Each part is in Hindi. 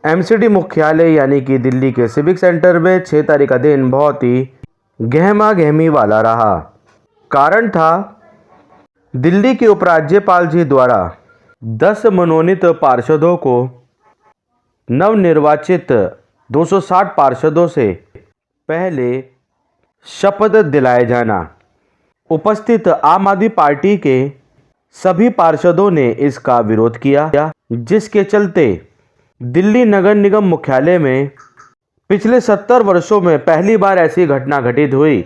एमसीडी मुख्यालय यानी कि दिल्ली के सिविक सेंटर में 6 तारीख का दिन बहुत ही गहमा गहमी वाला रहा। कारण था दिल्ली के उपराज्यपाल जी द्वारा 10 मनोनीत पार्षदों को नवनिर्वाचित 260 पार्षदों से पहले शपथ दिलाए जाना। उपस्थित आम आदमी पार्टी के सभी पार्षदों ने इसका विरोध किया, जिसके चलते दिल्ली नगर निगम मुख्यालय में पिछले 70 वर्षों में पहली बार ऐसी घटना घटित हुई,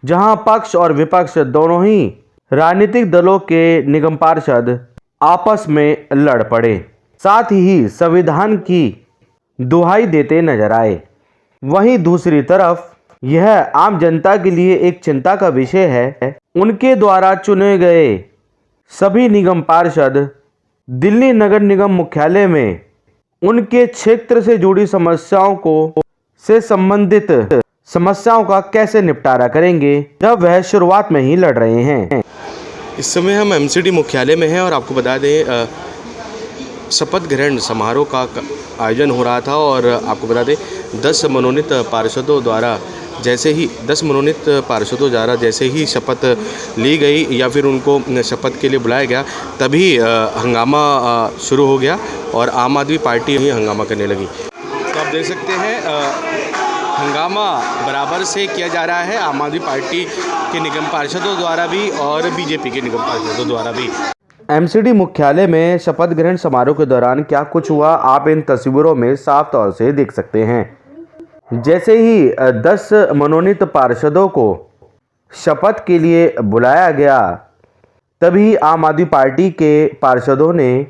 जहां पक्ष और विपक्ष दोनों ही राजनीतिक दलों के निगम पार्षद आपस में लड़ पड़े, साथ ही संविधान की दुहाई देते नजर आए। वहीं दूसरी तरफ यह आम जनता के लिए एक चिंता का विषय है। उनके द्वारा चुने गए सभी निगम पार्षद दिल्ली नगर निगम मुख्यालय में उनके क्षेत्र से जुड़ी से संबंधित समस्याओं का कैसे निपटारा करेंगे, जब वह शुरुआत में ही लड़ रहे हैं। इस समय हम एमसीडी मुख्यालय में हैं और आपको बता दें शपथ ग्रहण समारोह का आयोजन हो रहा था और आपको बता दें 10 मनोनीत पार्षदों द्वारा जैसे ही शपथ ली गई या फिर उनको शपथ के लिए बुलाया गया, तभी हंगामा शुरू हो गया और आम आदमी पार्टी ही हंगामा करने लगी। तो आप देख सकते हैं हंगामा बराबर से किया जा रहा है आम आदमी पार्टी के निगम पार्षदों द्वारा भी और बीजेपी के निगम पार्षदों द्वारा भी। एमसीडी मुख्यालय में शपथ ग्रहण समारोह के दौरान क्या कुछ हुआ, आप इन तस्वीरों में साफ तौर से देख सकते हैं। जैसे ही 10 मनोनीत पार्षदों को शपथ के लिए बुलाया गया, तभी आम आदमी पार्टी के पार्षदों ने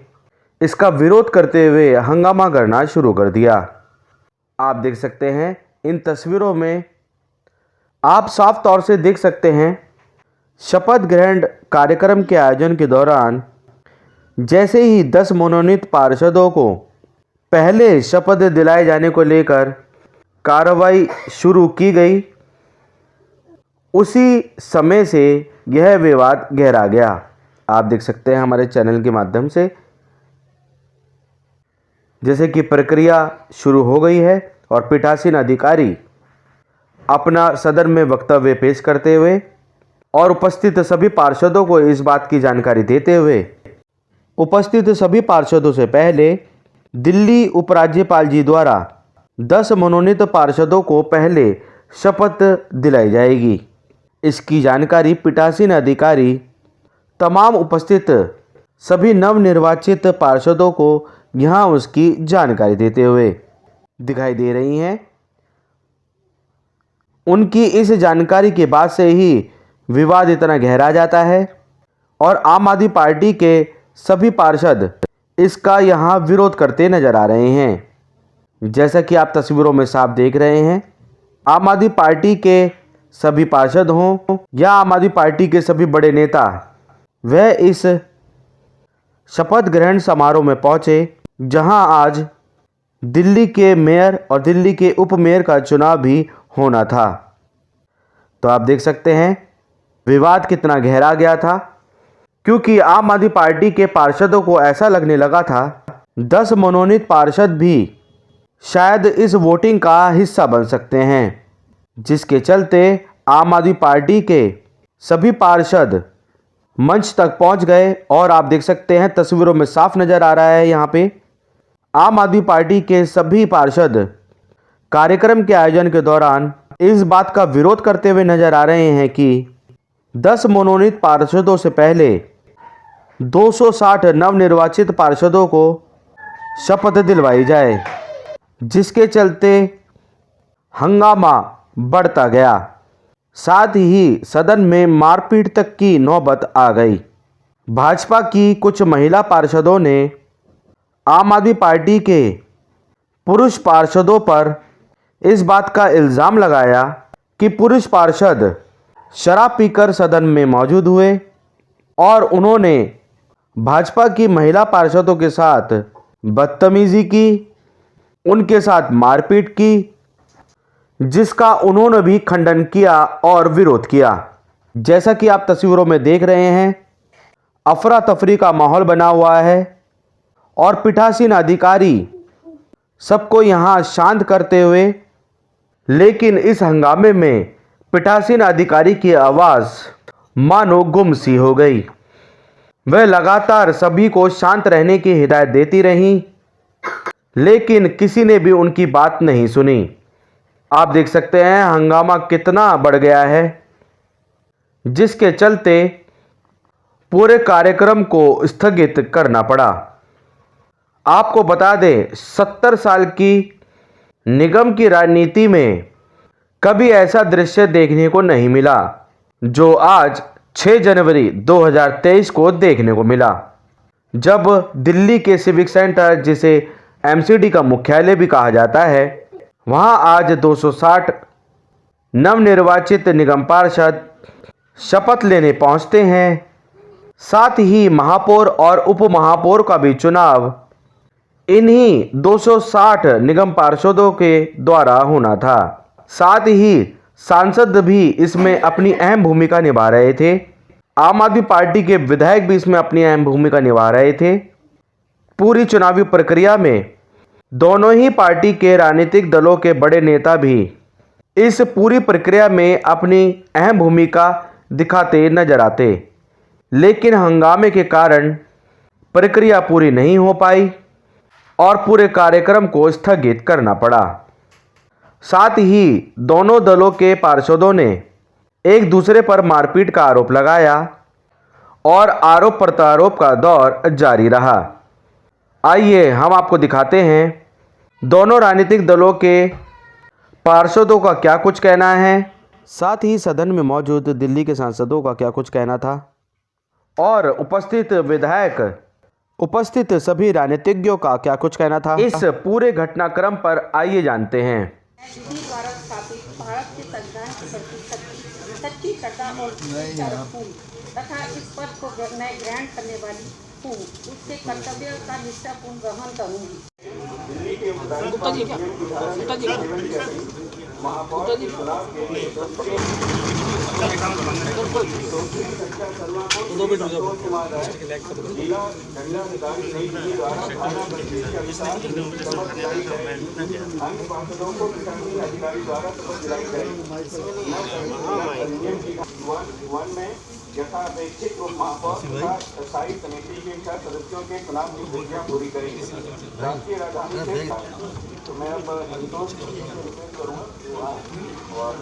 इसका विरोध करते हुए हंगामा करना शुरू कर दिया। आप देख सकते हैं इन तस्वीरों में, आप साफ तौर से देख सकते हैं शपथ ग्रहण कार्यक्रम के आयोजन के दौरान जैसे ही 10 मनोनीत पार्षदों को पहले शपथ दिलाए जाने को लेकर कार्रवाई शुरू की गई, उसी समय से यह विवाद गहरा गया। आप देख सकते हैं हमारे चैनल के माध्यम से जैसे कि प्रक्रिया शुरू हो गई है और पीठासीन अधिकारी अपना सदन में वक्तव्य पेश करते हुए और उपस्थित सभी पार्षदों को इस बात की जानकारी देते हुए उपस्थित सभी पार्षदों से पहले दिल्ली उपराज्यपाल जी द्वारा 10 मनोनीत पार्षदों को पहले शपथ दिलाई जाएगी। इसकी जानकारी पीठासीन अधिकारी तमाम उपस्थित सभी नवनिर्वाचित पार्षदों को यहां उसकी जानकारी देते हुए दिखाई दे रही हैं। उनकी इस जानकारी के बाद से ही विवाद इतना गहरा जाता है और आम आदमी पार्टी के सभी पार्षद इसका यहां विरोध करते नजर आ रहे हैं। जैसा कि आप तस्वीरों में साफ देख रहे हैं, आम आदमी पार्टी के सभी पार्षद हों या आम आदमी पार्टी के सभी बड़े नेता, वह इस शपथ ग्रहण समारोह में पहुंचे, जहां आज दिल्ली के मेयर और दिल्ली के उप मेयर का चुनाव भी होना था। तो आप देख सकते हैं विवाद कितना गहरा गया था, क्योंकि आम आदमी पार्टी के पार्षदों को ऐसा लगने लगा था 10 मनोनीत पार्षद भी शायद इस वोटिंग का हिस्सा बन सकते हैं, जिसके चलते आम आदमी पार्टी के सभी पार्षद मंच तक पहुंच गए। और आप देख सकते हैं तस्वीरों में साफ नजर आ रहा है, यहाँ पे आम आदमी पार्टी के सभी पार्षद कार्यक्रम के आयोजन के दौरान इस बात का विरोध करते हुए नजर आ रहे हैं कि 10 मनोनीत पार्षदों से पहले 260 नवनिर्वाचित पार्षदों को शपथ दिलवाई जाए, जिसके चलते हंगामा बढ़ता गया। साथ ही सदन में मारपीट तक की नौबत आ गई। भाजपा की कुछ महिला पार्षदों ने आम आदमी पार्टी के पुरुष पार्षदों पर इस बात का इल्ज़ाम लगाया कि पुरुष पार्षद शराब पीकर सदन में मौजूद हुए और उन्होंने भाजपा की महिला पार्षदों के साथ बदतमीजी की, उनके साथ मारपीट की, जिसका उन्होंने भी खंडन किया और विरोध किया। जैसा कि आप तस्वीरों में देख रहे हैं, अफरा तफरी का माहौल बना हुआ है और पीठासीन अधिकारी सबको यहाँ शांत करते हुए। लेकिन इस हंगामे में पीठासीन अधिकारी की आवाज़ मानो गुम सी हो गई। वह लगातार सभी को शांत रहने की हिदायत देती रहीं, लेकिन किसी ने भी उनकी बात नहीं सुनी। आप देख सकते हैं हंगामा कितना बढ़ गया है, जिसके चलते पूरे कार्यक्रम को स्थगित करना पड़ा। आपको बता दें 70 साल की निगम की राजनीति में कभी ऐसा दृश्य देखने को नहीं मिला जो आज 6 जनवरी 2023 को देखने को मिला, जब दिल्ली के सिविक सेंटर, जिसे एमसीडी का मुख्यालय भी कहा जाता है, वहां आज 260 नवनिर्वाचित निगम पार्षद शपथ लेने पहुंचते हैं। साथ ही महापौर और उप महापौर का भी चुनाव इन्हीं 260 निगम पार्षदों के द्वारा होना था। साथ ही सांसद भी इसमें अपनी अहम भूमिका निभा रहे थे। आम आदमी पार्टी के विधायक भी इसमें अपनी अहम भूमिका निभा रहे थे। पूरी चुनावी प्रक्रिया में दोनों ही पार्टी के राजनीतिक दलों के बड़े नेता भी इस पूरी प्रक्रिया में अपनी अहम भूमिका दिखाते नजर आते, लेकिन हंगामे के कारण प्रक्रिया पूरी नहीं हो पाई और पूरे कार्यक्रम को स्थगित करना पड़ा। साथ ही दोनों दलों के पार्षदों ने एक दूसरे पर मारपीट का आरोप लगाया और आरोप प्रत्यारोप का दौर जारी रहा। आइए हम आपको दिखाते हैं दोनों राजनीतिक दलों के पार्षदों का क्या कुछ कहना है, साथ ही सदन में मौजूद दिल्ली के सांसदों का क्या कुछ कहना था और उपस्थित सभी राजनीतिज्ञों का क्या कुछ कहना था। इस पूरे घटनाक्रम पर आइए जानते हैं। द्वारा स्थापित भारत के संविधान के प्रति सच्ची श्रद्धा और तथा इस पद को मैं ग्रहण करने वाली हूँ, उसके कर्तव्य का निष्ठापूर्ण ग्रहण करूँगी। यथापेक्षित महापौर तथा स्थायी समिति के 6 सदस्यों के चुनाव की प्रक्रिया पूरी करेंगे। राष्ट्रीय राजधानी से तो मैं अब संतोष करूँगा और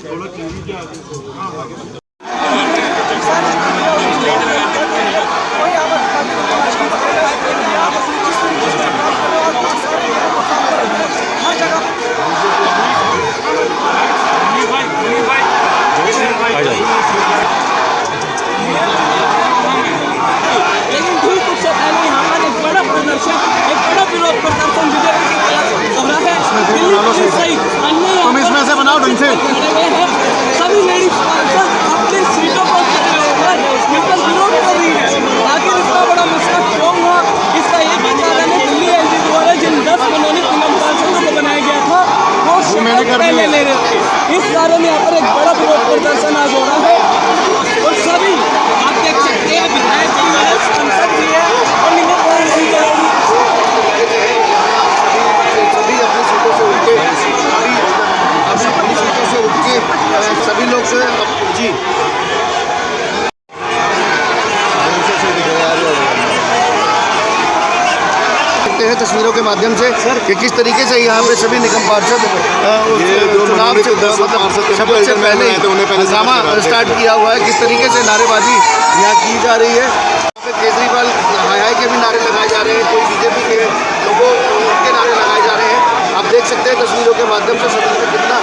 थोड़ा टीवी के आगे लेकिन ठीक उससे पहले यहाँ पर एक बड़ा विरोध प्रदर्शन बीजेपी की तरफ हो रहा है। दिल्ली पुलिस सहित अन्य तुम इसमें से बनाओ ढंग से खड़े हुए हैं। सभी लेडीज पार्षद अपनी सीटों पर खड़े होकर मिलकर विरोध कर रही है। आखिर इसका बड़ा मसला क्यों हुआ, इसका एक ही कारण है, दिल्ली एलजी द्वारा जिन 10 मनोनीत निगम पार्षदों को बनाया गया था वो शपथ पहले ले रहे थे। इस कारण यहाँ पर एक बड़ा विरोध प्रदर्शन आज हो रहा है और सभी आप देख सकते हैं विधायक भी है, सांसद भी है और निगम पार्षद भी है। सभी अपनी सीटों से उठ के अपनी सीटों से उठ के सभी लोग से जी देखते हैं तस्वीरों के माध्यम से कि किस तरीके से यहाँ पे सभी निगम पार्षद चुनाव से शपथ से पहले हंगामा स्टार्ट किया हुआ है। किस तरीके से नारेबाजी यहाँ की जा रही है। केजरीवाल हाय के भी नारे लगाए जा रहे हैं, कोई बीजेपी के लोगों के नारे लगाए जा रहे हैं। आप देख सकते हैं तस्वीरों के माध्यम से सदन में कितना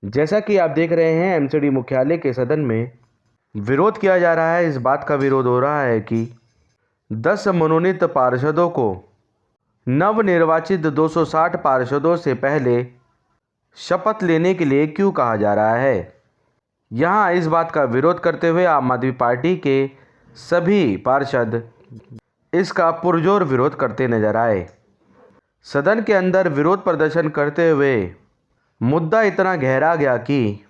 जैसा कि आप देख रहे हैं एमसीडी मुख्यालय के सदन में विरोध किया जा रहा है। इस बात का विरोध हो रहा है कि 10 मनोनीत पार्षदों को नवनिर्वाचित 260 पार्षदों से पहले शपथ लेने के लिए क्यों कहा जा रहा है। यहाँ इस बात का विरोध करते हुए आम आदमी पार्टी के सभी पार्षद इसका पुरजोर विरोध करते नजर आए। सदन के अंदर विरोध प्रदर्शन करते हुए मुद्दा इतना गहरा गया कि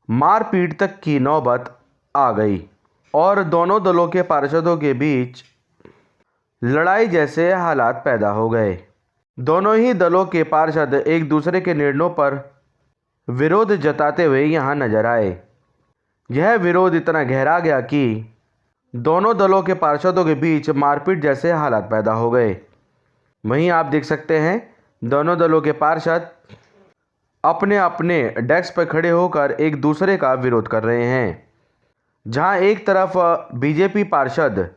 मारपीट तक की नौबत आ गई और दोनों दलों के पार्षदों के बीच लड़ाई जैसे हालात पैदा हो गए। दोनों ही दलों के पार्षद एक दूसरे के निर्णयों पर विरोध जताते हुए यहाँ नजर आए। यह विरोध इतना गहरा गया कि दोनों दलों के पार्षदों के बीच मारपीट जैसे हालात पैदा हो गए। वहीं आप देख सकते हैं दोनों दलों के पार्षद अपने अपने डेस्क पर खड़े होकर एक दूसरे का विरोध कर रहे हैं। जहां एक तरफ बीजेपी पार्षद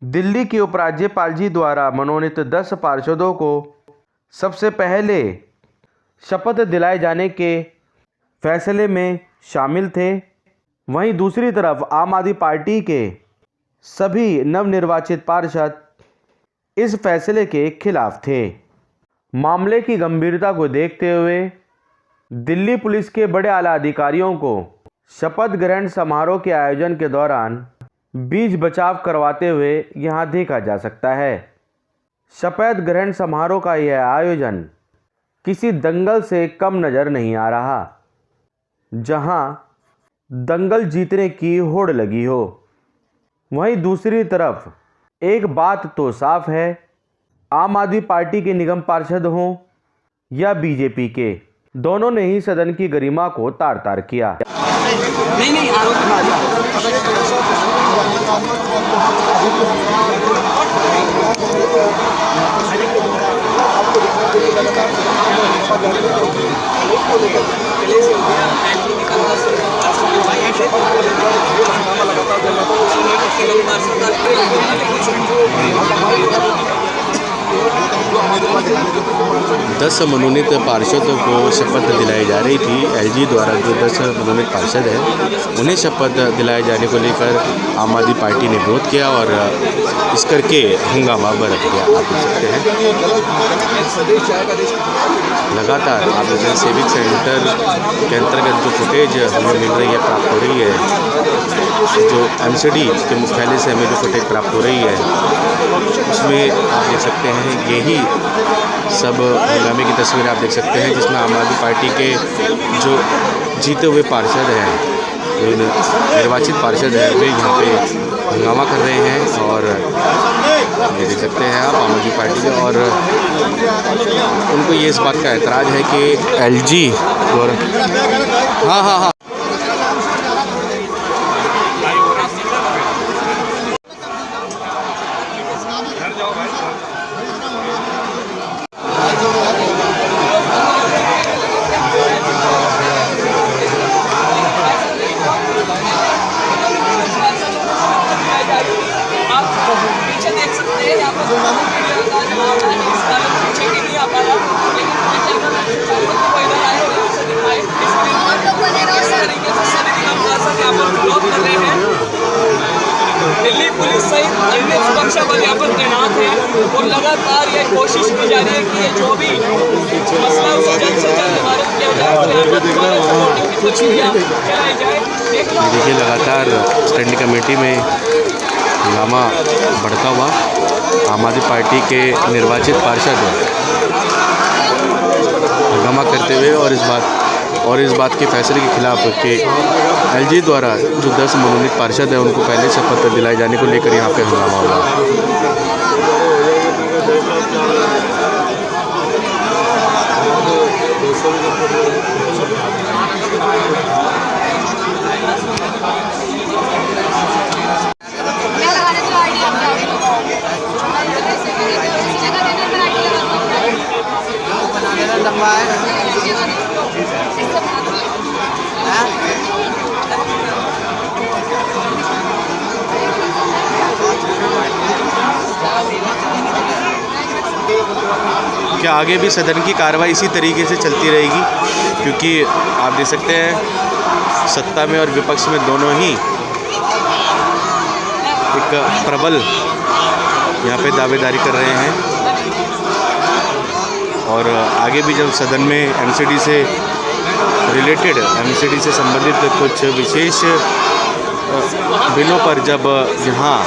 दिल्ली के उपराज्यपाल जी द्वारा मनोनीत 10 पार्षदों को सबसे पहले शपथ दिलाए जाने के फैसले में शामिल थे, वहीं दूसरी तरफ आम आदमी पार्टी के सभी नवनिर्वाचित पार्षद इस फैसले के खिलाफ थे। मामले की गंभीरता को देखते हुए दिल्ली पुलिस के बड़े आला अधिकारियों को शपथ ग्रहण समारोह के आयोजन के दौरान बीच बचाव करवाते हुए यहाँ देखा जा सकता है। शपथ ग्रहण समारोह का यह आयोजन किसी दंगल से कम नज़र नहीं आ रहा, जहां दंगल जीतने की होड़ लगी हो। वहीं दूसरी तरफ एक बात तो साफ है, आम आदमी पार्टी के निगम पार्षद हों या बीजेपी के, दोनों ने ही सदन की गरिमा को तार तार किया। नहीं दस मनोनीत पार्षदों को शपथ दिलाई जा रही थी। एलजी द्वारा जो 10 मनोनीत पार्षद हैं उन्हें शपथ दिलाए जाने को लेकर आम आदमी पार्टी ने विरोध किया और इस करके हंगामा बरत गया। आप देख सकते हैं लगातार आप जैसे सिविक सेंटर के अंतर्गत जो फुटेज हमें मिल रही है, प्राप्त हो रही है, जो एमसीडी के मुख्यालय से हमें जो फुटेज प्राप्त हो रही है, उसमें आप देख सकते हैं यही सब हंगामे की तस्वीर आप देख सकते हैं, जिसमें आम आदमी पार्टी के जो जीते हुए पार्षद हैं, जो निर्वाचित पार्षद हैं, वे यहाँ पे हंगामा कर रहे हैं। और ये देख सकते हैं आप आम आदमी पार्टी के, और उनको ये इस बात का एतराज़ है कि एलजी और हाँ पीछे देख सकते हैं यहाँ पर पीछे की नहीं आ पा रहा, लेकिन इस तरीके से सभी निगम पार्षद यहाँ पर विरोध कर रहे हैं। दिल्ली पुलिस सहित अन्य सुरक्षा बल यहाँ पर तैनात है और लगातार ये कोशिश की जा रही है कि ये जो भी मसला उसे जल्द से जल्द निवारित किया जाए और यहाँ पर दोबारा से वोटिंग की प्रक्रिया चलाई जाए। देखिए लगातार स्टैंडिंग कमेटी में हंगामा बढ़ता हुआ, आम आदमी पार्टी के निर्वाचित पार्षद हंगामा करते हुए और इस बात के फैसले के खिलाफ कि एलजी द्वारा जो 10 मनोनीत पार्षद हैं उनको पहले शपथ दिलाए जाने को लेकर यहाँ पे हंगामा हुआ। क्या आगे भी सदन की कार्रवाई इसी तरीके से चलती रहेगी? क्योंकि आप देख सकते हैं सत्ता में और विपक्ष में दोनों ही एक प्रबल यहाँ पे दावेदारी कर रहे हैं। और आगे भी जब सदन में एमसीडी से रिलेटेड, एमसीडी से संबंधित कुछ विशेष बिलों पर जब यहाँ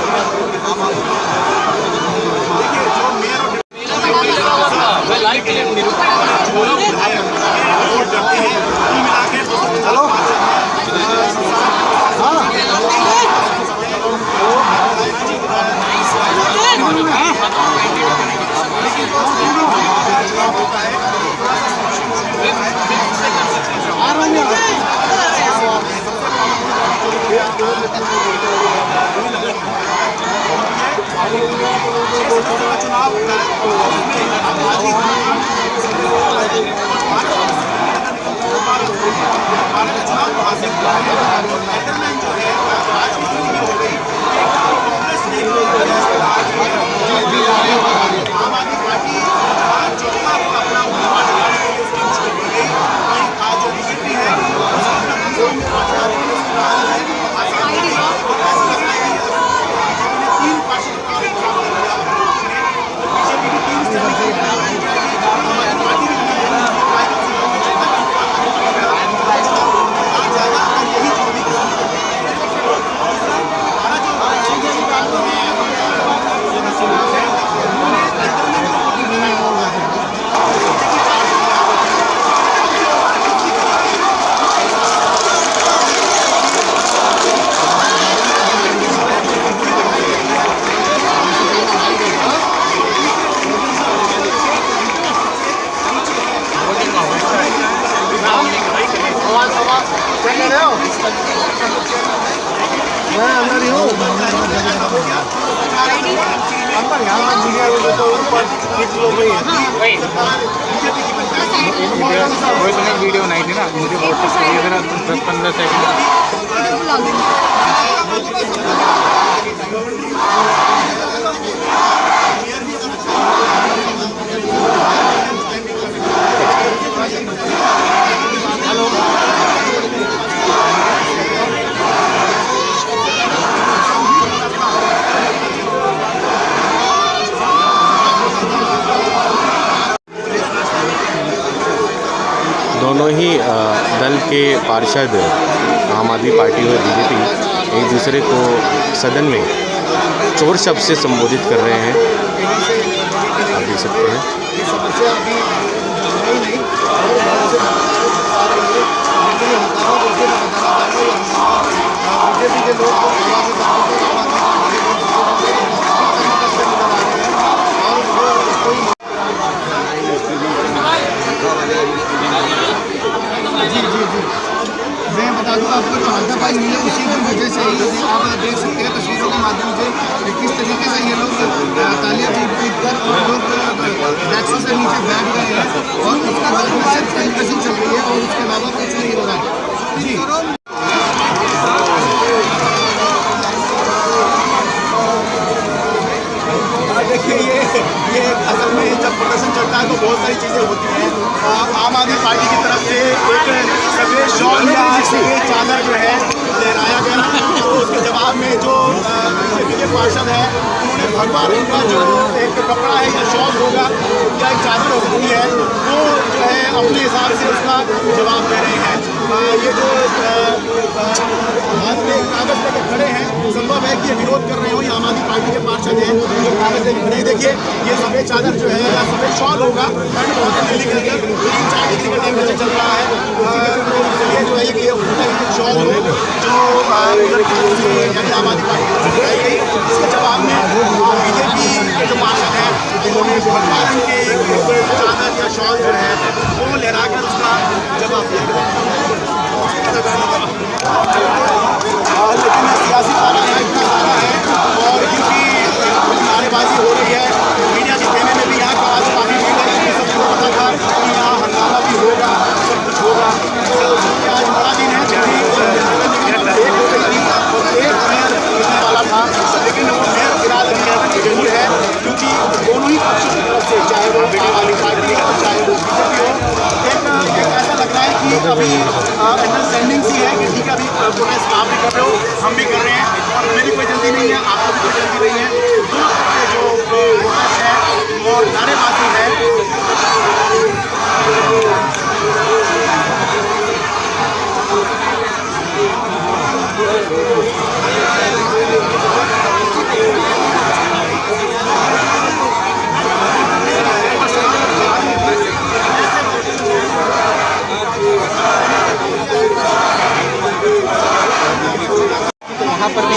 वीडियो बनाई थी ना, मुझे व्हाट्सएप करिए जरा 10-15 सेकंड। दोनों ही दल के पार्षद, आम आदमी पार्टी और बीजेपी, एक दूसरे को सदन में चोर शब्द से संबोधित कर रहे हैं। आप देख सकते हैं। मैं बता दूँ आपको, जो हाथापाई हुई है उसी की वजह से ही आप देख सकते हैं तस्वीरों के माध्यम से किस तरीके से ये लोग तालियां पीट कर और लोग टैक्सी से नीचे बैठ गए हैं और उसका बाद में सिर्फ टाइम चल रही है और उसके अलावा कुछ नहीं हो रहा है जी। देखिए ये असल में जब प्रदर्शन चलता है तो बहुत सारी चीज़ें होती हैं। आम आदमी पार्टी की तरफ से एक सफेद शॉल या सफेद चादर जो है लहराया गया, तो उसके जवाब में जो बीजेपी के पार्षद हैं उन्होंने भगवा रंग का जो एक कपड़ा है या शॉल होगा या एक चादर होती है वो जो है अपने हिसाब से उसका जवाब दे रहे हैं। ये जो हाथ में कागज लेकर खड़े हैं, संभव है कि ये विरोध कर रहे हो, ये आम आदमी पार्टी के पार्षद हैं जो कागज लेकर खड़े। देखिए ये सफेद चादर जो है या सफेद शॉल होगा, बहुत दिल्ली के अंदर 3-4 डिग्री का टेम्परेचर चल रहा है, इसलिए जो है कि शॉल हो जो आम आदमी पार्टी इसके जवाब में बीजेपी के जो पार्षद हैं उन्होंने भगवा रंग के चादर या शॉल जो है वो लहरा कर उसका जवाब दिया। लेकिन सियासी पारा इतना सारा है और क्योंकि नारेबाजी हो रही है, मीडिया के कहने में भी यहाँ का आज काफ़ी भीड़ है, सबको पता था कि यहाँ हंगामा भी होगा, सब कुछ होगा। तो आज बड़ा दिन है, एक मेयर वाला था, लेकिन वो मेयर फिलहाल अभी जरूर है क्योंकि दोनों ही पक्षों की तरफ से, चाहे वो आम आदमी पार्टी चाहे वो अभी अंडरस्टैंडिंग सी है कि ठीक है अभी प्रोटेस्ट आप भी कर रहे हो, हम भी कर रहे हैं और हमें भी कोई जल्दी नहीं है, आपको भी कोई जल्दी नहीं है। दोनों तरफ से जो प्रोटेस्ट है और नारेबाजी है वहाँ पर भी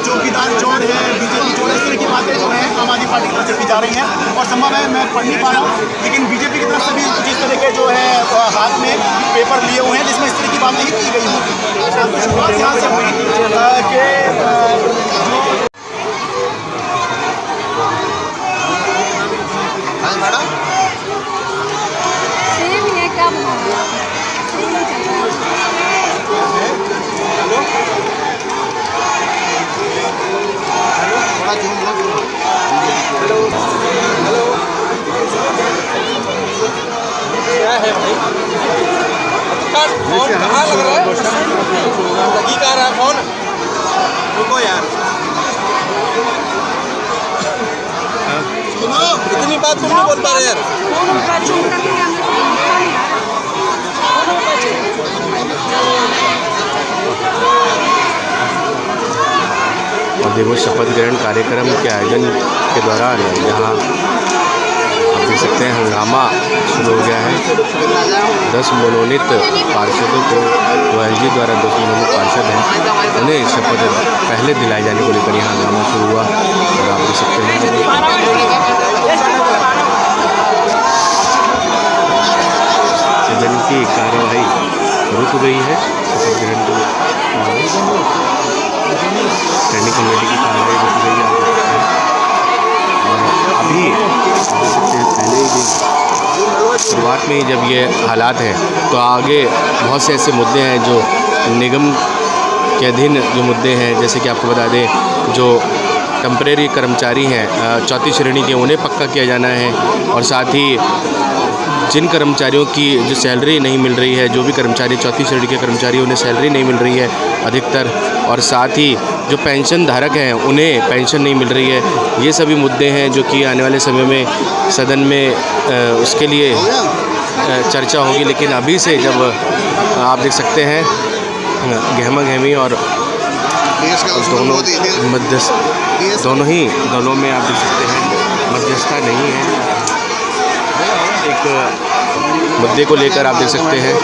चौकीदार जोड़ है, बीजेपी जोड़ है, इस तरह की बातें जो हैं आम आदमी पार्टी की तरफ से की जा रही हैं और संभव है मैं पढ़ नहीं पा रहा हूँ, लेकिन बीजेपी की तरफ से भी जिस तरह के जो है हाथ में पेपर लिए हुए हैं जिसमें इस तरह की बातें ही की गई हैं। शुरुआत यहाँ से हुई कि सेम है क्या बना रहे हो? सेम ही चल रहा है। क्या है भाई फोन कहाँ लग रहा है? लगी कहाँ रहा है फोन? रुको यार, इतनी बात तुम नहीं बोल पा रहे यार। और देखो शपथ ग्रहण कार्यक्रम के आयोजन के दौरान यहाँ आप देख सकते हैं हंगामा शुरू हो गया है। 10 मनोनीत पार्षदों को OLG द्वारा 10 मनोनीत पार्षद हैं उन्हें शपथ पहले दिलाए जाने को लेकर यहाँ हंगामा शुरू हुआ और आप देख सकते हैं सदन की कार्यवाही रुक गई है। शपथ ग्रहण को स्टैंडिंग कमेटी की कार्रवाई रुक गई है और अभी पहले ही शुरुआत में ही जब ये हालात हैं तो आगे बहुत से ऐसे मुद्दे हैं जो निगम के अधीन जो मुद्दे हैं, जैसे कि आपको बता दें जो टेम्परेरी कर्मचारी हैं 4थी श्रेणी के उन्हें पक्का किया जाना है और साथ ही जिन कर्मचारियों की जो सैलरी नहीं मिल रही है, जो भी कर्मचारी 4थी श्रेणी के कर्मचारी उन्हें सैलरी नहीं मिल रही है अधिकतर, और साथ ही जो पेंशन धारक हैं उन्हें पेंशन नहीं मिल रही है। ये सभी मुद्दे हैं जो कि आने वाले समय में सदन में उसके लिए चर्चा होगी। लेकिन अभी से जब आप देख सकते हैं गहमा गहमी और दोनों ही दलों में आप देख सकते हैं मध्यस्थता नहीं है। एक मुद्दे को लेकर आप देख सकते हैं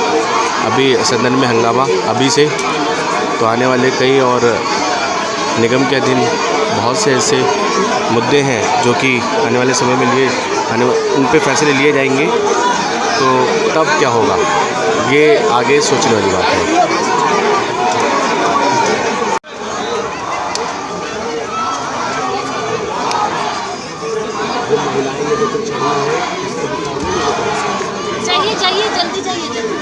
अभी सदन में हंगामा अभी से, तो आने वाले कई और निगम के अधीन बहुत से ऐसे मुद्दे हैं जो कि आने वाले समय में उन पे फैसले लिए जाएंगे, तो तब क्या होगा ये आगे सोचने वाली बात है। चाहिए जल्दी चाहिए जल्दी।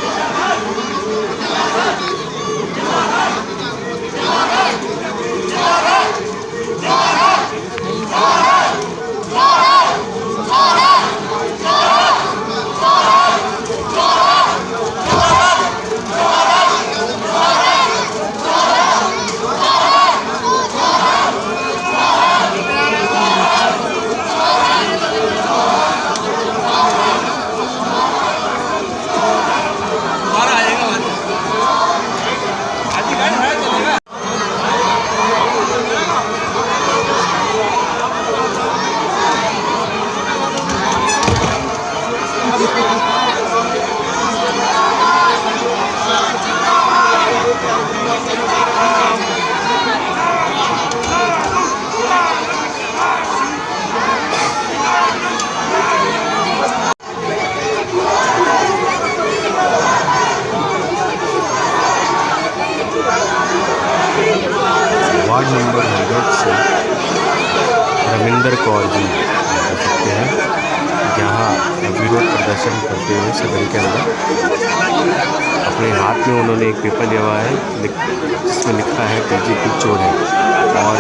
देख सकते हैं यहाँ विरोध प्रदर्शन करते हुए सदन के अंदर अपने हाथ में उन्होंने एक पेपर लिया हुआ है जिसमें लिखा है बीजेपी चोर है और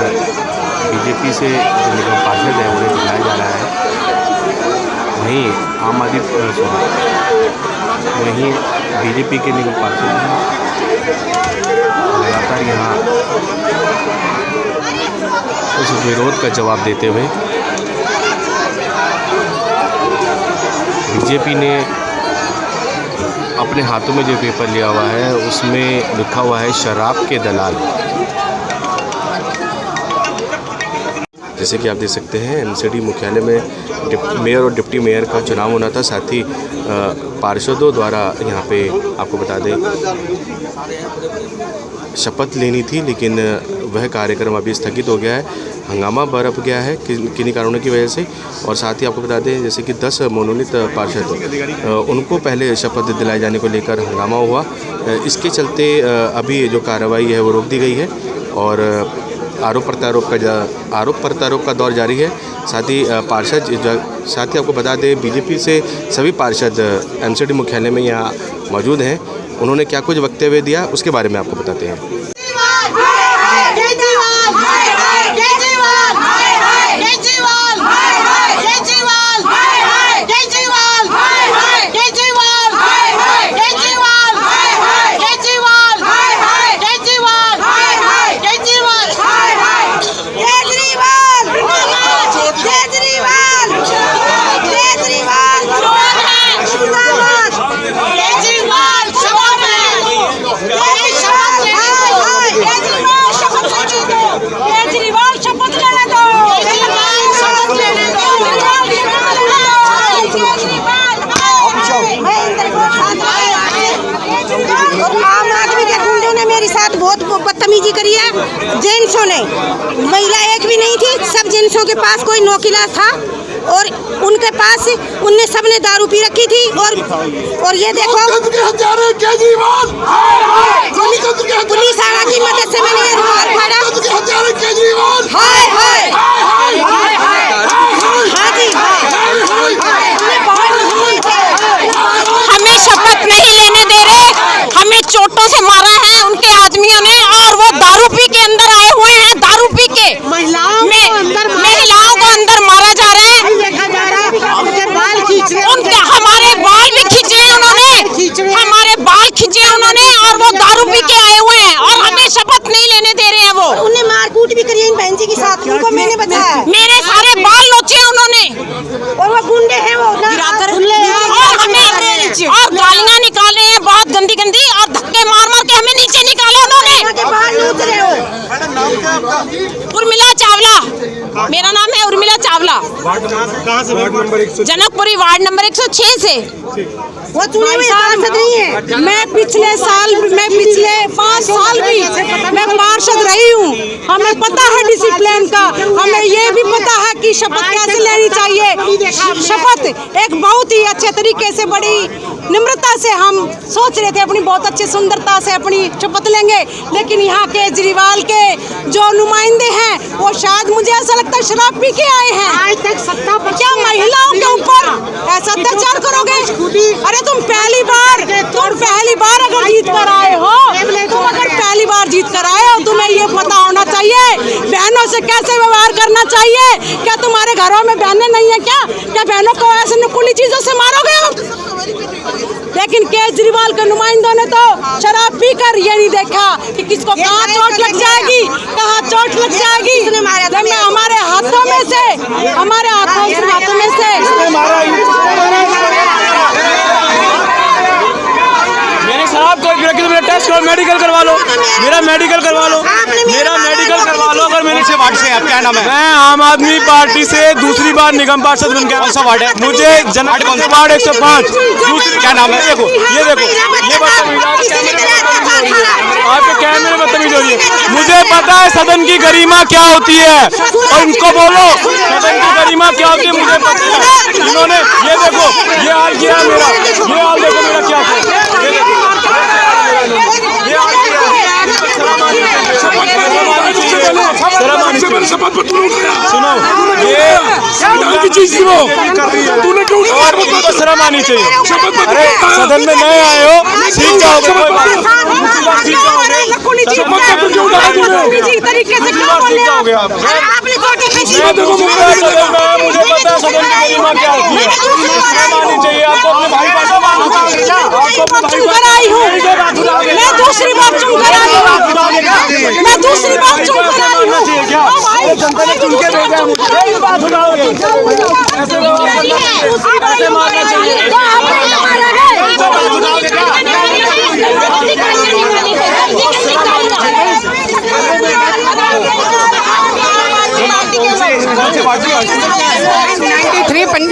बीजेपी से जो निगम पार्षद है उन्हें बुलाया जा रहा है। वहीं आम आदमी वहीं बीजेपी के निगम पार्षद हैं लगातार यहाँ उस विरोध का जवाब देते हुए बीजेपी ने अपने हाथों में जो पेपर लिया हुआ है उसमें लिखा हुआ है शराब के दलाल। जैसे कि आप देख सकते हैं एमसीडी मुख्यालय में मेयर और डिप्टी मेयर का चुनाव होना था, साथ ही पार्षदों द्वारा यहाँ पे आपको बता दें शपथ लेनी थी, लेकिन वह कार्यक्रम अभी स्थगित हो गया है। हंगामा बरप गया है किन्हीं कारणों की वजह से। और साथ ही आपको बता दें जैसे कि 10 मनोनीत पार्षद उनको पहले शपथ दिलाए जाने को लेकर हंगामा हुआ। इसके चलते अभी जो कार्रवाई है वो रोक दी गई है और आरोप प्रत्यारोप का दौर जारी है। साथ ही आपको बता दें बीजेपी से सभी पार्षद एमसीडी मुख्यालय में यहाँ मौजूद हैं। उन्होंने क्या कुछ वक्तव्य दिया उसके बारे में आपको बताते हैं। आम आदमी के गुंडों ने मेरे साथ बहुत बदतमीजी करी है। जेंट्सों ने, महिला एक भी नहीं थी, सब जेंट्सों के पास कोई नौकिला था और उनके पास उनने सबने दारू पी रखी थी। और ये देखो पुलिस आला की मदद से मैंने ये रुमाल फाड़ा। हमें शपथ नहीं लेने दे रहे, हमें चोटों से मारा है उनके आदमियों ने और वो दारू पी के अंदर आए हुए हैं। दारू पी के महिलाओं को अंदर मारा जा रहा है। उनके हमारे बाल भी खींचे हैं उन्होंने, हमारे बाल खींचे हैं उन्होंने और वो दारू पी के आए हुए हैं और हमें शपथ नहीं लेने दे रहे हैं। वो उन्हें मारकूट भी करी इन बहन जी के साथ, उनको मैंने बताया। मेरे सारे बाल नोचे उन्होंने और वो गुंडे हैं वो और गालियां निकाल रहे हैं बहुत गंदी गंदी और धक्के मार के हमें नीचे निकाले उन्होंने। उर्मिला चावला, मेरा नाम है उर्मिला चावला। जनकपुरी वार्ड नंबर 106 से। वो चुने हुए पार्षद नहीं है। मैं पिछले 5 साल भी मैं पार्षद रही हूँ। हमें पता है डिसिप्लिन का, हमें ये भी पता है कि शपथ कैसे लेनी चाहिए। शपथ एक बहुत ही अच्छे तरीके से, बड़ी निम्रता से हम सोच रहे थे अपनी बहुत अच्छी सुंदरता से अपनी शपथ लेंगे, लेकिन यहाँ केजरीवाल के जो नुमाइंदे हैं वो शायद मुझे ऐसा लगता है शराब पी के आए हैं। आज तक सत्ता पर क्या महिलाओं के ऊपर ऐसा अत्याचार करोगे? अरे तुम पहली बार अगर जीत कर आए हो, तुम अगर पहली बार जीत कर आए हो, तुम्हें ये पता होना चाहिए बहनों से कैसे व्यवहार करना चाहिए। क्या तुम्हारे घरों में बहनें नहीं है क्या बहनों को ऐसे नुकुली चीजों से मारोगे? लेकिन केजरीवाल के नुमाइंदों ने तो शराब पीकर ये नहीं देखा कि किसको कहाँ चोट लग जाएगी, कहाँ चोट लग जाएगी। हमारे हाथों में से मैंने शराब को टेस्ट करो, मेडिकल करवा लो, मेरा मेडिकल करवा लो, अगर मैंने से वार्ड से। आप क्या नाम है? मैं आम आदमी पार्टी से दूसरी बार निगम पार्षद बन गया। कौन सा वार्ड है? मुझे जनकपुर वार्ड 105। दूसरी क्या नाम है? ये देखो ये आपके कैमरे में बदतमीज हो रही है। मुझे पता है सदन की गरिमा क्या होती है और इनको बोलो सदन की गरिमा क्या होती है, मुझे पता है। इन्होंने ये देखो ये हाल किया मेरा, ये हाल देखो मेरा क्या किया, ये हाल किया। सुनो, ये चीज थी वो, तूने क्यों उनको शर्म आनी चाहिए। अरे सदन में नए आए हो, सीख जाओगे, कोई बात नहीं, सीख जाओगे, तरीके से क्यों बोल रहे हो? आपने मुझे पता है सदन की गरिमा क्या होती है, शर्म आनी चाहिए आपको। अपने भाई पास चुनकर आई हूँ, मैं दूसरी बार चुनकर आई हूँ, मैं दूसरी बार चुनकर आई हूँ। जनता ने चुन के भेजा मुझे, बात उठाओगे, ऐसे मारना चाहिए।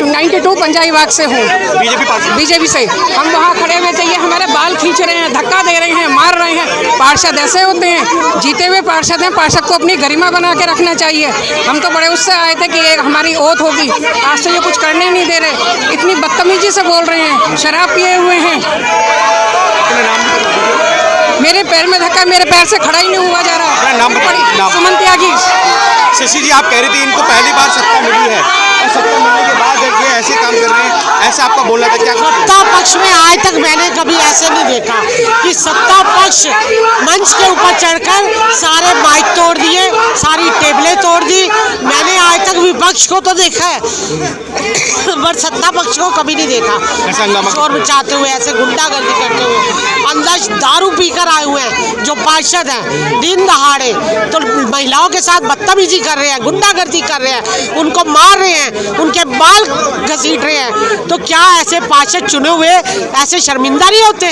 नाइन्टी टू पंजाबी बाग से हूँ, बीजेपी से। हम वहाँ खड़े हुए थे, ये हमारे बाल खींच रहे हैं, धक्का दे रहे हैं, मार रहे हैं। पार्षद ऐसे होते हैं, जीते हुए पार्षद हैं, पार्षद को अपनी गरिमा बना के रखना चाहिए। हम तो बड़े उससे आए थे कि एक हमारी ओथ होगी, आज तो ये कुछ करने नहीं दे रहे, इतनी बदतमीजी से बोल रहे हैं, शराब पिए हुए हैं। मेरे पैर में धक्का, मेरे पैर से खड़ा ही नहीं हुआ जा रहा। सुमन त्यागी। शशि जी, आप कह रहे थे इनको पहली बार सत्ता मिली है और सत्ता मिलने के बाद ये ऐसे काम कर रहे हैं, ऐसा आपका बोलना था क्या? सत्ता पक्ष में आज तक मैंने कभी ऐसे नहीं देखा कि सत्ता पक्ष मंच के ऊपर चढ़कर सारे माइक तोड़ दिए, सारी टेबलें तोड़ दी। मैंने आज तक विपक्ष को तो देखा है पर सत्ता पक्ष को कभी नहीं देखा शोर मचाते हुए, ऐसे गुंडागर्दी करते हुए। अंदर दारू पीकर आए हुए हैं जो पार्षद हैं, दिन दहाड़े तो महिलाओं के साथ बदतमीजी कर रहे हैं, गुंडागर्दी कर रहे हैं, उनको मार रहे हैं, उनके बाल घसीट रहे हैं। तो क्या ऐसे पार्षद चुने हुए ऐसे शर्मिंदा नहीं होते?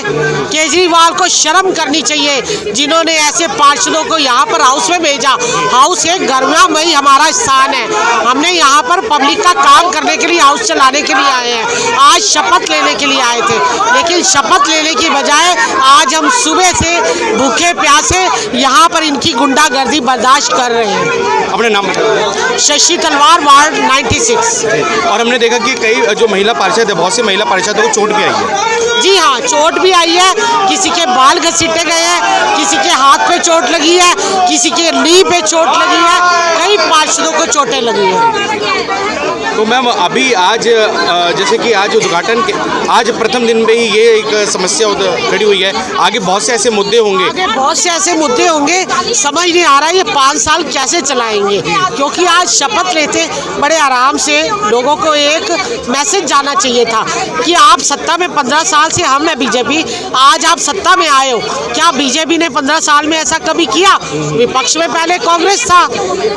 केजरीवाल को शर्म करनी चाहिए जिन्होंने ऐसे पार्षदों को यहाँ पर हाउस में भेजा। हाउस एक गरिमामयी हमारा स्थान है, हमने यहाँ पर पब्लिक का काम करने के लिए, हाउस चलाने के लिए आए हैं। आज शपथ लेने के लिए आए थे, लेकिन शपथ लेने की बजाय आज हम सुबह से भूखे प्यासे यहाँ पर इनकी गुंडागर्दी बर्दाश्त कर रहे हैं। अपने नाम बताइए। शशि तलवार, वार्ड 96। और हमने देखा कि कई जो महिला पार्षद है, बहुत से महिला पार्षदों को चोट भी आई है। जी हाँ, चोट भी आई है, किसी के बाल घसीटे गए हैं, किसी के हाथ पे चोट लगी है, किसी के नी पे चोट लगी है, कई पार्षदों को चोटें लगी हैं। तो मैम अभी आज जैसे कि आज उद्घाटन के आज प्रथम दिन में ही ये एक समस्या खड़ी हुई है, आगे बहुत से ऐसे मुद्दे होंगे, आगे बहुत से ऐसे मुद्दे होंगे, समझ नहीं आ रहा है ये 5 साल कैसे चलाएंगे। क्योंकि आज शपथ लेते बड़े आराम से लोगों को एक मैसेज जाना चाहिए था कि आप सत्ता में 15 साल से, हम है बीजेपी, आज आप सत्ता में आए हो। क्या बीजेपी ने 15 साल में ऐसा कभी किया? विपक्ष में पहले कांग्रेस था,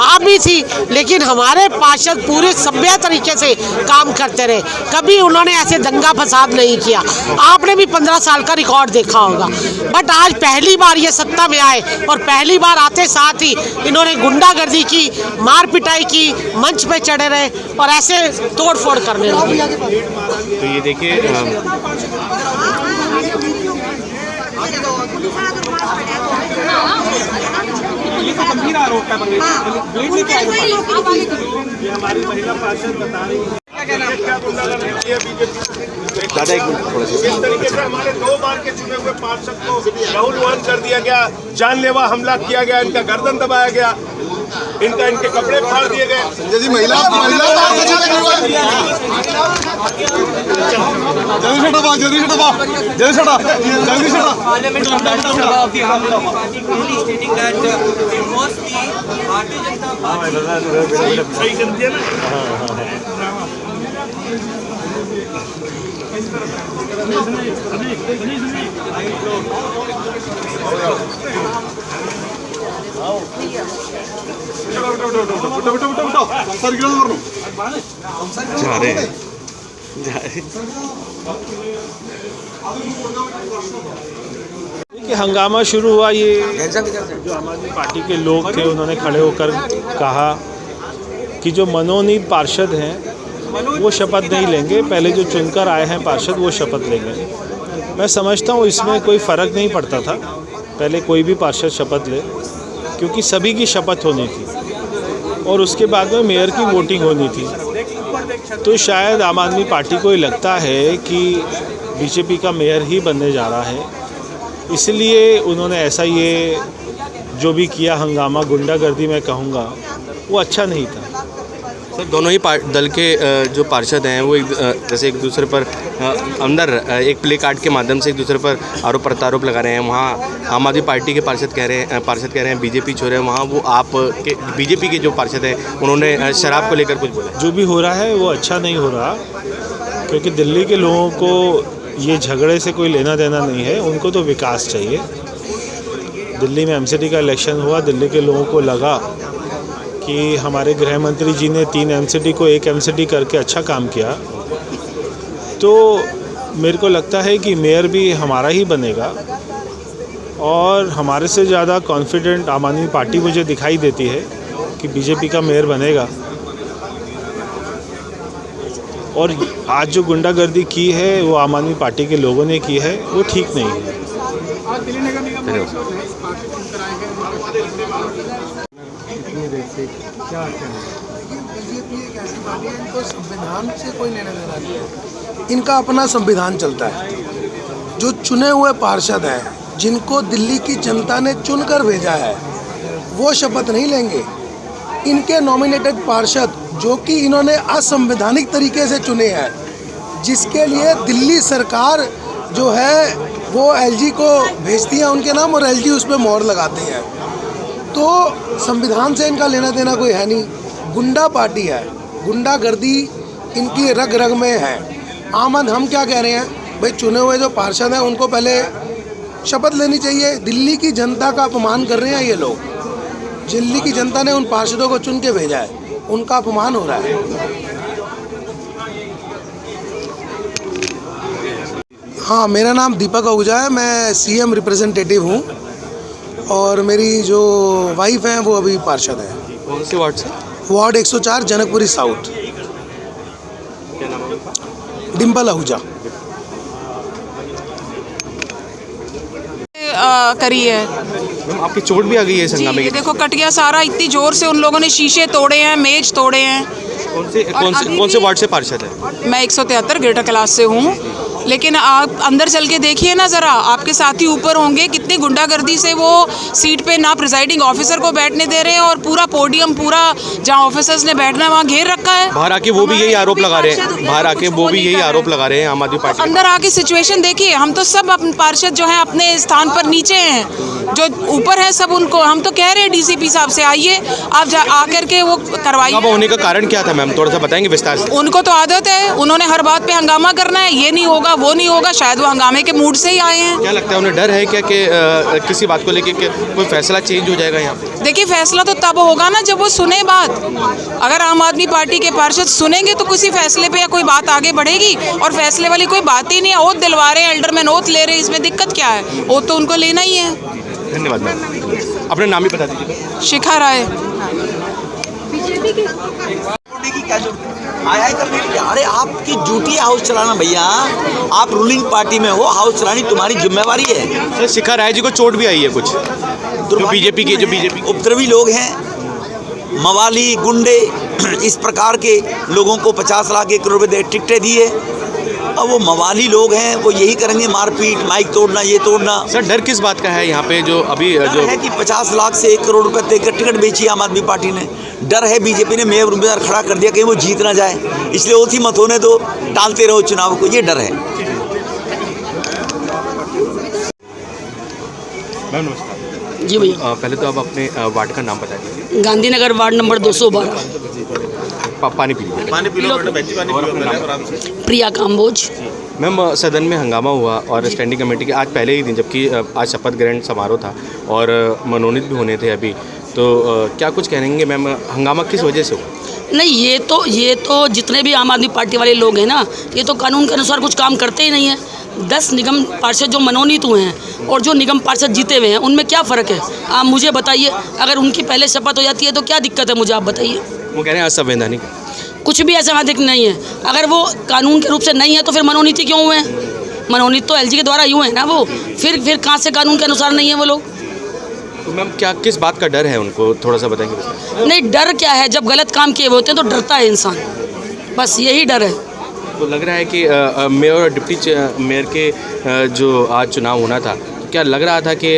आप भी थी, लेकिन हमारे पार्षद पूरे सभ्य तरीके से काम करते रहे, कभी उन्होंने ऐसे दंगा फसाद नहीं किया। आपने भी 15 साल का रिकॉर्ड देखा होगा। बट आज पहली बार ये सत्ता में आए और पहली बार आते साथ ही इन्होंने गुंडागर्दी की, मार पिटाई की, मंच पे चढ़े रहे और ऐसे तोड़ फोड़ करने लगे। तो ये देखिए गंभीर आरोप है, ये हमारी महिला पार्षद बता रही है। दादा एक मिनट थोड़ा सा। इस तरीके से हमारे 2 बार के चुने हुए पार्षद को राहुल कर दिया गया, जानलेवा हमला किया गया, इनका गर्दन दबाया गया, इनके कपड़े फाड़ दिए गए। यदि महिला कि हंगामा शुरू हुआ, ये जो आम आदमी पार्टी के लोग थे उन्होंने खड़े होकर कहा कि जो मनोनीत पार्षद हैं वो शपथ नहीं लेंगे, पहले जो चुनकर आए हैं पार्षद वो शपथ लेंगे। मैं समझता हूँ इसमें कोई फ़र्क नहीं पड़ता था, पहले कोई भी पार्षद शपथ ले, क्योंकि सभी की शपथ होनी थी और उसके बाद में मेयर की वोटिंग होनी थी। तो शायद आम आदमी पार्टी को ये लगता है कि बीजेपी का मेयर ही बनने जा रहा है, इसलिए उन्होंने ऐसा ये जो भी किया हंगामा, गुंडागर्दी मैं कहूँगा, वो अच्छा नहीं था। सर दोनों ही दल के जो पार्षद हैं वो जैसे एक दूसरे पर अंदर एक प्ले कार्ड के माध्यम से एक दूसरे पर आरोप प्रत्यारोप लगा रहे हैं। वहाँ आम आदमी पार्टी के पार्षद कह रहे हैं बीजेपी छोड़ रहे हैं, वहाँ वो आप के बीजेपी के जो पार्षद हैं उन्होंने शराब को लेकर कुछ बोला। जो भी हो रहा है वो अच्छा नहीं हो रहा, क्योंकि दिल्ली के लोगों को ये झगड़े से कोई लेना देना नहीं है, उनको तो विकास चाहिए। दिल्ली में एमसीडी का इलेक्शन हुआ, दिल्ली के लोगों को लगा कि हमारे गृह मंत्री जी ने 3 एमसीडी को 1 एमसीडी करके अच्छा काम किया, तो मेरे को लगता है कि मेयर भी हमारा ही बनेगा। और हमारे से ज़्यादा कॉन्फिडेंट आम आदमी पार्टी मुझे दिखाई देती है कि बीजेपी का मेयर बनेगा। और आज जो गुंडागर्दी की है वो आम आदमी पार्टी के लोगों ने की है, वो ठीक नहीं है। बीजेपी एक ऐसी पार्टी है इनको संविधान से कोई लेना देना नहीं है। इनका अपना संविधान चलता है। जो चुने हुए पार्षद हैं, जिनको दिल्ली की जनता ने चुनकर भेजा है, वो शपथ नहीं लेंगे। इनके नॉमिनेटेड पार्षद जो कि इन्होंने असंवैधानिक तरीके से चुने हैं, जिसके लिए दिल्ली सरकार जो है वो एलजी को भेजती है उनके नाम, और एलजी उस पर मोहर लगाते हैं। तो संविधान से इनका लेना देना कोई है नहीं। गुंडा पार्टी है, गुंडागर्दी इनकी रग रग में है। आमद हम क्या कह रहे हैं भाई, चुने हुए जो पार्षद हैं उनको पहले शपथ लेनी चाहिए। दिल्ली की जनता का अपमान कर रहे हैं ये लोग। दिल्ली की जनता ने उन पार्षदों को चुन के भेजा है, उनका अपमान हो रहा है। हाँ, मेरा नाम दीपक आहूजा है, मैं सीएम रिप्रेजेंटेटिव हूँ और मेरी जो वाइफ हैं वो अभी पार्षद है। कौन से वार्ड से? Ward 104 Janakpuri south. क्या नाम है? डिम्पल आहूजा। करी है। मैम आपकी चोट भी आ गई है इस हंगामे ये की? देखो कट गया सारा, इतनी जोर से उन लोगों ने शीशे तोड़े हैं, मेज तोड़े हैं। कौन से वार्ड से पार्षद है? मैं 173 ग्रेटर क्लास से हूँ, लेकिन आप अंदर चल के देखिए ना ज़रा, आपके साथी ऊपर होंगे, कितनी गुंडागर्दी से वो सीट पे ना प्रिजाइडिंग ऑफिसर को बैठने दे रहे हैं और पूरा पोडियम पूरा जहाँ ऑफिसर्स ने बैठना है वहाँ घेर रखा है। बाहर आके वो भी यही आरोप लगा रहे हैं, आम आदमी पार्टी। अंदर आके सिचुएशन देखिए, हम तो सब अपने पार्षद जो हैं अपने स्थान पर नीचे हैं, जो ऊपर है सब उनको हम तो कह रहे हैं डीसीपी साहब से आइए आप आकर के वो करवाइए। होने का कारण क्या था मैम, थोड़ा सा बताएंगे विस्तार से? उनको तो आदत है, उन्होंने हर बात पे हंगामा करना है, ये नहीं होगा वो नहीं होगा, शायद वो हंगामे के मूड से ही आए हैं। क्या लगता है उन्हें डर है क्या कि किसी बात को लेके कोई फैसला चेंज हो जाएगा यहाँ पे? देखिए फैसला तो तब होगा ना जब वो सुने बात। अगर आम आदमी पार्टी के पार्षद सुनेंगे तो किसी फैसले पे या कोई बात आगे बढ़ेगी, और फैसले वाली कोई बात ही नहीं है। ओथ दिलवा रहे हैं, एल्डरमैन ओथ ले रहे हैं, इसमें दिक्कत क्या है? ओथ तो उनको लेना ही है। धन्यवाद मैम, अपना नाम ही बता दीजिए। शिखा राय। अरे आपकी ड्यूटी है हाउस चलाना भैया, आप रूलिंग पार्टी में हो, हाउस चलानी तुम्हारी जिम्मेवारी है। सर शिखा राय जी को चोट भी आई है कुछ, जो बीजेपी उपद्रवी लोग हैं, मवाली गुंडे, इस प्रकार के लोगों को 50 लाख 1 करोड़ रुपए टिकटें दिए। अब वो मवाली लोग हैं, वो यही करेंगे, मारपीट, माइक तोड़ना, ये तोड़ना। सर डर किस बात का है यहाँ पे, जो अभी जो है कि 50 लाख से 1 करोड़ रुपए देकर टिकट बेची आम आदमी पार्टी ने। डर है बीजेपी ने मेयर उम्मीदवार खड़ा कर दिया कहीं वो जीत ना जाए, इसलिए उसी मत होने दो, टालते रहो चुनाव को, ये डर है। मैम नमस्कार। जी भैया। पहले तो आप अपने वार्ड का नाम बता दीजिए। Gandhinagar ward number 212। पानी पी लो। प्रिया काम्बोज। मैम सदन में हंगामा हुआ और स्टैंडिंग कमेटी के आज पहले ही दिन, जबकि आज शपथ ग्रहण समारोह था और मनोनीत भी होने थे अभी, तो क्या कुछ कहेंगे मैम, हंगामा किस वजह से हुआ? नहीं, ये तो जितने भी आम आदमी पार्टी वाले लोग हैं ना, ये तो कानून के अनुसार कुछ काम करते ही नहीं है। 10 निगम पार्षद जो मनोनीत हुए हैं और जो निगम पार्षद जीते हुए हैं, उनमें क्या फ़र्क है? आप मुझे बताइए। अगर उनकी पहले शपथ हो जाती है तो क्या दिक्कत है, मुझे आप बताइए। वो कह रहे हैं असंवैधानिक, कुछ भी असंवैधानिक नहीं है। अगर वो कानून के रूप से नहीं है तो फिर मनोनीत क्यों हुए हैं? मनोनीत तो एलजी के द्वारा ही हुए हैं ना वो, फिर कहाँ से कानून के अनुसार नहीं है वो लोग? तो मैम क्या किस बात का डर है उनको, थोड़ा सा बताएंगे? नहीं, डर क्या है, जब गलत काम किए होते हैं तो डरता है इंसान, बस यही डर है। तो लग रहा है कि मेयर और डिप्टी मेयर के जो आज चुनाव होना था, क्या लग रहा था कि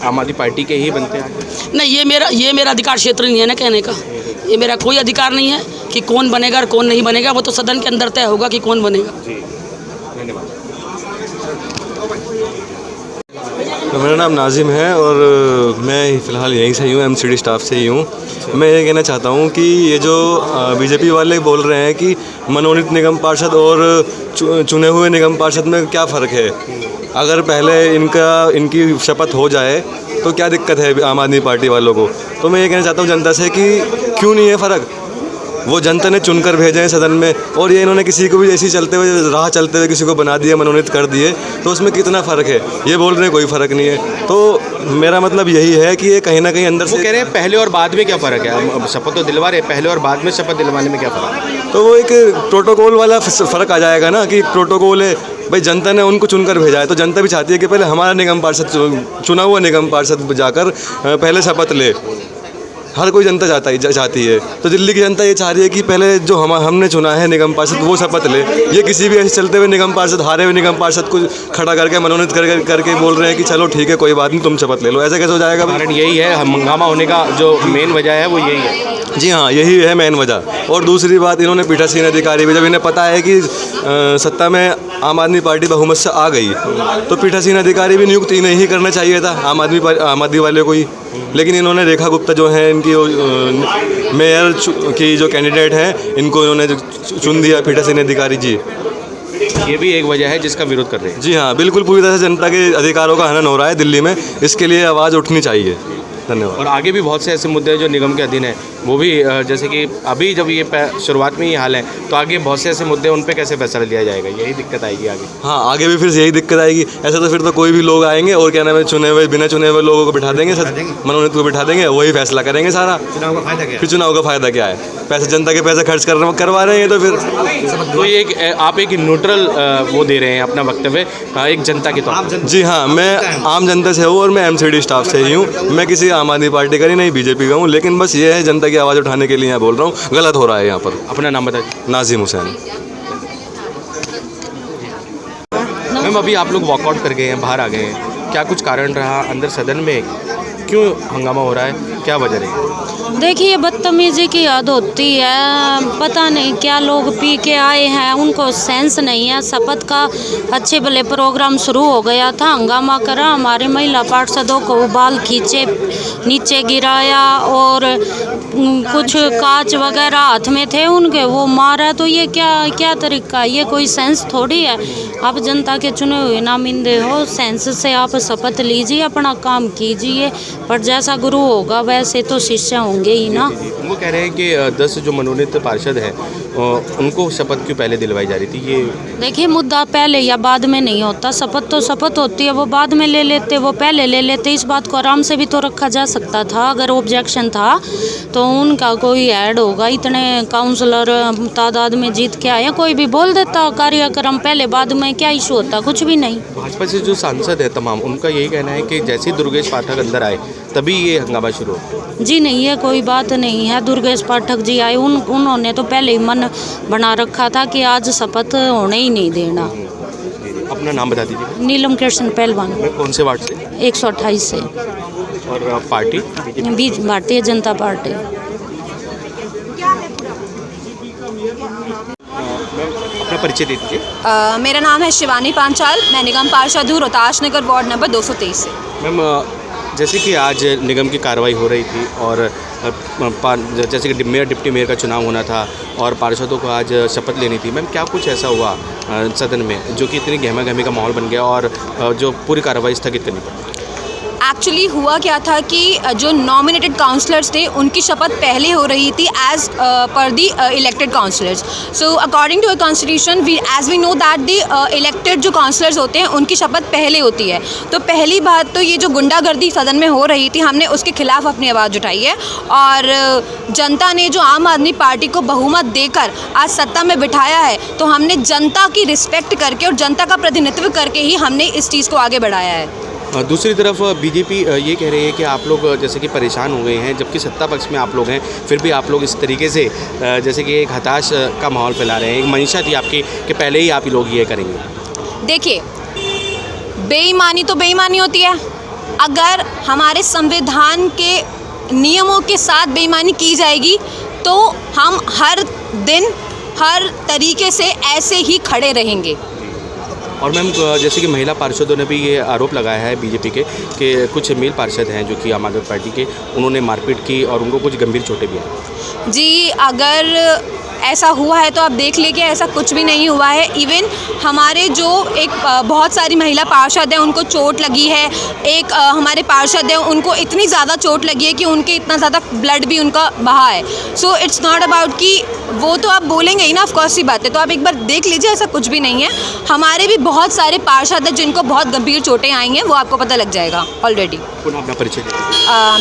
आम आदमी पार्टी के ही बनते हैं? नहीं, ये मेरा अधिकार क्षेत्र नहीं है ना कहने का। ये मेरा कोई अधिकार नहीं है कि कौन बनेगा और कौन नहीं बनेगा, वो तो सदन के अंदर तय होगा कि कौन बनेगा। धन्यवाद। तो मेरा नाम नाजिम है और मैं फ़िलहाल यहीं से ही हूँ, एमसीडी स्टाफ से ही हूँ। मैं ये कहना चाहता हूँ कि ये जो बीजेपी वाले बोल रहे हैं कि मनोनीत निगम पार्षद और चुने हुए निगम पार्षद में क्या फ़र्क है, अगर पहले इनकी शपथ हो जाए तो क्या दिक्कत है आम आदमी पार्टी वालों को। तो मैं ये कहना चाहता हूँ जनता से कि क्यों नहीं है फ़र्क, वो जनता ने चुनकर भेजे हैं सदन में, और ये इन्होंने किसी को भी ऐसी चलते हुए किसी को बना दिया, मनोनीत कर दिए, तो उसमें कितना फ़र्क है। ये बोल रहे हैं कोई फ़र्क नहीं है। तो मेरा मतलब यही है कि ये कहीं ना कहीं अंदर से कह रहे हैं पहले और बाद में क्या फ़र्क है, शपथ तो दिलवा रहे, पहले और बाद में शपथ दिलवाने में क्या फ़र्क है? तो वो एक प्रोटोकॉल वाला फ़र्क आ जाएगा ना, कि प्रोटोकॉल है भाई, जनता ने उनको चुनकर भेजा है, तो जनता भी चाहती है कि पहले हमारा निगम पार्षद, चुना हुआ निगम पार्षद जाकर पहले शपथ ले। हर कोई जनता चाहती है। तो दिल्ली की जनता ये चाह रही है कि पहले जो हमने चुना है निगम पार्षद वो शपथ ले। ये किसी भी ऐसे चलते हुए निगम पार्षद, हारे हुए निगम पार्षद को खड़ा करके मनोनीत करके बोल रहे हैं कि चलो ठीक है कोई बात नहीं तुम शपथ ले लो। ऐसा कैसे हो जाएगा? कारण यही है, हंगामा होने का जो मेन वजह है वो यही है। जी हाँ, यही है मेन वजह। और दूसरी बात, इन्होंने पीठासीन अधिकारी भी, जब इन्हें पता है कि सत्ता में आम आदमी पार्टी बहुमत से आ गई, तो पीठासीन अधिकारी भी नियुक्त इन्हें ही करना चाहिए था, आम आदमी वाले को ही। लेकिन इन्होंने रेखा गुप्ता जो है इनकी मेयर की जो कैंडिडेट हैं, इनको इन्होंने चुन दिया पीठासीन अधिकारी जी। ये भी एक वजह है जिसका विरोध कर रहे हैं। जी हाँ, बिल्कुल पूरी तरह से जनता के अधिकारों का हनन हो रहा है दिल्ली में, इसके लिए आवाज़ उठनी चाहिए। धन्यवाद। और आगे भी बहुत से ऐसे मुद्दे हैं जो निगम के अधीन है, वो भी जैसे कि अभी जब ये शुरुआत में ये हाल है, तो आगे बहुत से ऐसे मुद्दे, उन पे कैसे फैसला लिया जाएगा, यही दिक्कत आएगी आगे। हाँ, आगे भी फिर यही दिक्कत आएगी। ऐसा तो फिर तो कोई भी लोग आएंगे और क्या नाम है, बिना चुने हुए लोगों को बिठा देंगे, मनोनीत को बिठा देंगे, वही फैसला करेंगे सारा। चुनाव का फायदा क्या है? फिर चुनाव का फ़ायदा क्या है? पैसे, जनता के पैसे खर्च करवा रहे हैं, तो फिर तो ये आप एक न्यूट्रल वो दे रहे हैं अपना वक्तव्य एक जनता के तौर पर। जी हाँ, मैं आम जनता से हूँ और मैं एमसीडी स्टाफ से ही हूँ। मैं किसी आम आदमी पार्टी का नहीं, बीजेपी का हूँ, लेकिन बस ये है जनता की आवाज़ उठाने के लिए यहाँ बोल रहा हूँ। गलत हो रहा है यहाँ पर। अपना नाम बताइए। नाजिम हुसैन। मैम, अभी आप लोग वॉकआउट कर गए हैं, बाहर आ गए हैं, क्या कुछ कारण रहा अंदर सदन में, क्यों हंगामा हो रहा है, क्या वजह रही? देखिए, बदतमीजी की हद होती है। पता नहीं क्या लोग पी के आए हैं, उनको सेंस नहीं है। शपथ का अच्छे भले प्रोग्राम शुरू हो गया था, हंगामा करा, हमारे महिला पार्षदों को उबाल खींचे, नीचे गिराया और कुछ कांच वगैरह हाथ में थे उनके, वो मारा। तो ये क्या तरीका, ये कोई सेंस थोड़ी है। आप जनता के चुने हुए नामिंदे हो, सेंस से आप शपथ लीजिए, अपना काम कीजिए, पर जैसा गुरु होगा वैसे तो शिष्य होंगे ही ना। वो कह रहे हैं कि 10 जो मनोनीत पार्षद हैं उनको शपथ क्यों पहले दिलवाई जा रही थी? ये देखिए, मुद्दा पहले या बाद में नहीं होता। शपथ तो शपथ होती है, वो बाद में ले लेते, वो पहले ले लेते। इस बात को आराम से भी तो रखा जा सकता था। अगर ऑब्जेक्शन था तो उनका कोई ऐड होगा, इतने काउंसलर तादाद में जीत के आए, कोई भी बोल देता कार्यक्रम पहले बाद में, क्या इशू होता? कुछ भी नहीं। भाजपा से जो सांसद है तमाम, उनका यही कहना है कि जैसे ही दुर्गेश पाठक अंदर आए तभी ये हंगामा शुरू हो। जी नहीं, ये कोई बात नहीं है। दुर्गेश पाठक जी आए, उन्होंने तो पहले ही मन बना रखा था कि आज शपथ होने ही नहीं देना। अपना नाम बता दीजिए। नीलम कृष्ण पहलवान। कौन से वार्ड से? 128 से। और पार्टी? भारतीय जनता पार्टी। अपना परिचय दे दीजिए। मेरा नाम है शिवानी पांचाल, मैं निगम पार्षद हूँ रोहताश नगर वार्ड नंबर 223 से। मैम, जैसे कि आज निगम की कार्रवाई हो रही थी और जैसे कि मेयर डिप्टी मेयर का चुनाव होना था और पार्षदों को आज शपथ लेनी थी, मैम क्या कुछ ऐसा हुआ सदन में जो कि इतनी गहमा गहमी का माहौल बन गया और जो पूरी कार्रवाई स्थगित करनी पड़ी? एक्चुअली हुआ क्या था कि जो नॉमिनेटेड काउंसलर्स थे उनकी शपथ पहले हो रही थी as per the elected councillors. So according to a constitution we know that the elected जो काउंसलर्स होते हैं उनकी शपथ पहले होती है। तो पहली बात तो ये जो गुंडागर्दी सदन में हो रही थी, हमने उसके खिलाफ अपनी आवाज़ उठाई है और जनता ने जो आम आदमी पार्टी को बहुमत देकर आज सत्ता में बिठाया है, तो हमने जनता की रिस्पेक्ट करके और जनता का प्रतिनिधित्व करके ही हमने इस चीज़ को आगे बढ़ाया है। दूसरी तरफ बीजेपी ये कह रही है कि आप लोग जैसे कि परेशान हो गए हैं, जबकि सत्ता पक्ष में आप लोग हैं, फिर भी आप लोग इस तरीके से जैसे कि एक हताश का माहौल फैला रहे हैं। एक मंशा थी आपकी कि पहले ही आप लोग ये करेंगे। देखिए, बेईमानी तो बेईमानी होती है। अगर हमारे संविधान के नियमों के साथ बेईमानी की जाएगी तो हम हर दिन हर तरीके से ऐसे ही खड़े रहेंगे। और मैम जैसे कि महिला पार्षदों ने भी ये आरोप लगाया है बीजेपी के कि कुछ मेल पार्षद हैं जो कि आम आदमी पार्टी के, उन्होंने मारपीट की और उनको कुछ गंभीर चोटें भी आई। जी, अगर ऐसा हुआ है तो आप देख लीजिए, ऐसा कुछ भी नहीं हुआ है। इवन हमारे जो एक बहुत सारी महिला पार्षद हैं उनको चोट लगी है। एक हमारे पार्षद हैं उनको इतनी ज़्यादा चोट लगी है कि उनके इतना ज़्यादा ब्लड भी उनका बहा है। सो इट्स नॉट अबाउट कि वो तो आप बोलेंगे ही ना, ऑफकोर्स सी बात है। तो आप एक बार देख लीजिए, ऐसा कुछ भी नहीं है। हमारे भी बहुत सारे पार्षद हैं जिनको बहुत गंभीर चोटें आई हैं, वो आपको पता लग जाएगा ऑलरेडी। अपना परिचय।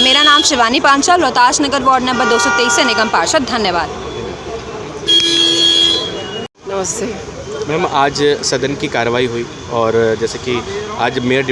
मेरा नाम शिवानी पांचाल, रोहतास नगर वार्ड नंबर 223 से निगम पार्षद। धन्यवाद। नमस्ते मैम, आज सदन की कार्रवाई हुई और जैसे कि आज मेयर और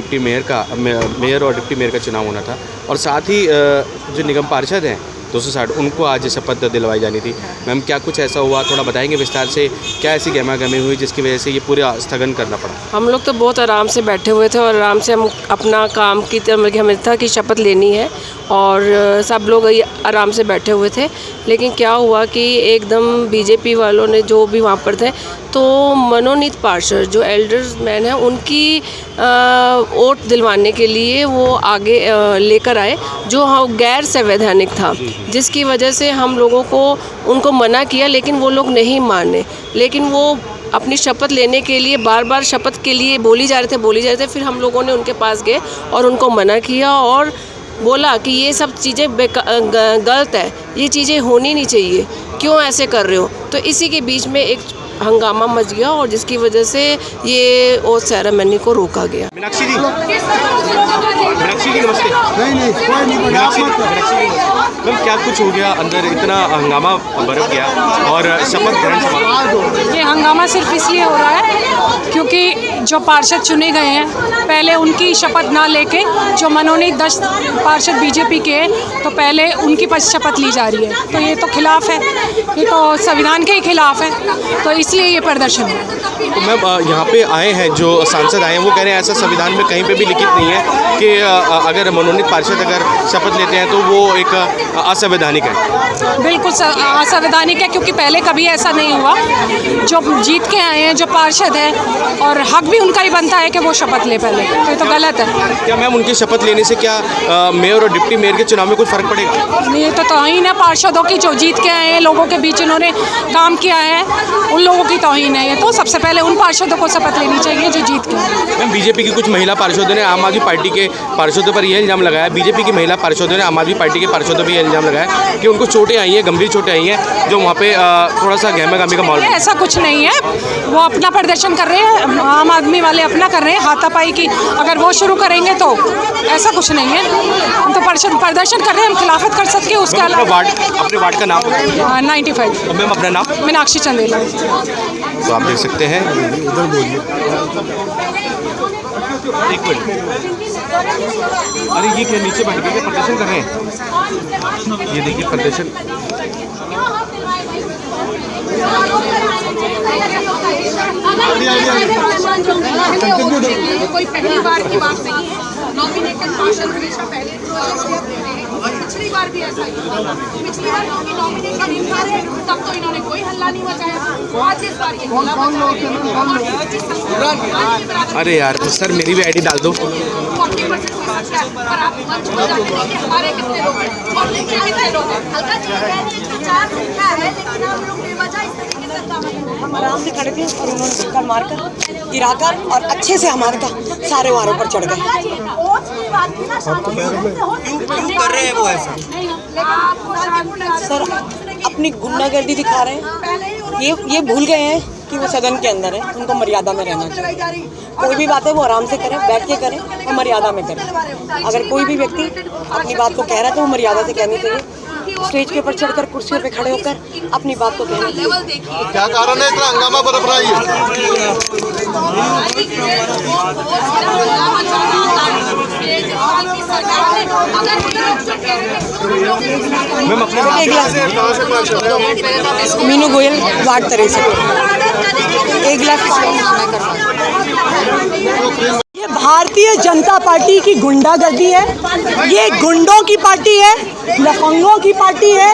डिप्टी मेयर का चुनाव होना था और साथ ही जो निगम पार्षद हैं 260 उनको आज शपथ दिलवाई जानी थी। मैम, क्या कुछ ऐसा हुआ, थोड़ा बताएंगे विस्तार से? क्या ऐसी गहमागहमी हुई जिसकी वजह से ये पूरा स्थगन करना पड़ा? हम लोग तो बहुत आराम से बैठे हुए थे और आराम से हम अपना काम की तरफ हमें था कि शपथ लेनी है और सब लोग आराम से बैठे हुए थे। लेकिन क्या हुआ कि एकदम बीजेपी वालों ने जो भी वहाँ पर थे तो मनोनीत पार्षद जो एल्डर्स मैन हैं उनकी वोट दिलवाने के लिए वो आगे लेकर आए जो गैर संवैधानिक था, जिसकी वजह से हम लोगों को उनको मना किया लेकिन वो लोग नहीं माने। लेकिन वो अपनी शपथ लेने के लिए बार बार शपथ के लिए बोली जा रहे थे। फिर हम लोगों ने उनके पास गए और उनको मना किया और बोला कि ये सब चीज़ें गलत है, ये चीज़ें होनी नहीं चाहिए, क्यों ऐसे कर रहे हो। तो इसी के बीच में एक हंगामा मच गया और जिसकी वजह से ये ओथ सेरेमनी को रोका गया। मीनाक्षी जी नमस्ते। मीनाक्षी मैम, क्या कुछ हो गया अंदर, इतना हंगामा बरप गया और शपथ ग्रहण समारोह? ये हंगामा सिर्फ इसलिए हो रहा है क्योंकि जो पार्षद चुने गए हैं पहले उनकी शपथ ना लेके जो मनोनीत 10 पार्षद बीजेपी के हैं तो पहले उनकी शपथ ली जा रही है। तो ये तो खिलाफ है, ये तो संविधान के ही खिलाफ है, तो इसलिए ये प्रदर्शन है। तो मैम, यहाँ पे आए हैं जो सांसद आए हैं वो कह रहे हैं ऐसा संविधान में कहीं पे भी लिखित नहीं है कि अगर मनोनीत पार्षद अगर शपथ लेते हैं तो वो एक असंवैधानिक है। बिल्कुल असंवैधानिक है क्योंकि पहले कभी ऐसा नहीं हुआ। जो जीत के आए हैं जो पार्षद हैं और हक भी उनका ही बनता है कि वो शपथ ले पहले, तो ये तो गलत है। क्या मैम उनकी शपथ लेने से क्या मेयर और डिप्टी मेयर के चुनाव में कुछ फ़र्क पड़ेगा? ये तो तौहीन है पार्षदों की, जो जीत के आए हैं लोगों के बीच इन्होंने काम किया है, उन लोगों की तौहीन है। ये तो सबसे पहले उन पार्षदों को शपथ लेनी चाहिए जो जीत के आए। मैम, बीजेपी की कुछ महिला पार्षदों ने आम आदमी पार्टी के पार्षदों पर यह इल्ज़ाम लगाया, बीजेपी की महिला पार्षदों ने आम आदमी पार्टी के पार्षदों पर यह इल्ज़ाम लगाया कि उनको चोटें आई हैं, गंभीर चोटें आई हैं, जो वहाँ पे थोड़ा सा गहमागहमी का माहौल। ऐसा कुछ नहीं है, वो अपना प्रदर्शन कर रहे हैं, आम आदमी वाले अपना कर रहे हैं। हाथापाई की अगर वो शुरू करेंगे तो ऐसा कुछ नहीं है, हम तो प्रदर्शन कर रहे हैं, हम खिलाफत कर सकते हैं। उसके अलावा अपने वार्ड का नाम 95। मैम, अपना नाम? मीनाक्षी चंदेला। तो आप देख सकते हैं, इधर बोलिए, एक मिनट। अरे ये क्या नीचे बैठ के प्रदर्शन कर रहे हैं? ये देखिए प्रदर्शन। कोई पहली बार की बात नहीं है। नॉमिनेटेड पार्षद हमेशा पहले पिछली बार भी ऐसा ही, पिछली बार नॉमिनेशन तब तो इन्होंने कोई हल्ला नहीं मचाया। आज इस बार अरे यार सर, मेरी भी आईडी डाल दो। 40% हो सकता है, पर आप मंच पर जाते हैं कि हमारे कितने लोग हैं और कितने लोग हैं। हम आराम से खड़े थे और उन्होंने धक्का मारकर गिराकर और अच्छे से हमारे का सारे वारों पर चढ़ गए। क्यों कर रहे हैं वो ऐसा? सर, अपनी गुंडागर्दी दिखा रहे हैं। ये भूल गए हैं कि वो सदन के अंदर है, उनको मर्यादा में रहना चाहिए। कोई भी बात है वो आराम से करें, बैठ के करें और मर्यादा में करें। अगर कोई भी व्यक्ति अपनी बात को कह रहा है तो वो मर्यादा से कहनी चाहिए। स्टेज के ऊपर चढ़कर कुर्सियों पे खड़े होकर अपनी बात को कहना चाहिए। क्या कारण है इतना हंगामा बरप रहा है? मैम, अपने मीनू गोयल, वार्ड 63। एक गिलास। ये भारतीय जनता पार्टी की गुंडागर्दी है, ये गुंडों की पार्टी है, लफंगों की पार्टी है।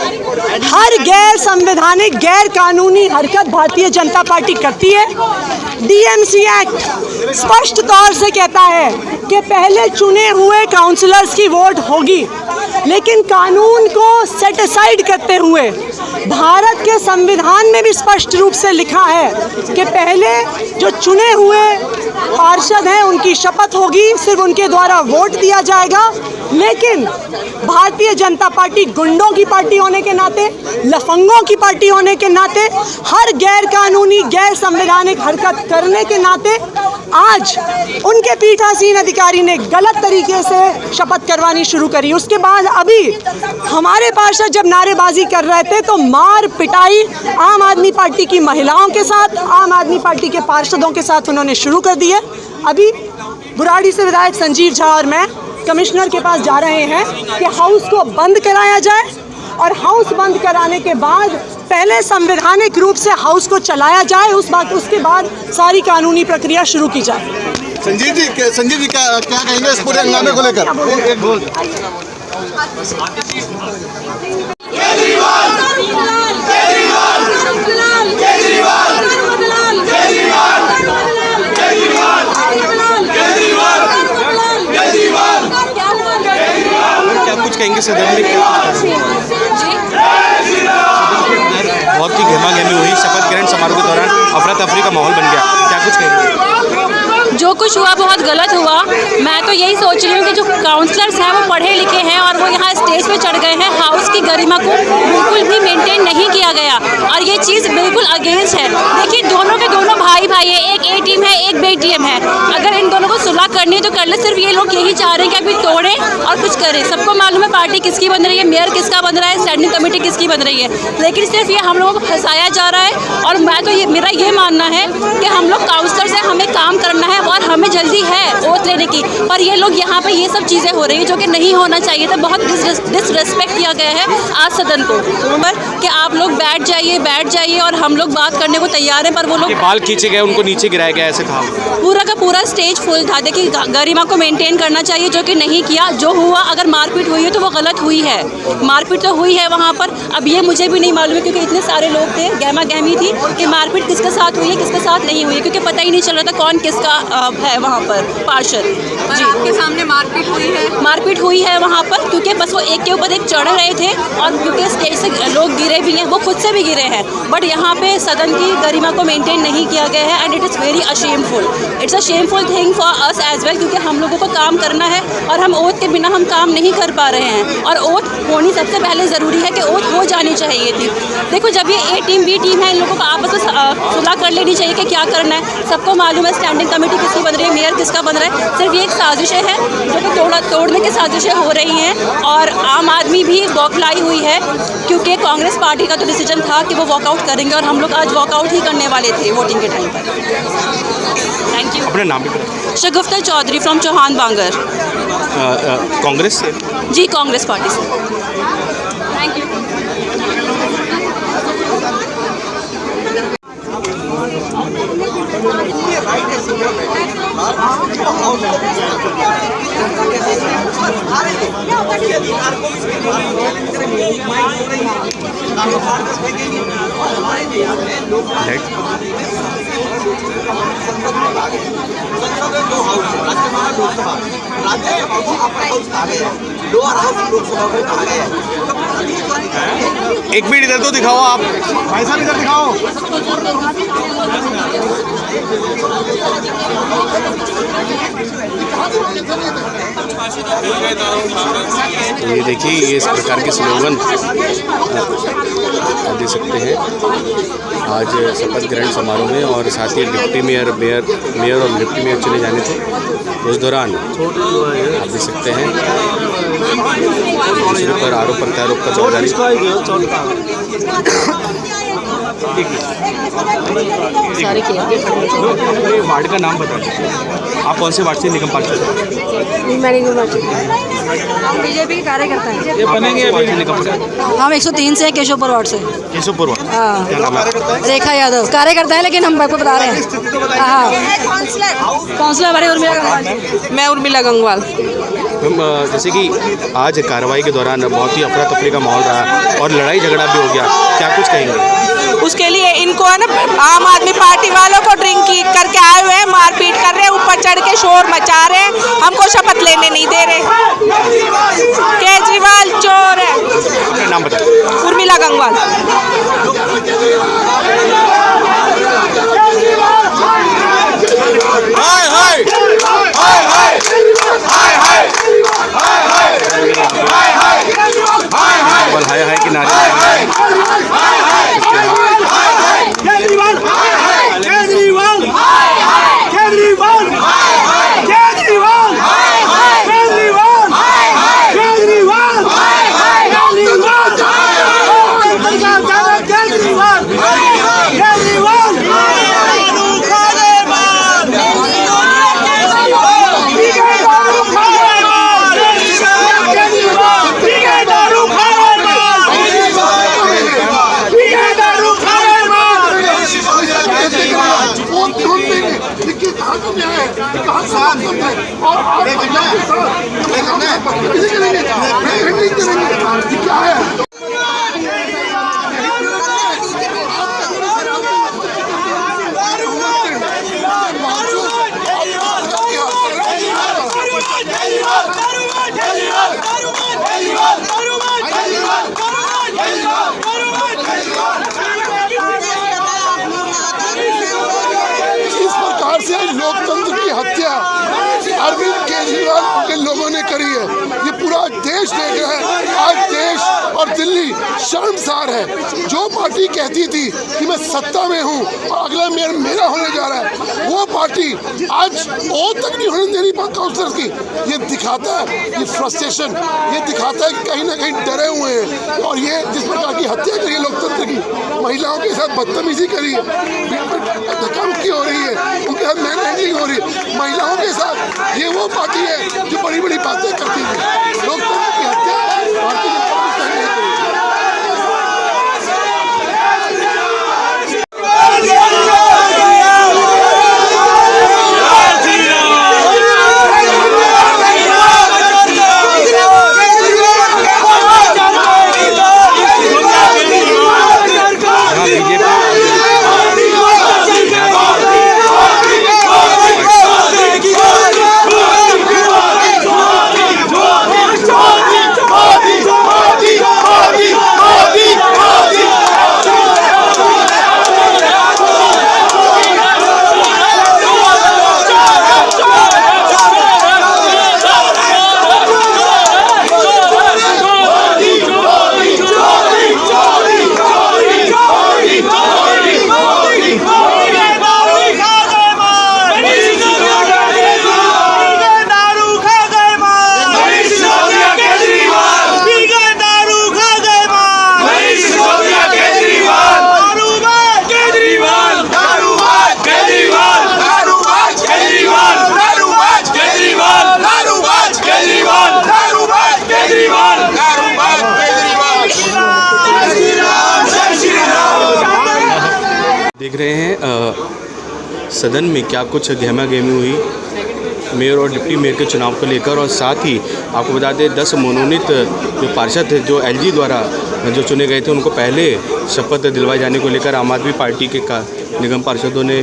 हर गैर संवैधानिक गैर कानूनी हरकत भारतीय जनता पार्टी करती है। डीएमसी एक्ट स्पष्ट तौर से कहता है कि पहले चुने हुए काउंसलर्स की वोट होगी, लेकिन कानून को सेट असाइड करते हुए भारत के संविधान में भी स्पष्ट रूप से लिखा है कि पहले जो चुने हुए पार्षद हैं उनकी शपथ होगी, सिर्फ उनके द्वारा वोट दिया जाएगा। लेकिन भारतीय जनता पार्टी गुंडों की पार्टी होने के नाते, लफंगों की पार्टी होने के नाते, हर गैर कानूनी गैर संवैधानिक हरकत करने के नाते आज उनके पीठासीन अधिकारी ने गलत तरीके से शपथ करवानी शुरू करी। उसके बाद अभी हमारे पार्षद जब नारेबाजी कर रहे थे तो मार पिटाई आम आदमी पार्टी की महिलाओं के साथ, आम आदमी पार्टी के पार्षदों के साथ उन्होंने शुरू कर दी है। अभी बुराड़ी से विधायक संजीव झा और मैं कमिश्नर के पास जा रहे हैं कि हाउस को बंद कराया जाए और हाउस बंद कराने के बाद पहले संवैधानिक रूप से हाउस को चलाया जाए, उसके बाद सारी कानूनी प्रक्रिया शुरू की जाए। संजीव जी क्या कहेंगे इस पूरे हंगामे को लेकर? क्या कुछ कहेंगे सदन में? बहुत ही गहमा-गहमी हुई, शपथ ग्रहण समारोह के दौरान अफरा तफरी का माहौल बन गया, क्या कुछ कहेंगे? जो कुछ हुआ बहुत गलत हुआ। मैं तो यही सोच रही हूँ कि जो काउंसलर्स हैं वो पढ़े लिखे हैं और वो यहाँ स्टेज पे चढ़ गए हैं। हाउस की गरिमा को बिल्कुल भी मेंटेन नहीं किया गया और ये चीज़ बिल्कुल अगेंस्ट है। देखिए दोनों के दोनों भाई भाई है, एक ए टीम है एक बी टीम है। अगर इन दोनों को सुलह करनी है तो कर ले। सिर्फ ये लोग यही चाह रहे हैं कि अभी तोड़ें और कुछ करें। सबको मालूम है पार्टी किसकी बन रही है, मेयर किसका बन रहा है, स्टैंडिंग कमेटी किसकी बन रही है, लेकिन सिर्फ ये हम लोगों को फंसाया जा रहा है। और मैं तो मेरा ये मानना है कि हम लोग काउंसलर्स हैं, हमें काम करना है और हमें जल्दी है ओथ लेने की, पर ये लोग यहाँ पे ये सब चीज़ें हो रही है जो कि नहीं होना चाहिए था। बहुत डिसरेस्पेक्ट किया गया है आज सदन को कि आप लोग बैठ जाइए और हम लोग बात करने को तैयार हैं, पर वो लोग बाल खींचे गए, उनको नीचे गिराया गया, ऐसे कहा। पूरा का पूरा स्टेज फुल था। देखिए गरिमा को मेंटेन करना चाहिए जो कि नहीं किया। जो हुआ अगर मारपीट हुई है तो वो गलत हुई है, मारपीट तो हुई है वहाँ पर। अब ये मुझे भी नहीं मालूम है क्योंकि इतने सारे लोग थे, गहमा गहमी थी कि मारपीट किसके साथ हुई है किसके साथ नहीं हुई है, क्योंकि पता ही नहीं चल रहा था कौन किसका है वहाँ पर पार्षद। जी आपके सामने मारपीट हुई है वहाँ पर, क्योंकि बस वो एक के ऊपर एक चढ़ रहे थे और क्योंकि स्टेज से लोग गिरे भी हैं, वो खुद से भी गिरे हैं। बट यहाँ पे सदन की गरिमा को मेंटेन नहीं किया गया है and it is very ashameful. It's a shameful thing for us as well, क्योंकि हम लोगों को काम करना है और हम ओथ के बिना हम काम नहीं कर पा रहे हैं। और ओथ होनी सबसे पहले ज़रूरी है कि ओथ हो जानी चाहिए थी। देखो जब ये ए टीम बी टीम है, इन लोगों को आपस में सुलह कर लेनी चाहिए कि क्या करना है। सबको मालूम है स्टैंडिंग कमेटी किसकी बन रही है, मेयर किसका बन रहा है। सिर्फ ये एक साजिशें हैं जो कि तोड़ने की साजिशें हो रही हैं और आम आदमी भी बौखलाई हुई है, क्योंकि कांग्रेस पार्टी का तो डिसीजन था कि वो वॉकआउट करेंगे और हम लोग आज वॉकआउट ही करने वाले थे वोटिंग के टाइम पर। Thank you. अपना नाम भी शगुफ्ता चौधरी फ्रॉम चौहान बांगर। कांग्रेस से? जी कांग्रेस पार्टी से। Thank you. एक मिनट इधर तो दिखाओ आप, भाई साहब इधर दिखाओ। ये देखिए ये इस प्रकार के स्लोगन आप दे सकते हैं आज शपथ ग्रहण समारोह में, और साथ ही डिप्टी मेयर और डिप्टी मेयर चले जाने थे उस दौरान आप देख सकते हैं दूसरे पर आरोप प्रत्यारोप का चौधारी। वार्ड का नाम बता दीजिए, आप कौन से वार्ड से निगम पार्षद हम बीजेपी के कार्यकर्ता हैं। ये बनेंगे वार्ड से निगम पार्षद? हम 103 से केशवपुर वार्ड से। केशवपुर वार्ड, हाँ। क्या नाम है? रेखा यादव कार्यकर्ता है, लेकिन हम आपको बता रहे हैं। हाँ, काउंसलर हमारे उर्मिला गंगवाल। मैं उर्मिला गंगवाल। जैसे कि आज कार्रवाई के दौरान बहुत ही अफरा तफरी का माहौल रहा और लड़ाई झगड़ा भी हो गया, क्या कुछ कहेंगे? उसके लिए इनको है ना, आम आदमी पार्टी वालों को ड्रिंक करके आए हुए हैं, मारपीट कर रहे हैं, ऊपर चढ़ के शोर मचा रहे हैं, हमको शपथ लेने नहीं दे रहे। केजरीवाल चोर है। अपना नाम बताइए। उर्मिला गंगवाल। हाय हाय हाय हाय हाय हाय हाय के नारे केजरीवाल केजरीवाल केजरीवाल केजरीवाल केजरीवाल केजरीवाल इस प्रकार से लोकतंत्र की हत्या अरविंद केजरीवाल के लोगों ने करी है। ये पूरा देश देख रहा है। आज देश और दिल्ली शर्मसार है। जो पार्टी कहती थी कि मैं सत्ता में हूँ और अगला मेरा होने जा रहा है, वो पार्टी आज और तक नहीं होने दे रही काउंसलर्स की। ये दिखाता है, ये फ्रस्ट्रेशन, ये दिखाता है कि कहीं ना कहीं डरे हुए हैं। और ये जिस प्रकार की हत्या करी है लोकतंत्र की, महिलाओं के साथ बदतमीजी करी है, धक्का मुक्की हो रही है, उनके साथ मैन हैंडलिंग हो रही है महिलाओं के साथ। ये वो पार्टी है जो बड़ी बड़ी बातें करती थी। लोकतंत्र की हत्या भारतीय जनता पार्टी नहीं करेगी। देख रहे हैं सदन में क्या कुछ गहमा गहमी हुई मेयर और डिप्टी मेयर के चुनाव को लेकर। और साथ ही आपको बता दें 10 मनोनीत जो पार्षद थे जो एलजी द्वारा जो चुने गए थे, उनको पहले शपथ दिलवाए जाने को लेकर आम आदमी पार्टी के निगम पार्षदों ने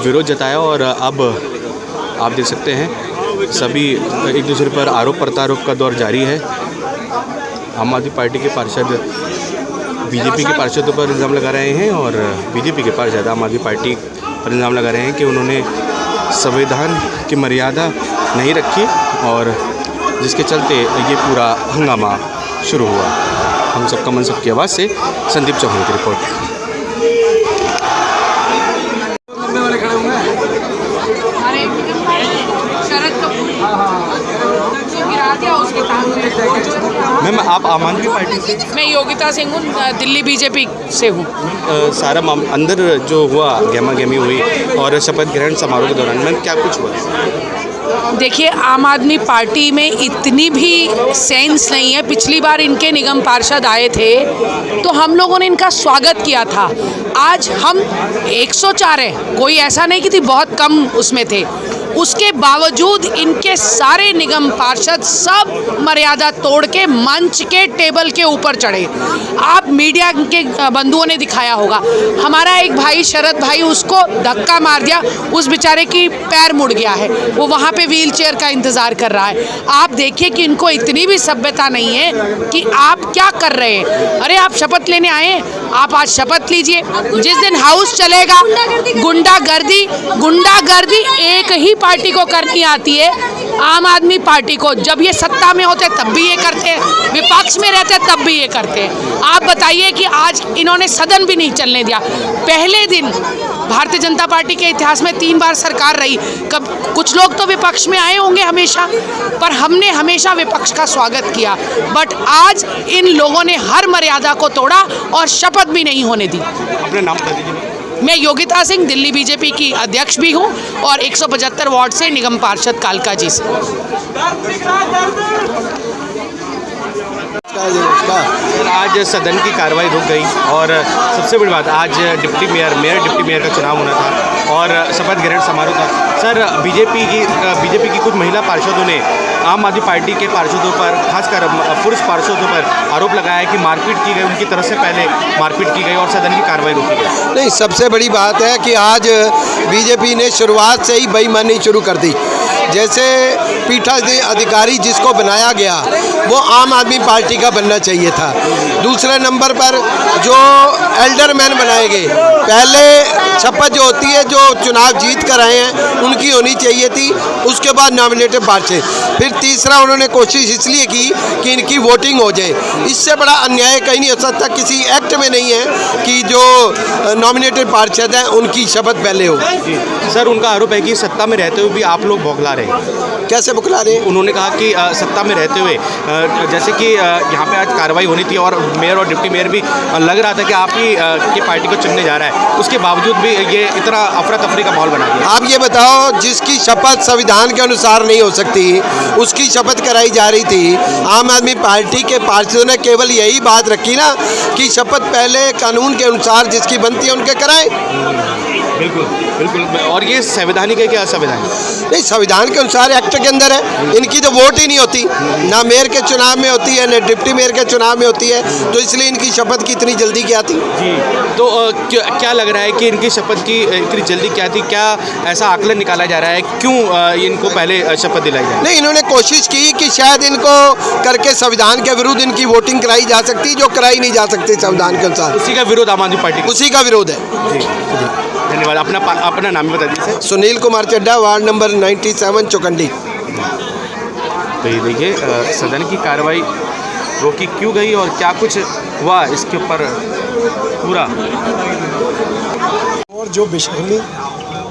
विरोध जताया। और अब आप देख सकते हैं सभी एक दूसरे पर आरोप प्रत्यारोप का दौर जारी है। आम आदमी पार्टी के पार्षद बीजेपी के पार्षदों पर इल्ज़ाम लगा रहे हैं और बीजेपी के पार्षद आम आदमी पार्टी पर इल्ज़ाम लगा रहे हैं कि उन्होंने संविधान की मर्यादा नहीं रखी, और जिसके चलते ये पूरा हंगामा शुरू हुआ। हम सबका मन सबकी आवाज़ से संदीप चौहान की रिपोर्ट। मैम आप आम आदमी पार्टी से? मैं योगिता सिंह हूँ, दिल्ली बीजेपी से हूँ। सारा अंदर जो हुआ गहमा गहमी हुई और शपथ ग्रहण समारोह के दौरान मैम क्या कुछ हुआ? देखिए, आम आदमी पार्टी में इतनी भी सेंस नहीं है। पिछली बार इनके निगम पार्षद आए थे तो हम लोगों ने इनका स्वागत किया था। आज हम 104 हैं, कोई ऐसा नहीं कि थी बहुत कम उसमें थे, उसके बावजूद इनके सारे निगम पार्षद सब मर्यादा तोड़ के मंच के टेबल के ऊपर चढ़े। आप मीडिया के बंधुओं ने दिखाया होगा, हमारा एक भाई शरद भाई, उसको धक्का मार दिया, उस बेचारे की पैर मुड़ गया है, वो वहाँ पे व्हील चेयर का इंतज़ार कर रहा है। आप देखिए कि इनको इतनी भी सभ्यता नहीं है कि आप क्या कर रहे हैं। अरे आप शपथ लेने आए हैं, आप आज शपथ लीजिए। जिस दिन हाउस चलेगा, गुंडागर्दी एक ही पार्टी को करनी आती है, आम आदमी पार्टी को। जब ये सत्ता में होते तब भी ये करते हैं, विपक्ष में रहते तब भी ये करते हैं। आप बताइए कि आज इन्होंने सदन भी नहीं चलने दिया। पहले दिन भारतीय जनता पार्टी के इतिहास में 3 बार सरकार रही, कब कुछ लोग तो विपक्ष में आए होंगे हमेशा, पर हमने हमेशा विपक्ष का स्वागत किया। बट आज इन लोगों ने हर मर्यादा को तोड़ा और शपथ भी नहीं होने दी। अपना नाम बता दीजिए। मैं योगिता सिंह, दिल्ली बीजेपी की अध्यक्ष भी हूं और 175 वार्ड से निगम पार्षद कालका जी से। सर, आज सदन की कार्रवाई रुक गई और सबसे बड़ी बात, आज डिप्टी मेयर का चुनाव होना था और शपथ ग्रहण समारोह था। सर, बीजेपी की कुछ महिला पार्षदों ने आम आदमी पार्टी के पार्षदों पर, खासकर पुरुष पार्षदों पर आरोप लगाया है कि मारपीट की गई, उनकी तरफ से पहले मारपीट की गई और सदन की कार्रवाई रोकी गई। नहीं, सबसे बड़ी बात है कि आज बीजेपी ने शुरुआत से ही बेईमानी शुरू कर दी। जैसे पीठासीन अधिकारी जिसको बनाया गया वो आम आदमी पार्टी का बनना चाहिए था। दूसरे नंबर पर जो एल्डरमैन बनाए गए, पहले शपथ जो होती है, जो चुनाव जीत कर आए हैं उनकी होनी चाहिए थी, उसके बाद नॉमिनेटेड पार्षद। फिर तीसरा उन्होंने कोशिश इसलिए की कि इनकी वोटिंग हो जाए। इससे बड़ा अन्याय कहीं नहीं हो सकता, किसी एक्ट में नहीं है कि जो नॉमिनेटेड पार्षद हैं उनकी शपथ पहले हो। सर, उनका आरोप है कि सत्ता में रहते हुए भी आप लोग बौखला रहे हैं। कैसे बौखला रहे हैं? उन्होंने कहा कि सत्ता में रहते हुए जैसे कि यहाँ पे आज कार्रवाई होनी थी और मेयर और डिप्टी मेयर भी लग रहा था कि आप ही की पार्टी को चुनने जा रहा है, उसके बावजूद भी ये इतना अफरा तफरी का माहौल बना दिया। आप ये बताओ, जिसकी शपथ संविधान के अनुसार नहीं हो सकती उसकी शपथ कराई जा रही थी। आम आदमी पार्टी के पार्षदों ने केवल यही बात रखी ना कि शपथ पहले कानून के अनुसार जिसकी बनती है उनके कराएं। बिल्कुल बिल्कुल। और ये संवैधानिक है कि असंवैधानिक? नहीं, संविधान के अनुसार एक्ट के अंदर है। इनकी तो वोट ही नहीं होती, ना मेयर के चुनाव में होती है, ना डिप्टी मेयर के चुनाव में होती है, तो इसलिए इनकी शपथ की इतनी जल्दी क्या थी? जी, तो क्या लग रहा है कि इनकी शपथ की इतनी जल्दी क्या थी? क्या ऐसा आकलन निकाला जा रहा है, क्यों इनको पहले शपथ दिलाई जाए? नहीं, इन्होंने कोशिश की कि शायद इनको करके संविधान के विरुद्ध इनकी वोटिंग कराई जा सकती, जो कराई नहीं जा सकती संविधान के अनुसार। उसी का विरोध आम आदमी पार्टी, उसी का विरोध है। जी, धन्यवाद। अपना नाम बता दीजिए। सुनील कुमार चड्डा, वार्ड नंबर 97 चौकंडी। तो ये देखिए, सदन की कार्रवाई रोकी क्यों गई और क्या कुछ हुआ इसके ऊपर पूरा। और जो बेशर्मी,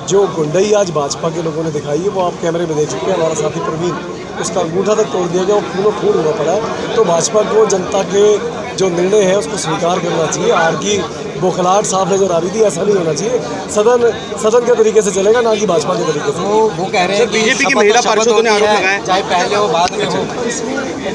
जो गुंडई आज भाजपा के लोगों ने दिखाई है वो आप कैमरे में देख चुके हैं। हमारा साथी प्रवीण, उसका अंगूठा तक तोड़ दिया गया, वो खून खून हुआ पड़ा है। तो भाजपा को जनता के जो निर्णय है उसको स्वीकार करना चाहिए। आर की बौखलाहट साफ नजर आ रही थी, ऐसा नहीं होना चाहिए। सदन के तरीके से चलेगा, ना कि भाजपा के तरीके से। वो कह रहे हैं कि बीजेपी की महिला पार्षदों ने आरोप लगाया, चाहे पहले हो बाद में हो।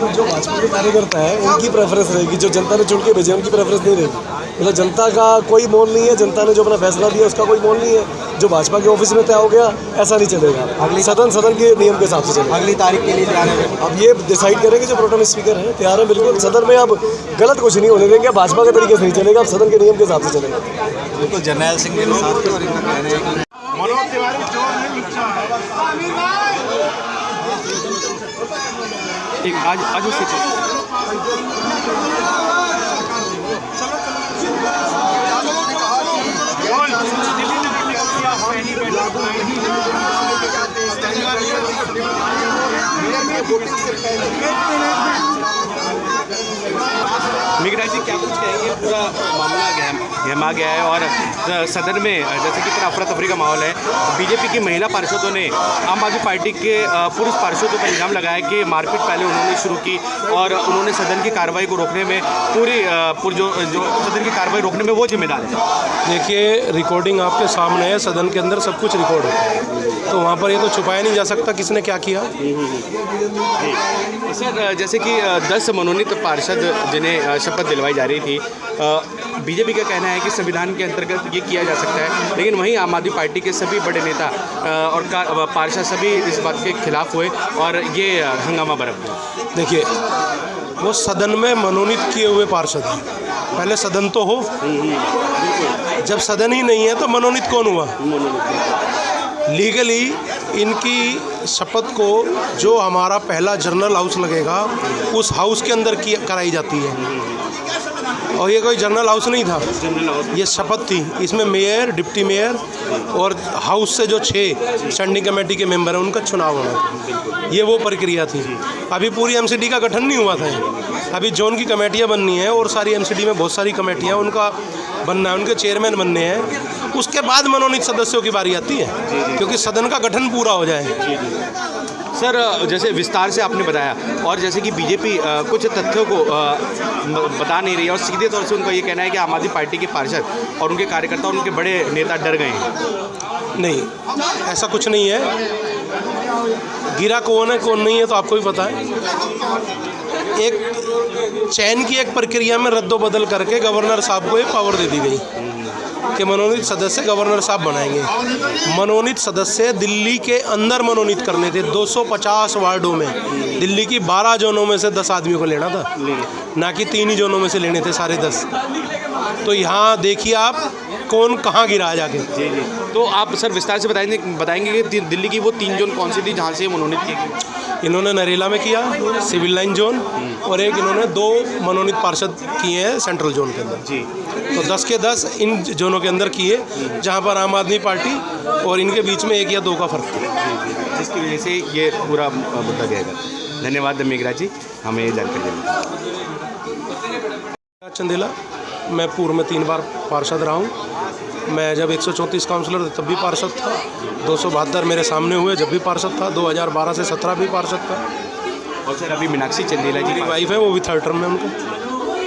जो भाजपा के कार्यकर्ता है उनकी प्रेफरेंस रहेगी, जो जनता ने चुन के भेजे उनकी प्रेफरेंस नहीं रहेगी। मतलब जनता का कोई मोल नहीं है, जनता ने जो अपना फैसला दिया उसका कोई मोल नहीं है। जो भाजपा के ऑफिस में तय हो गया ऐसा नहीं चलेगा। सदन के नियम के हिसाब से चलेगा। अगली तारीख के लिए तैयार है। अब ये डिसाइड करेंगे जो प्रोटेम स्पीकर है, तैयार है बिल्कुल। सदन में अब गलत कुछ नहीं होने देंगे, भाजपा के तरीके से नहीं चलेगा, अब सदन के नियम के हिसाब से चलेगा। बिल्कुल, जर्नैल सिंह के साथ और इनका कहना है कि आज उससे मेघराज जी, क्या कुछ कहेंगे? पूरा मामला गहमा गया है और सदन में जैसे कि पूरा अफरा तफरी का माहौल है। बीजेपी की महिला पार्षदों ने आम आदमी पार्टी के पुरुष पार्षदों पर इल्ज़ाम लगाया कि मारपीट पहले उन्होंने शुरू की और उन्होंने सदन की कार्रवाई को रोकने में जो सदन की कार्रवाई रोकने में वो जिम्मेदार है। देखिए, रिकॉर्डिंग आपके सामने है, सदन के अंदर सब कुछ रिकॉर्ड होता है, तो वहाँ पर ये तो छुपाया नहीं जा सकता किसने क्या किया। सर, जैसे कि 10 मनोनीत पार्षद जिन्हें शपथ दिलवाई जा रही थी, बीजेपी का कहना है कि संविधान के अंतर्गत ये किया जा सकता है, लेकिन वहीं आम आदमी पार्टी के सभी बड़े नेता और पार्षद सभी इस बात के खिलाफ हुए और ये हंगामा बरप गया। देखिए, वो सदन में मनोनीत किए हुए पार्षद हैं, पहले सदन तो हो। जब सदन ही नहीं है तो मनोनीत कौन हुआ? लीगली इनकी शपथ को जो हमारा पहला जनरल हाउस लगेगा उस हाउस के अंदर कराई जाती है, और ये कोई जनरल हाउस नहीं था, ये शपथ थी। इसमें मेयर, डिप्टी मेयर और हाउस से जो 6 स्टैंडिंग कमेटी के मेंबर हैं उनका चुनाव होना था, ये वो प्रक्रिया थी। अभी पूरी एमसीडी का गठन नहीं हुआ था, अभी जोन की कमेटियाँ बननी है और सारी एमसीडी में बहुत सारी कमेटियाँ उनका बनना है, उनके चेयरमैन बनने हैं, उसके बाद मनोनीत सदस्यों की बारी आती है, क्योंकि सदन का गठन पूरा हो जाए। सर, जैसे विस्तार से आपने बताया और जैसे कि बीजेपी कुछ तथ्यों को बता नहीं रही है और सीधे तौर से उनका ये कहना है कि आम आदमी पार्टी के पार्षद और उनके कार्यकर्ता और उनके बड़े नेता डर गए हैं। नहीं, ऐसा कुछ नहीं है। गिरा कौन है कौन नहीं है तो आपको भी पता है। एक चयन की एक प्रक्रिया में रद्दो बदल करके गवर्नर साहब को एक पावर दे दी गई कि मनोनीत सदस्य गवर्नर साहब बनाएंगे। मनोनीत सदस्य दिल्ली के अंदर मनोनीत करने थे, 250 वार्डों में, दिल्ली की 12 जोनों में से 10 आदमियों को लेना था, ना कि 3 ही जोनों में से लेने थे सारे 10। तो यहाँ देखिए आप कौन कहाँ गिरा जाके। जी। तो आप सर विस्तार से बताएंगे कि दिल्ली की वो 3 जोन कौन सी थी जहाँ से मनोनीत की गई? इन्होंने नरेला में किया, सिविल लाइन जोन, और एक इन्होंने 2 मनोनीत पार्षद किए हैं सेंट्रल जोन के अंदर। जी। तो 10 के 10 इन जोनों के अंदर किए, जहाँ पर आम आदमी पार्टी और इनके बीच में 1 या 2 का फर्क था, जिसकी वजह से ये पूरा मुद्दा जाएगा। धन्यवाद मेघराज जी, हमें ये जानकारी देने। चंदेला, मैं पूर्व में 3 बार पार्षद रहा हूँ। मैं जब 134 काउंसलर थे तब भी पार्षद था, 272 मेरे सामने हुए जब भी पार्षद था, 2012 से 17 भी पार्षद था। और सर अभी मीनाक्षी चंदेला जी वाइफ है, वो भी 3rd टर्म में उनको,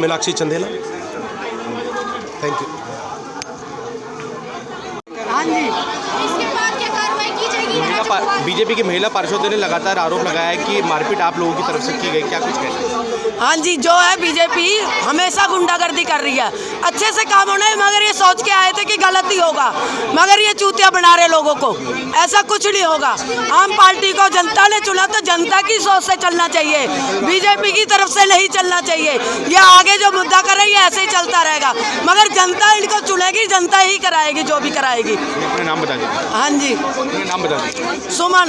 मीनाक्षी चंदेला। Thank you. हाँ जी, इसके बाद क्या कार्रवाई की जाएगी? बीजेपी के महिला पार्षदों ने लगातार आरोप लगाया है कि मारपीट आप लोगों की तरफ से की गई, क्या कुछ कहते हैं? हाँ जी, जो है बीजेपी हमेशा गुंडागर्दी कर रही है। अच्छे से काम होना है, मगर ये सोच के आए थे कि गलती होगा, मगर ये चूतिया बना रहे लोगों को। ऐसा कुछ नहीं होगा। आम पार्टी को जनता ने चुना तो जनता की सोच से चलना चाहिए, बीजेपी की तरफ से नहीं चलना चाहिए। ये आगे जो मुद्दा कर रही है ऐसे ही चलता रहेगा, मगर जनता इनको चुनेगी, जनता ही कराएगी जो भी कराएगी। अपना नाम बता दीजिए। हाँ जी, अपना नाम बता दीजिए। सुमन।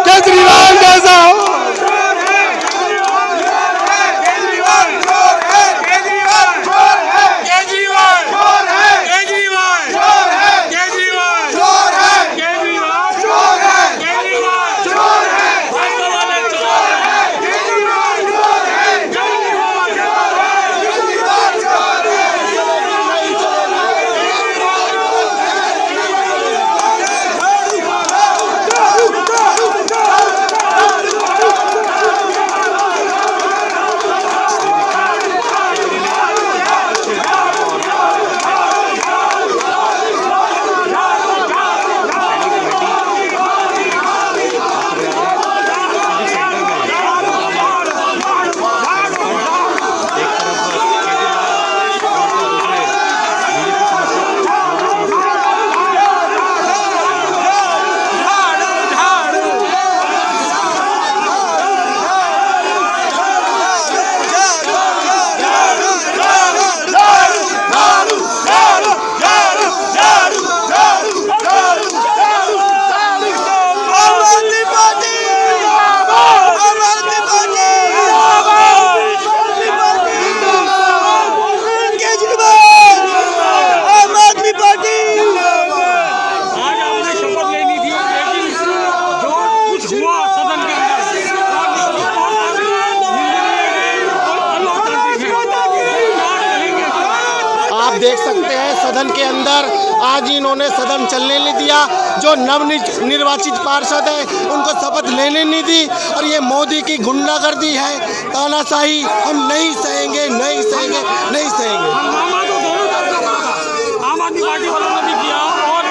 केजरीवाल जैसा हो। सदन के अंदर आज इन्होंने सदन चलने नहीं दिया। जो नवनिर्वाचित पार्षद है उनको शपथ लेने नहीं दी और ये मोदी की गुंडागर्दी है, तानाशाही हम नहीं सहेंगे, नहीं सहेंगे, नहीं सहेंगे। आम आदमी पार्टी वालों ने भी किया और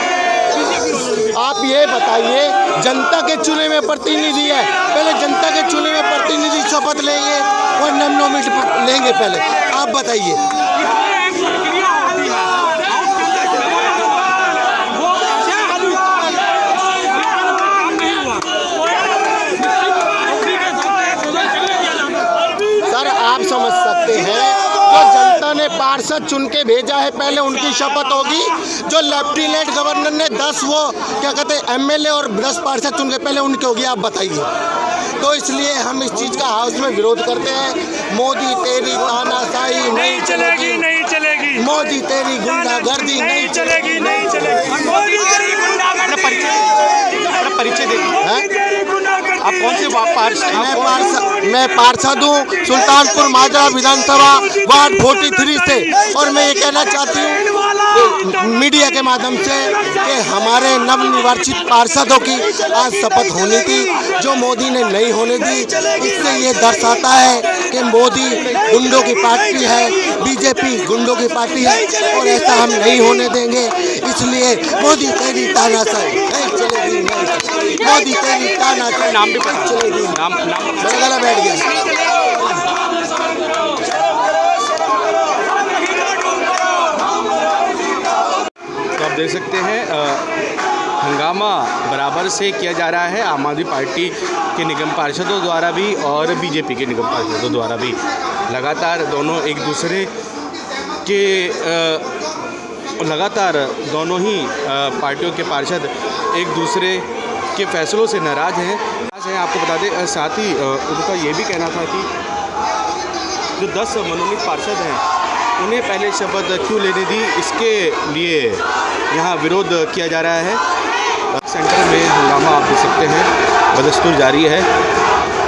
आप ये बताइए, जनता के चुने में प्रतिनिधि है, पहले जनता के चुने में प्रतिनिधि शपथ लेंगे और नॉमिनेट लेंगे, पहले आप बताइए। सर आप समझ सकते हैं, जो जनता ने पार्षद चुन के भेजा है पहले उनकी शपथ होगी। जो लेफ्टिनेंट गवर्नर ने 10 वो क्या कहते हैं एमएलए और 10 पार्षद चुन के पहले उनकी होगी, आप बताइए। तो इसलिए हम इस चीज़ का हाउस में विरोध करते हैं। मोदी तेरी तानाशाही नहीं चलेगी, नहीं चलेगी। मोदी तेरी गुंडागर्दी नहीं चलेगी, नहीं चलेगी। मोदी तेरी गुंडागर्दी। परिचय देखिए, आप कौन से पार्षद? मैं पार्षद हूँ सुल्तानपुर माजरा विधानसभा वार्ड 43 से, और मैं ये कहना चाहती हूँ मीडिया के माध्यम से कि हमारे नवनिर्वाचित पार्षदों की आज शपथ होनी थी, जो मोदी ने नहीं होने दी। इससे ये दर्शाता है कि मोदी गुंडों की पार्टी है, बीजेपी गुंडों की पार्टी है, और ऐसा हम नहीं होने देंगे। इसलिए मोदी तेरी तानाशाही नहीं चलेगी, नहीं मोदी तेरी तानाशाही नाम भी चलेगी। नाम मेरा गला बैठ गया। तो आप देख सकते हैं हंगामा बराबर से किया जा रहा है, आम आदमी पार्टी के निगम पार्षदों द्वारा भी और बीजेपी के निगम पार्षदों द्वारा भी। लगातार दोनों एक दूसरे के लगातार दोनों ही पार्टियों के पार्षद एक दूसरे के फैसलों से नाराज़ हैं। आपको बता दें, साथ ही उनका ये भी कहना था कि जो 10 मनोनीत पार्षद हैं उन्हें पहले शपथ क्यों लेने दी, इसके लिए यहाँ विरोध किया जा रहा है। सेंटर में हंगामा आप देख सकते हैं बदस्तूर जारी है,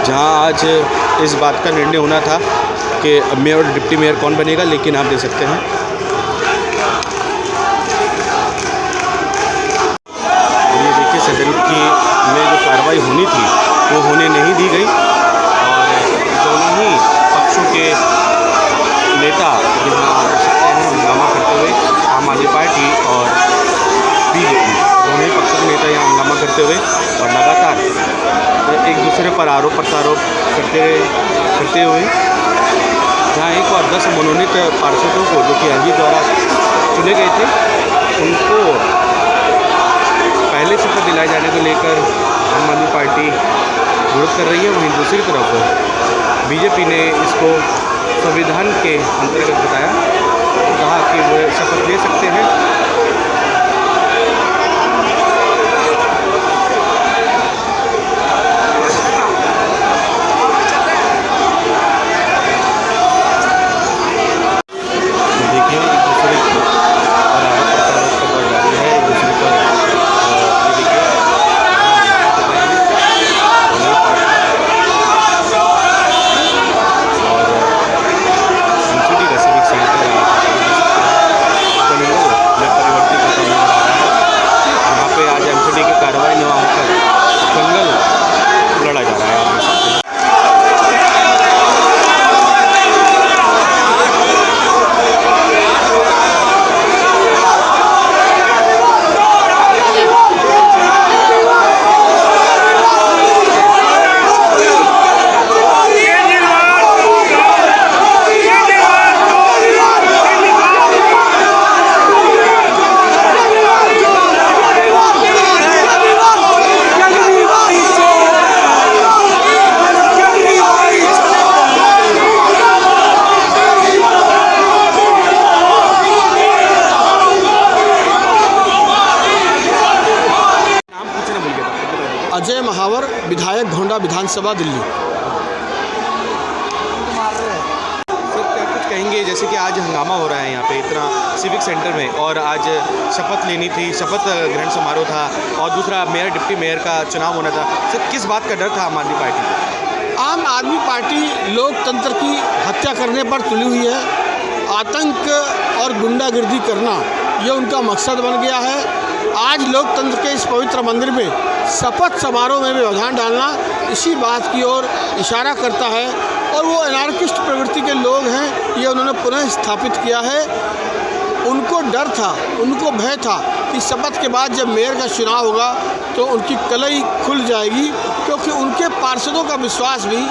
जहाँ आज इस बात का निर्णय होना था कि मेयर और डिप्टी मेयर कौन बनेगा, लेकिन आप देख सकते हैं ये देखिए सदन की में जो कार्रवाई होनी थी वो होने नहीं दी गई, और दोनों ही पक्षों के नेता यहाँ आप देख सकते हैं हंगामा करते हुए, आम आदमी पार्टी और बीजेपी दोनों ही पक्षों के नेता यहाँ हंगामा करते हुए और लगातार एक दूसरे पर आरोप प्रत्यारोप करते हुए, जहाँ एक और 10 मनोनीत पार्षदों को जो कि एलजी द्वारा चुने गए थे उनको पहले शपथ दिलाए जाने को लेकर आम आदमी पार्टी विरोध कर रही है। वहीं दूसरी तरफ बीजेपी ने इसको संविधान के अंतर्गत बताया, कहा कि वो शपथ ले सकते हैं। अजय महावर, विधायक घोंडा विधानसभा दिल्ली। सर क्या कुछ कहेंगे, जैसे कि आज हंगामा हो रहा है यहाँ पे इतना सिविक सेंटर में, और आज शपथ लेनी थी, शपथ ग्रहण समारोह था, और दूसरा मेयर डिप्टी मेयर का चुनाव होना था। सर किस बात का डर था आम आदमी पार्टी को? आम आदमी पार्टी लोकतंत्र की हत्या करने पर तुली हुई है। आतंक और गुंडागर्दी करना ये उनका मकसद बन गया है। आज लोकतंत्र के इस पवित्र मंदिर में शपथ समारोह में व्यवधान डालना इसी बात की ओर इशारा करता है और वो एनार्किस्ट प्रवृत्ति के लोग हैं, ये उन्होंने पुनः स्थापित किया है। उनको डर था, उनको भय था कि शपथ के बाद जब मेयर का चुनाव होगा तो उनकी कलई खुल जाएगी, क्योंकि उनके पार्षदों का विश्वास भी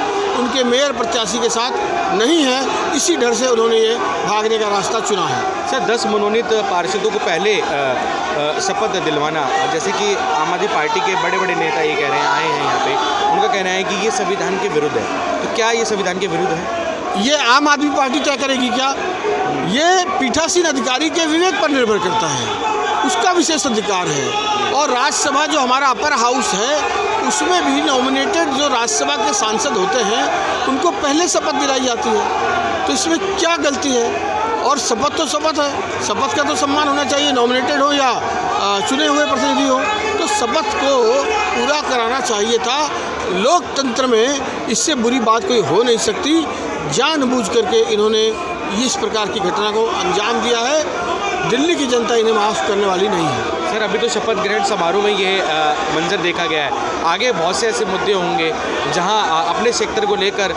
उनके मेयर प्रत्याशी के साथ नहीं है। इसी डर से उन्होंने ये भागने का रास्ता चुना है। सर 10 मनोनीत पार्षदों को पहले शपथ दिलवाना, जैसे कि आम आदमी पार्टी के बड़े बड़े नेता ये कह रहे हैं, आए हैं यहाँ पे, उनका कहना है कि ये संविधान के विरुद्ध है। तो क्या ये संविधान के विरुद्ध है? ये आम आदमी पार्टी तय करेगी क्या? ये पीठासीन अधिकारी के विवेक पर निर्भर करता है, उसका विशेष अधिकार है। और राज्यसभा जो हमारा अपर हाउस है, उसमें भी नॉमिनेटेड जो राज्यसभा के सांसद होते हैं उनको पहले शपथ दिलाई जाती है। तो इसमें क्या गलती है? और शपथ तो शपथ है, शपथ का तो सम्मान होना चाहिए, नॉमिनेटेड हो या चुने हुए प्रतिनिधि हो। तो शपथ को पूरा कराना चाहिए था। लोकतंत्र में इससे बुरी बात कोई हो नहीं सकती। जानबूझ करके इन्होंने इस प्रकार की घटना को अंजाम दिया है। दिल्ली की जनता इन्हें माफ़ करने वाली नहीं है। सर अभी तो शपथ ग्रहण समारोह में ये मंजर देखा गया है, आगे बहुत से ऐसे मुद्दे होंगे जहां अपने सेक्टर को लेकर,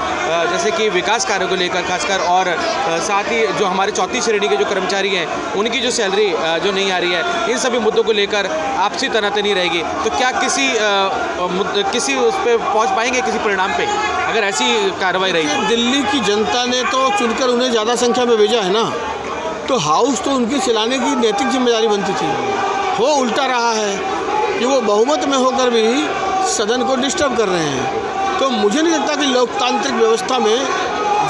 जैसे कि विकास कार्यों को लेकर खासकर, और साथ ही जो हमारे चौथी श्रेणी के जो कर्मचारी हैं उनकी जो सैलरी जो नहीं आ रही है, इन सभी मुद्दों को लेकर आपसी तनातनी रहेगी। तो क्या किसी उस पर पहुँच पाएंगे, किसी परिणाम पे, अगर ऐसी कार्रवाई रही? दिल्ली की जनता ने तो चुनकर उन्हें ज़्यादा संख्या में भेजा है ना, तो हाउस तो उनके चलाने की नैतिक जिम्मेदारी बनती थी। हो उल्टा रहा है कि वो बहुमत में होकर भी सदन को डिस्टर्ब कर रहे हैं। तो मुझे नहीं लगता कि लोकतांत्रिक व्यवस्था में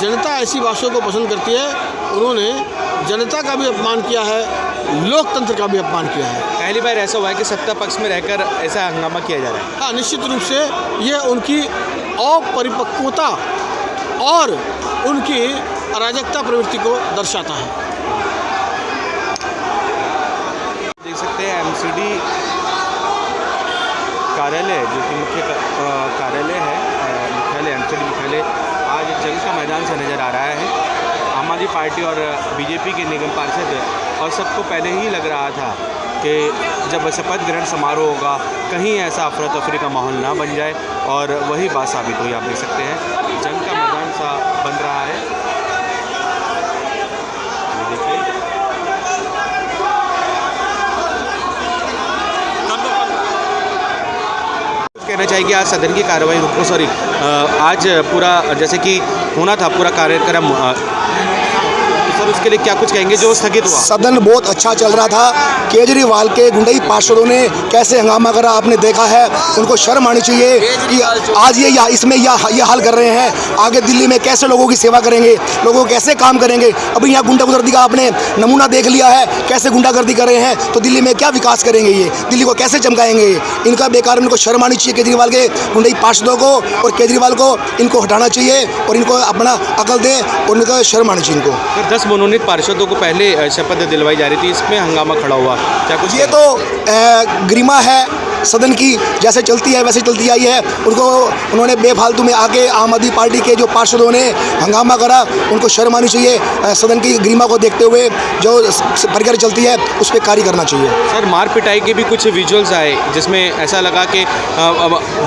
जनता ऐसी बातों को पसंद करती है। उन्होंने जनता का भी अपमान किया है, लोकतंत्र का भी अपमान किया है। पहली बार ऐसा हुआ है कि सत्ता पक्ष में रहकर ऐसा हंगामा किया जा रहा है। हाँ, निश्चित रूप से ये उनकी अपरिपक्वता और उनकी अराजकता प्रवृत्ति को दर्शाता है। देख सकते हैं एमसीडी कार्यालय, जो कि मुख्य कार्यालय है, मुख्यालय एमसीडी मुख्यालय, आज जंग का मैदान सा नज़र आ रहा है। आम आदमी पार्टी और बीजेपी के निगम पार्षद, और सबको पहले ही लग रहा था कि जब शपथ ग्रहण समारोह होगा कहीं ऐसा अफरा तफरी का माहौल ना बन जाए, और वही बात साबित हुई। आप देख सकते हैं जंग का मैदान सा बन रहा है। ये देखिए, कहना चाहिए कि आज सदन की कार्रवाई रुको, सॉरी आज पूरा जैसे कि होना था पूरा कार्यक्रम, सर उसके लिए क्या कुछ कहेंगे जो स्थगित हुआ? सदन बहुत अच्छा चल रहा था। केजरीवाल के गुंडई पार्षदों ने कैसे हंगामा करा आपने देखा है। उनको शर्म आनी चाहिए कि आज ये हाल कर रहे हैं। आगे दिल्ली में कैसे लोगों की सेवा करेंगे, लोगों कैसे काम करेंगे। अभी यहाँ गुंडागर्दी का आपने नमूना देख लिया है, कैसे गुंडागर्दी कर रहे हैं। तो दिल्ली में क्या विकास करेंगे ये, दिल्ली को कैसे चमकाएंगे। इनका बेकार, इनको शर्म आनी चाहिए केजरीवाल के गुंडई पार्षदों को, और केजरीवाल को इनको हटाना चाहिए और इनको अपना अकल दें और इनको शर्म आनी चाहिए इनको। 10 मनोनीत पार्षदों को पहले शपथ दिलवाई जा रही थी, इसमें हंगामा खड़ा हुआ, क्या कुछ? ये तो गरिमा है सदन की, जैसे चलती है वैसे चलती आई है। उन्होंने बेफालतू में आके आम आदमी पार्टी के जो पार्षदों ने हंगामा करा, उनको शर्म आनी चाहिए। सदन की गरिमा को देखते हुए जो प्रक्रिया चलती है उस पर कार्य करना चाहिए। सर मार पिटाई के भी कुछ विजुअल्स आए, जिसमें ऐसा लगा कि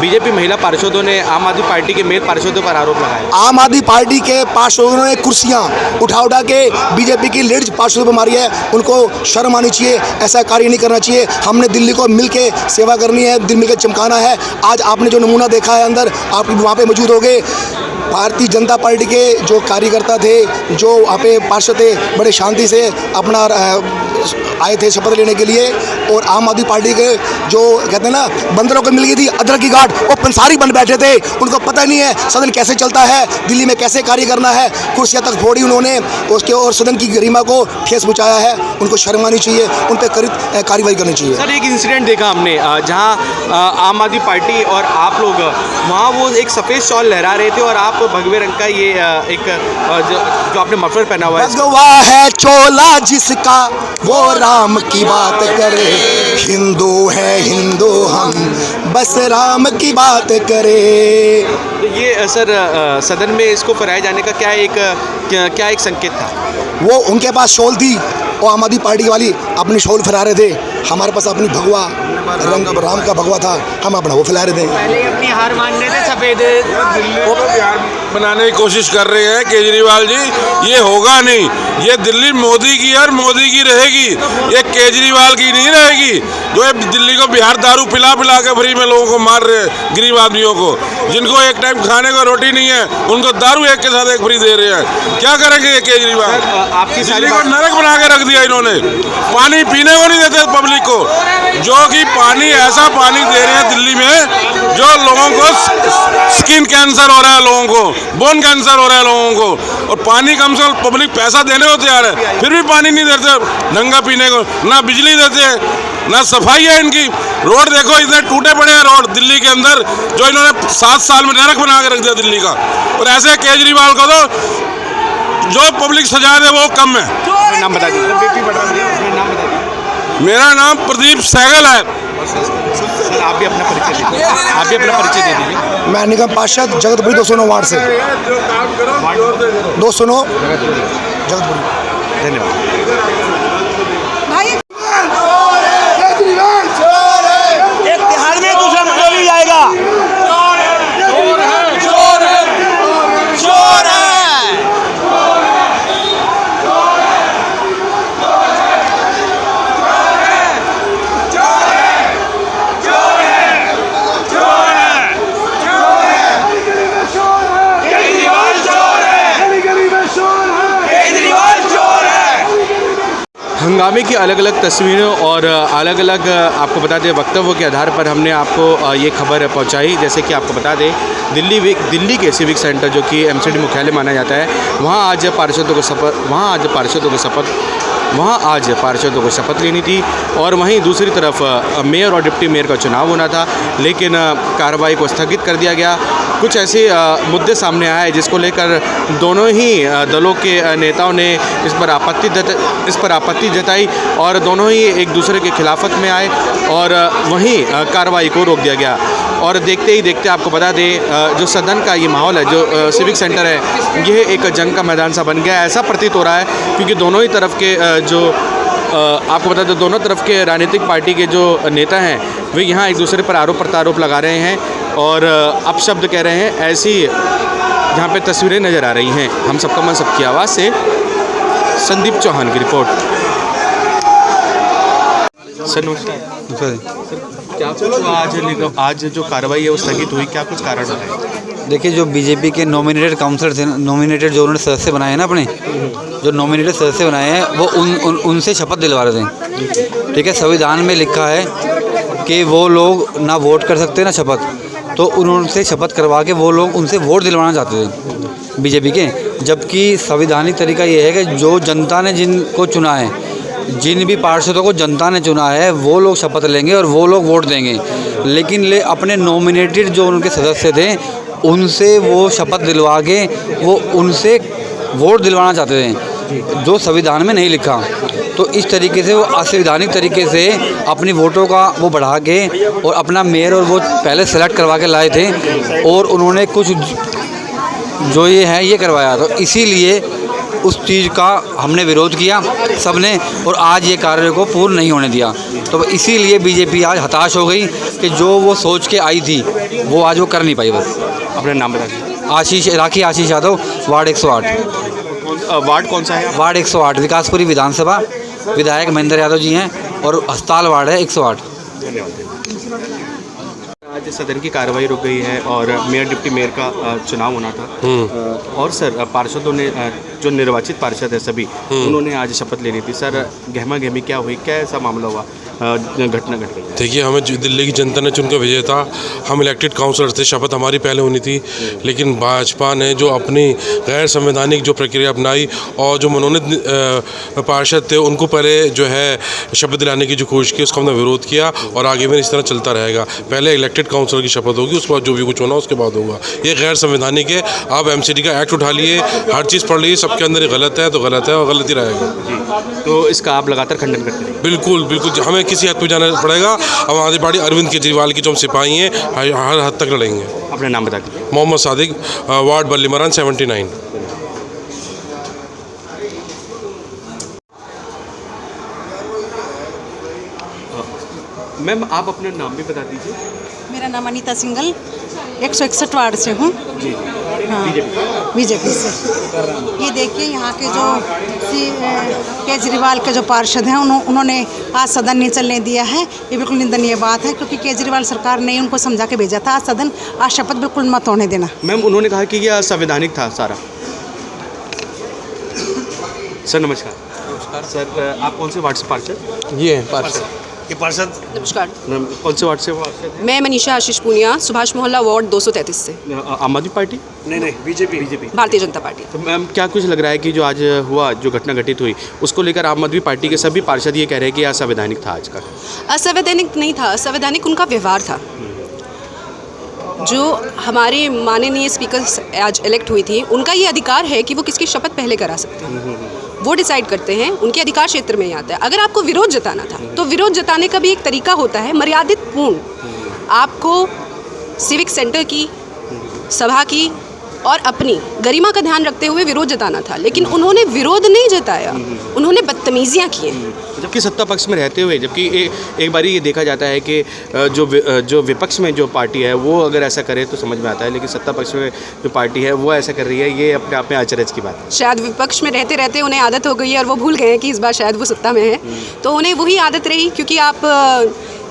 बीजेपी महिला पार्षदों ने आम आदमी पार्टी के मेयर पार्षदों पर आरोप लगाया। आम आदमी पार्टी के पार्षदों ने कुर्सियाँ उठा के बीजेपी की लीडर्स पार्षदों पर मारी है। उनको शर्म आनी चाहिए, ऐसा कार्य नहीं करना चाहिए। हमने दिल्ली को मिल के सेवा करनी है, दिल मिलकर चमकाना है। आज आपने जो नमूना देखा है अंदर, आप वहाँ पे मौजूद हो गए। भारतीय जनता पार्टी के जो कार्यकर्ता थे, जो वहाँ पे पार्षद थे, बड़े शांति से अपना आए थे शपथ लेने के लिए। और आम आदमी पार्टी के जो कहते हैं ना, बंदरों को मिल गई थी अदरक की गांठ, वो पंसारी बन बैठे थे। उनको पता नहीं है सदन कैसे चलता है, दिल्ली में कैसे कार्य करना है। कुर्सियाँ तक फोड़ी उन्होंने उसके, और सदन की गरिमा को ठेस पहुँचाया है। उनको शर्म आनी चाहिए, उन पर कार्रवाई करनी चाहिए। सर एक इंसिडेंट देखा हमने, जहाँ आम आदमी पार्टी और आप लोग वहाँ वो एक सफ़ेद शॉल लहरा रहे थे, और आप भगवे रंग का ये एक जो आपने मफलर पहना हुआ है, भगवा है चोला जिसका वो राम की बात करे। हिंदू है हिंदू हम, बस राम की बात करे। तो ये सर सदन में इसको फहराए जाने का क्या एक संकेत था? वो उनके पास शॉल थी और आम आदमी पार्टी वाली अपनी शॉल फैला रहे थे, हमारे पास अपनी भगवा रंग राम का भगवा था, हम अपना वो फैला रहे थे। पहले अपनी हार मान रहे थे सफेद बिहार बनाने की कोशिश कर रहे हैं केजरीवाल जी, ये होगा नहीं। ये दिल्ली मोदी की और मोदी की रहेगी, ये केजरीवाल की नहीं रहेगी। जो है दिल्ली को बिहार दारू पिला पिला के फ्री में लोगों को मार रहे हैं, गरीब आदमियों को, जिनको एक टाइम खाने को रोटी नहीं है उनको दारू एक के साथ एक फ्री दे रहे हैं। क्या करेंगे ये केजरीवाल? आपकी दिल्ली को नरक बना के रख दिया इन्होंने। पानी पीने को नहीं देते पब्लिक को, जो कि पानी ऐसा पानी दे रहे हैं दिल्ली में जो लोगों को स्किन कैंसर हो रहा है, लोगों को बोन कैंसर हो रहा है लोगों को। और पानी कम से कम पब्लिक पैसा देने को तैयार है, फिर भी पानी नहीं देते नंगा पीने को, ना बिजली देते हैं, ना सफाई है इनकी। रोड देखो इतने टूटे पड़े हैं रोड दिल्ली के अंदर, जो इन्होंने 7 साल में नरक बना के रख दिया दिल्ली का। और ऐसे केजरीवाल को तो जो पब्लिक सजा दे वो कम है। नाम बता दीजिए। नाम बता दीजिए। मेरा नाम प्रदीप सहगल है। सर आप भी अपना परिचय दीजिए, आप भी अपना परिचय दे दीजिए। मैं निगम पार्षद जगतपुरी 209 वार्ड से, 209 जगतपुरी। धन्यवाद। एक तिहाड़ में दूसरा मंडल ही जाएगा। हंगामे की अलग अलग तस्वीरों और अलग अलग आपको बता दें वक्तव्यों के आधार पर हमने आपको ये खबर पहुंचाई। जैसे कि आपको बता दें दिल्ली के सिविक सेंटर जो कि एमसीडी मुख्यालय माना जाता है, वहाँ आज पार्षदों को शपथ लेनी थी। और वहीं दूसरी तरफ मेयर और डिप्टी मेयर का चुनाव होना था, लेकिन कार्रवाई को स्थगित कर दिया गया। कुछ ऐसे मुद्दे सामने आए जिसको लेकर दोनों ही दलों के नेताओं ने इस पर आपत्ति जताई और दोनों ही एक दूसरे के खिलाफत में आए और वहीं कार्रवाई को रोक दिया गया। और देखते ही देखते आपको बता दें जो सदन का ये माहौल है, जो सिविक सेंटर है, यह एक जंग का मैदान सा बन गया, ऐसा प्रतीत हो रहा है। क्योंकि दोनों ही तरफ के आपको बता दें दोनों तरफ के राजनीतिक पार्टी के जो नेता हैं वे यहाँ एक दूसरे पर आरोप प्रत्यारोप लगा रहे हैं और अपशब्द कह रहे हैं। ऐसी जहाँ पे तस्वीरें नज़र आ रही हैं। हम सबका मन सबकी आवाज़ से संदीप चौहान की रिपोर्ट। सर नमस्कार। क्या आज जो कार्रवाई है वो स्थगित हुई, क्या कुछ कारण है? देखिए, जो बीजेपी के नॉमिनेटेड काउंसलर थे, नॉमिनेटेड जो उन्होंने सदस्य बनाए हैं ना, अपने जो नॉमिनेटेड सदस्य बनाए हैं वो उनसे शपथ दिलवा रहे थे। ठीक है, संविधान में लिखा है कि वो लोग ना वोट कर सकते ना शपथ, तो उनसे शपथ करवा के वो लोग उनसे वोट दिलवाना चाहते थे बीजेपी के। जबकि संवैधानिक तरीका ये है कि जो जनता ने जिनको चुना है, जिन भी पार्षदों को जनता ने चुना है, वो लोग शपथ लेंगे और वो लोग वोट देंगे। लेकिन अपने नॉमिनेटेड जो उनके सदस्य थे उनसे वो शपथ दिलवा के वो उनसे वोट दिलवाना चाहते थे, जो संविधान में नहीं लिखा। तो इस तरीके से वो असंवैधानिक तरीके से अपनी वोटों का वो बढ़ा के और अपना मेयर और वो पहले सेलेक्ट करवा के लाए थे और उन्होंने कुछ जो ये है ये करवाया। तो इसीलिए उस चीज़ का हमने विरोध किया सबने और आज ये कार्य को पूर्ण नहीं होने दिया। तो इसीलिए बीजेपी आज हताश हो गई कि जो वो सोच के आई थी वो आज वो कर नहीं पाई। बस अपना नाम बता दीजिए। आशीष यादव, वार्ड 108। वार्ड कौन सा है? वार्ड 108, विकासपुरी विधानसभा। विधायक महेंद्र यादव जी हैं और अस्पताल वार्ड है 108। आज सदन की कार्रवाई रुक गई है और मेयर डिप्टी मेयर का चुनाव होना था और सर पार्षदों ने जो निर्वाचित पार्षद है सभी उन्होंने आज शपथ लेनी थी। सर गहमा गहमी क्या हुई, क्या ऐसा मामला हुआ, घटना घट गई? देखिए, हमें दिल्ली की जनता ने चुनकर भेजा था, हम इलेक्टेड काउंसलर थे, शपथ हमारी पहले होनी थी। लेकिन भाजपा ने जो अपनी गैर संवैधानिक जो प्रक्रिया अपनाई और जो मनोनीत पार्षद थे उनको पहले जो है शपथ दिलाने की जो कोशिश की, उसका हमने विरोध किया और आगे भी इस तरह चलता रहेगा। पहले इलेक्टेड काउंसलर की शपथ होगी, उसके बाद जो भी कुछ होना उसके बाद होगा। ये गैर संवैधानिक है। आप एमसीडी का एक्ट उठा लिए, हर चीज़ पढ़ लीजिए, सबके अंदर गलत है तो गलत है और गलत ही रहेगा। तो इसका आप लगातार खंडन करते हैं? बिल्कुल बिल्कुल, हमें किसी हद पे जाना पड़ेगा। आम आदमी पार्टी अरविंद केजरीवाल की जो हम सिपाही हैं हर हद तक लड़ेंगे। अपना नाम बता दीजिए। मोहम्मद सादिक, वार्ड बल्लीमरान 79। मैम आप अपना नाम भी बता दीजिए। मेरा नाम अनीता सिंघल, 161 वार्ड से हूँ। जी हाँ, बीजेपी से। ये देखिए यहाँ के जो केजरीवाल के जो पार्षद हैं उन्होंने आज सदन नहीं चलने दिया है। ये बिल्कुल निंदनीय बात है, क्योंकि केजरीवाल सरकार ने उनको समझा के भेजा था आज सदन, आज शपथ बिल्कुल मत होने देना। मैम उन्होंने कहा कि यह असंवैधानिक था सारा। सर नमस्कार। नमस्कार सर, आप कौन से वार्ड से पार्षद? ये पार्षद। ये पार्षद। नमस्कार। कौन से वार्ड से पार्षद? मैं मनीषा आशीष पूनिया, सुभाष मोहल्ला वार्ड 233 से। आम आदमी पार्टी? नहीं, बीजेपी। भारतीय जनता पार्टी। तो मैम क्या कुछ लग रहा है कि जो आज हुआ, जो घटना घटित हुई, उसको लेकर आम आदमी पार्टी के सभी पार्षद ये कह रहे हैं कि असंवैधानिक था आज का? असंवैधानिक नहीं था, असंवैधानिक उनका व्यवहार था। जो हमारे माननीय स्पीकर आज इलेक्ट हुई थी, उनका ये अधिकार है कि वो किसकी शपथ पहले करा सकते हैं, वो डिसाइड करते हैं, उनके अधिकार क्षेत्र में ही आता है। अगर आपको विरोध जताना था तो विरोध जताने का भी एक तरीका होता है, मर्यादित पूर्ण। आपको सिविक सेंटर की, सभा की और अपनी गरिमा का ध्यान रखते हुए विरोध जताना था, लेकिन उन्होंने विरोध नहीं जताया, उन्होंने बदतमीजियाँ की हैं। जबकि सत्ता पक्ष में रहते हुए, जबकि एक बारी ये देखा जाता है कि जो विपक्ष में जो पार्टी है वो अगर ऐसा करे तो समझ में आता है, लेकिन सत्ता पक्ष में जो पार्टी है वो ऐसा कर रही है, ये अपने आप में अचरज की बात है। शायद विपक्ष में रहते रहते उन्हें आदत हो गई है और वो भूल गए हैं कि इस बार शायद वो सत्ता में है, तो उन्हें वही आदत रही। क्योंकि आप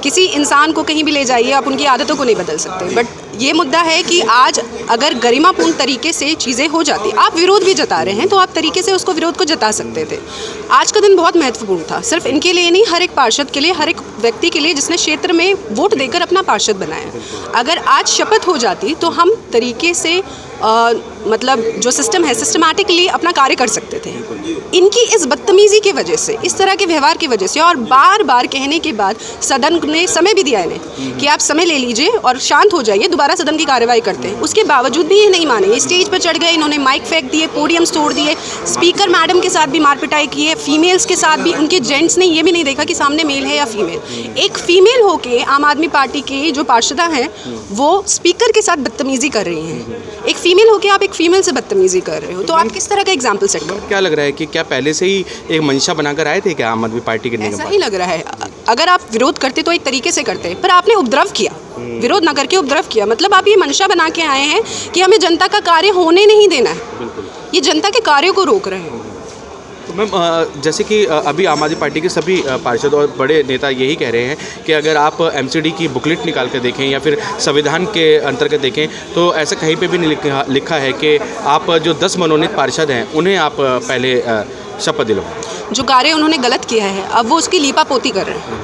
किसी इंसान को कहीं भी ले जाइए, आप उनकी आदतों को नहीं बदल सकते। बट ये मुद्दा है कि आज अगर गरिमापूर्ण तरीके से चीज़ें हो जाती, आप विरोध भी जता रहे हैं तो आप तरीके से उसको विरोध को जता सकते थे। आज का दिन बहुत महत्वपूर्ण था, सिर्फ इनके लिए नहीं, हर एक पार्षद के लिए, हर एक व्यक्ति के लिए जिसने क्षेत्र में वोट देकर अपना पार्षद बनाया। अगर आज शपथ हो जाती तो हम तरीके से मतलब जो सिस्टम है, सिस्टमैटिकली अपना कार्य कर सकते थे। इनकी इस बदतमीज़ी की वजह से, इस तरह के व्यवहार की वजह से, और बार बार कहने के बाद सदन ने समय भी दिया इन्हें कि आप समय ले लीजिए और शांत हो जाइए, दोबारा सदन की कार्रवाई करते हैं। उसके बावजूद भी ये नहीं माने, ये स्टेज पर चढ़ गए, इन्होंने माइक फेंक दिए, पोडियम्स तोड़ दिए, स्पीकर मैडम के साथ भी मार पिटाई की है, फीमेल्स के साथ भी। उनके जेंट्स ने ये भी नहीं देखा कि सामने मेल है या फीमेल। एक फीमेल होके आम आदमी पार्टी के जो पार्षदा हैं वो स्पीकर के साथ बदतमीजी कर रही हैं। एक फीमेल होके आप एक फीमेल से बदतमीजी कर रहे हो, तो आप किस तरह का एग्जाम्पल सेट करो? क्या लग रहा है कि क्या पहले से ही एक मंशा बनाकर आए थे क्या आम आदमी पार्टी के? ऐसा ही लग रहा है। अगर आप विरोध करते तो एक तरीके से करते, पर आपने उपद्रव किया, विरोध ना करके उपद्रव किया। मतलब आप ये मंशा बना के आए हैं कि हमें जनता का कार्य होने नहीं देना है, ये जनता के कार्यों को रोक रहे हैं। तो मैम जैसे कि अभी आम आदमी पार्टी के सभी पार्षद और बड़े नेता यही कह रहे हैं कि अगर आप एमसीडी की बुकलेट निकाल कर देखें या फिर संविधान के अंतर्गत देखें तो ऐसा कहीं पे भी नहीं लिखा है कि आप जो 10 मनोनीत पार्षद हैं उन्हें आप पहले शपथ दिलवाएं। जो कार्य उन्होंने गलत किया है अब वो उसकी लीपापोती कर रहे हैं।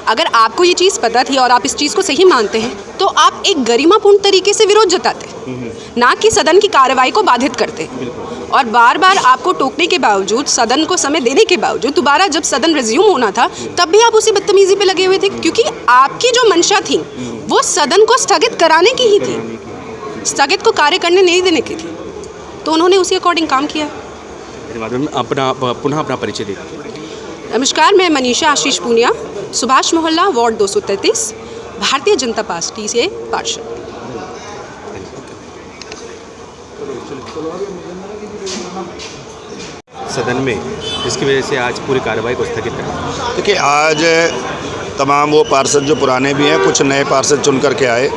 अगर आपको ये चीज़ पता थी और आप इस चीज़ को सही मानते हैं तो आप एक गरिमापूर्ण तरीके से विरोध जताते, ना कि सदन की कार्रवाई को बाधित करते। और बार बार आपको टोकने के बावजूद, सदन को समय देने के बावजूद, दोबारा जब सदन रिज्यूम होना था तब भी आप उसी बदतमीजी पे लगे हुए थे, क्योंकि आपकी जो मंशा थी वो सदन को स्थगित कराने की ही थी, स्थगित को कार्य करने नहीं देने की थी। तो उन्होंने उसी अकॉर्डिंग काम किया। अपना पुनः अपना परिचय दीजिए। नमस्कार, मैं मनीषा आशीष पूनिया, सुभाष मोहल्ला वार्ड 233, भारतीय जनता पार्टी से पार्षद। सदन में जिसकी वजह से आज पूरी कार्रवाई को स्थगित करना। देखिए, आज तमाम वो पार्षद जो पुराने भी हैं, कुछ नए पार्षद चुन करके आए,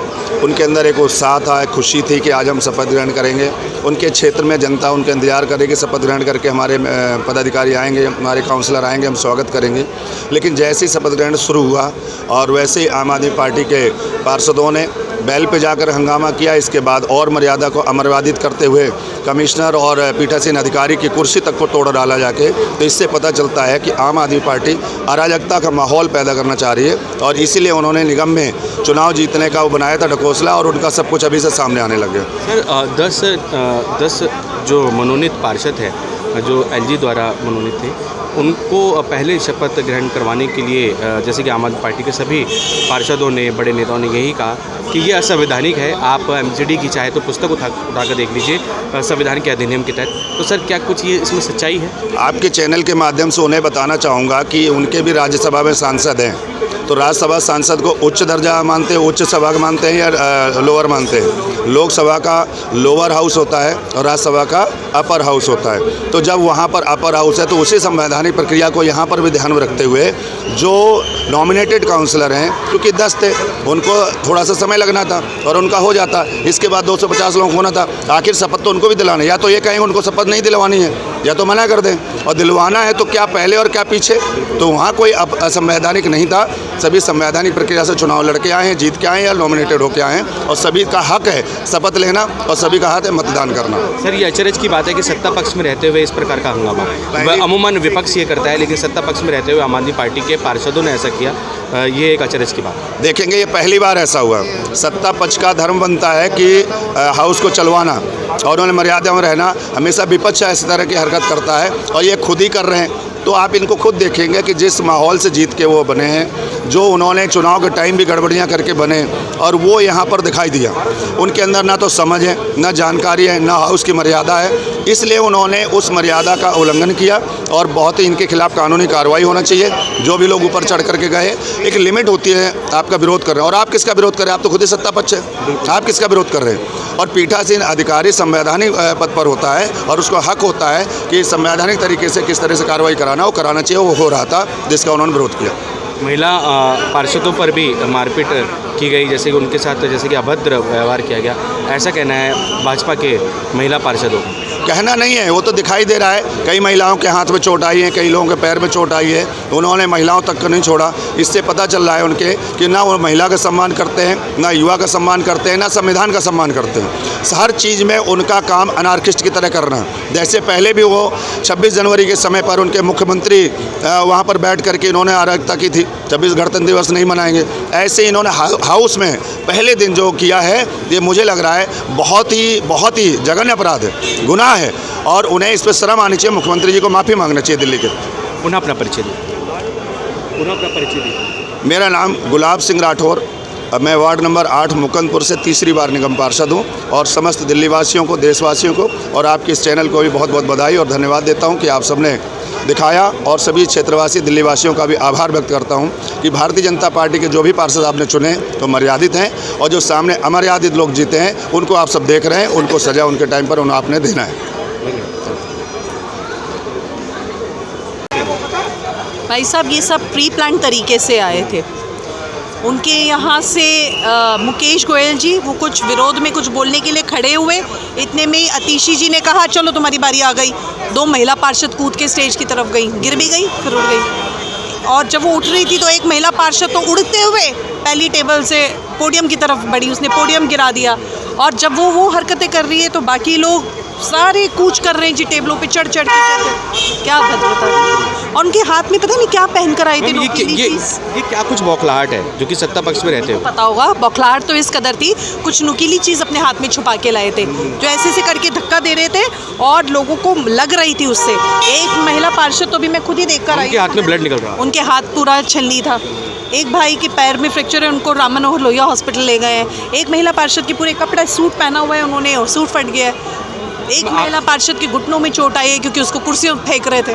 उनके अंदर एक उत्साह था, एक खुशी थी कि आज हम शपथ ग्रहण करेंगे। उनके क्षेत्र में जनता उनका इंतजार करेगी, शपथ ग्रहण करके हमारे पदाधिकारी आएंगे, हमारे काउंसलर आएंगे, हम स्वागत करेंगे। लेकिन जैसे ही शपथ ग्रहण शुरू हुआ और वैसे ही आम आदमी पार्टी के पार्षदों ने बैल पे जाकर हंगामा किया। इसके बाद और मर्यादा को अमर्यादित करते हुए कमिश्नर और पीठासीन अधिकारी की कुर्सी तक को तोड़ डाला जाके, तो इससे पता चलता है कि आम आदमी पार्टी अराजकता का माहौल पैदा करना चाह रही है और इसीलिए उन्होंने निगम में चुनाव जीतने का वो बनाया था ढकोसला, और उनका सब कुछ अभी से सामने आने लग गया। सर 10 जो मनोनीत पार्षद है, जो एलजी द्वारा मनोनीत थे, उनको पहले शपथ ग्रहण करवाने के लिए जैसे कि आम आदमी पार्टी के सभी पार्षदों ने, बड़े नेताओं ने यही कहा कि ये असंवैधानिक है। आप एमसीडी की चाहे तो पुस्तक उठाकर देख लीजिए संविधान के अधिनियम के तहत। तो सर क्या कुछ ये इसमें सच्चाई है? आपके चैनल के माध्यम से उन्हें बताना चाहूँगा कि उनके भी राज्यसभा में सांसद हैं, तो राज्यसभा सांसद को उच्च दर्जा मानते हैं, उच्च सभा मानते हैं या लोअर मानते हैं? लोकसभा का लोअर हाउस होता है और राज्यसभा का अपर हाउस होता है। तो जब वहाँ पर अपर हाउस है तो उसी संवैधानिक प्रक्रिया को यहाँ पर भी ध्यान में रखते हुए जो नॉमिनेटेड काउंसलर हैं, क्योंकि 10 थे, उनको थोड़ा सा समय लगना था और उनका हो जाता। इसके बाद 250 लोग होना था। आखिर शपथ तो उनको भी दिलाना है। या तो ये कहेंगे उनको शपथ नहीं दिलवानी है या तो मना कर दें, और दिलवाना है तो क्या पहले और क्या पीछे? तो वहाँ कोई असंवैधानिक नहीं था। सभी संवैधानिक प्रक्रिया से चुनाव लड़के आए हैं, जीत के आए हैं या नॉमिनेटेड होके आए हैं, और सभी का हक है शपथ लेना और सभी का हक है मतदान करना। सर, ये अचरज की बात है कि सत्ता पक्ष में रहते हुए इस प्रकार का हंगामा, अमूमन विपक्ष ये करता है, लेकिन सत्ता पक्ष में रहते हुए आम आदमी पार्टी के पार्षदों ने ऐसा किया, ये एक अचरज की बात। देखेंगे, ये पहली बार ऐसा हुआ। सत्ता पक्ष का धर्म बनता है कि हाउस को चलवाना और उन्होंने मर्यादा में रहना। हमेशा विपक्ष इस तरह की हरकत करता है और ये खुद ही कर रहे हैं। तो आप इनको खुद देखेंगे कि जिस माहौल से जीत के वो बने हैं, जो उन्होंने चुनाव के टाइम भी गड़बड़ियाँ करके बने, और वो यहाँ पर दिखाई दिया। उनके अंदर ना तो समझ है, ना जानकारी है, ना हाउस की मर्यादा है, इसलिए उन्होंने उस मर्यादा का उल्लंघन किया और बहुत ही इनके खिलाफ कानूनी कार्रवाई होना चाहिए। जो भी लोग ऊपर चढ़ करके गए, एक लिमिट होती है आपका विरोध कर रहे हैं। और आप किसका विरोध कर रहे हैं? आप तो खुद ही सत्ता पक्ष है, आप किसका विरोध कर रहे हैं? और पीठासीन अधिकारी संवैधानिक पद पर होता है और उसको हक होता है कि संवैधानिक तरीके से किस तरह से कार्रवाई कराना वो कराना चाहिए। वो हो रहा था जिसका उन्होंने विरोध किया। महिला पार्षदों पर भी मारपीट की गई, जैसे कि उनके साथ जैसे कि अभद्र व्यवहार किया गया, ऐसा कहना है भाजपा के महिला पार्षदों का। कहना नहीं है, वो तो दिखाई दे रहा है। कई महिलाओं के हाथ में चोट आई है, कई लोगों के पैर में चोट आई है, उन्होंने महिलाओं तक को नहीं छोड़ा। इससे पता चल रहा है उनके कि ना वो महिला का सम्मान करते हैं, ना युवा का सम्मान करते हैं, ना संविधान का सम्मान करते हैं। हर चीज़ में उनका काम अनार्किस्ट की तरह करना। जैसे पहले भी वो 26 जनवरी के समय पर उनके मुख्यमंत्री वहाँ पर बैठ करके इन्होंने अराजकता की थी, 26 गणतंत्र दिवस नहीं मनाएंगे। ऐसे ही इन्होंने हाउस में पहले दिन जो किया है, ये मुझे लग रहा है बहुत ही जघन्य अपराध है, गुनाह है, और उन्हें इस पर शर्म आनी चाहिए। मुख्यमंत्री जी को माफ़ी मांगना चाहिए दिल्ली के। पुनः अपना परिचय दीजिए। मेरा नाम गुलाब सिंह राठौर, मैं वार्ड नंबर 8 मुकंदपुर से तीसरी बार निगम पार्षद हूँ, और समस्त दिल्ली वासियों को, देशवासियों को और आपके इस चैनल को भी बहुत बहुत बधाई और धन्यवाद देता हूँ कि आप सबने दिखाया, और सभी क्षेत्रवासी दिल्ली वासियों का भी आभार व्यक्त करता हूँ कि भारतीय जनता पार्टी के जो भी पार्षद आपने चुने तो मर्यादित हैं, और जो सामने अमर्यादित लोग जीते हैं उनको आप सब देख रहे हैं, उनको सजा उनके टाइम पर उन्हें आपने देना है। भाई साहब, ये सब प्री प्लान तरीके से आए थे। उनके यहाँ से मुकेश गोयल जी वो कुछ विरोध में कुछ बोलने के लिए खड़े हुए, इतने में अतिशी जी ने कहा चलो तुम्हारी बारी आ गई। 2 महिला पार्षद कूद के स्टेज की तरफ गई, गिर भी गई, फिर उड़ गई। और जब वो उठ रही थी तो एक महिला पार्षद तो उड़ते हुए पहली टेबल से पोडियम की तरफ बढ़ी, उसने पोडियम गिरा दिया। और जब वो हरकतें कर रही है तो बाकी लोग सारे कूच कर रहे हैं जी, टेबलों पे चढ़ के। क्या भद्रता। और उनके हाथ में पता नहीं क्या पहन कर आए थे। ये क्या कुछ बौखलाहट है जो कि सत्ता पक्ष में रहते हो? पता होगा, बौखलाहट तो इस कदर थी, कुछ नुकीली चीज़ अपने हाथ में छुपा के लाए थे, जो ऐसे करके धक्का दे रहे थे और लोगों को लग रही थी उससे। एक महिला पार्षद तो भी मैं खुद ही देख कर आई, उनके हाथ में ब्लड निकल रहा, उनके हाथ पूरा छलनी था। एक भाई के पैर में फ्रैक्चर है, उनको राम मनोहर लोहिया हॉस्पिटल ले गए हैं। एक महिला पार्षद की पूरे कपड़ा सूट पहना हुआ है उन्होंने, और सूट फट गया है। एक महिला पार्षद के घुटनों में चोट आई है क्योंकि उसको कुर्सियों फेंक रहे थे।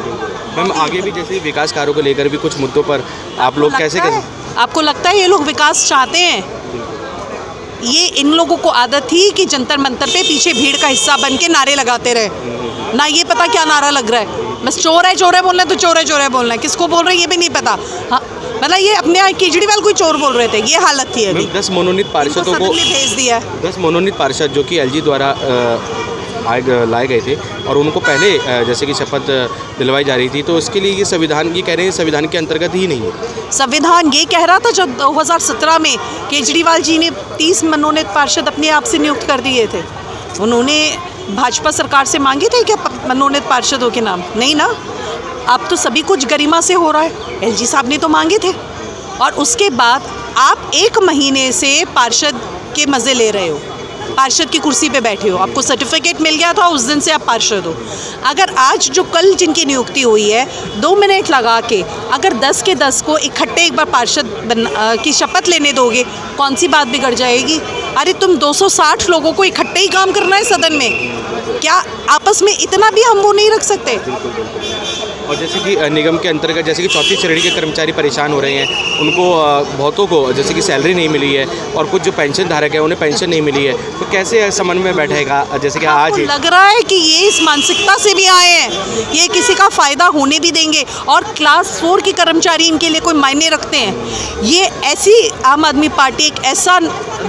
मैम, आगे भी जैसे विकास कार्यों को लेकर भी कुछ मुद्दों पर आप लोग कैसे करें? आपको लगता है ये लोग विकास चाहते हैं? ये इन लोगों को आदत थी कि जंतर मंतर पे पीछे भीड़ का हिस्सा बन के नारे लगाते रहे, ना ये पता क्या नारा लग रहा है। बस चोर है बोलना है तो चोर है बोलना है, किसको बोल रहे हैं ये भी नहीं पता। हाँ, मतलब ये अपने केजरीवाल को ही चोर बोल रहे थे, ये हालत थी। अभी 10 मनोनीत पार्षदों को भेज दिया है। 10 मनोनीत पार्षद जो कि एलजी द्वारा लाए गए थे और उनको पहले जैसे कि शपथ दिलवाई जा रही थी, तो इसके लिए ये संविधान, ये कह रहे हैं संविधान के अंतर्गत ही नहीं है। संविधान ये कह रहा था जब 2017 में केजरीवाल जी ने 30 मनोनीत पार्षद अपने आप से नियुक्त कर दिए थे। उन्होंने भाजपा सरकार से मांगे थे क्या मनोनीत पार्षदों के नाम? नहीं ना। अब तो सभी कुछ गरिमा से हो रहा है। एलजी साहब ने तो मांगे थे, और उसके बाद आप 1 महीने से पार्षद के मज़े ले रहे हो, पार्षद की कुर्सी पे बैठे हो, आपको सर्टिफिकेट मिल गया था, उस दिन से आप पार्षद हो। अगर आज जो कल जिनकी नियुक्ति हुई है 2 मिनट लगा के अगर 10 के 10 को इकट्ठे एक बार पार्षद की शपथ लेने दोगे, कौन सी बात बिगड़ जाएगी? अरे तुम 260 लोगों को इकट्ठे ही काम करना है सदन में, क्या आपस में इतना भी हम वो नहीं रख सकते? और जैसे कि निगम के अंतर्गत जैसे कि चौथी श्रेणी के कर्मचारी परेशान हो रहे हैं, उनको बहुतों को जैसे कि सैलरी नहीं मिली है और कुछ जो पेंशन धारक है उन्हें पेंशन नहीं मिली है, तो कैसे समन्वय में बैठेगा? जैसे कि आज लग रहा है कि ये इस मानसिकता से भी आए हैं, ये किसी का फ़ायदा होने भी देंगे और क्लास 4 के कर्मचारी इनके लिए कोई मायने रखते हैं। ये ऐसी आम आदमी पार्टी एक ऐसा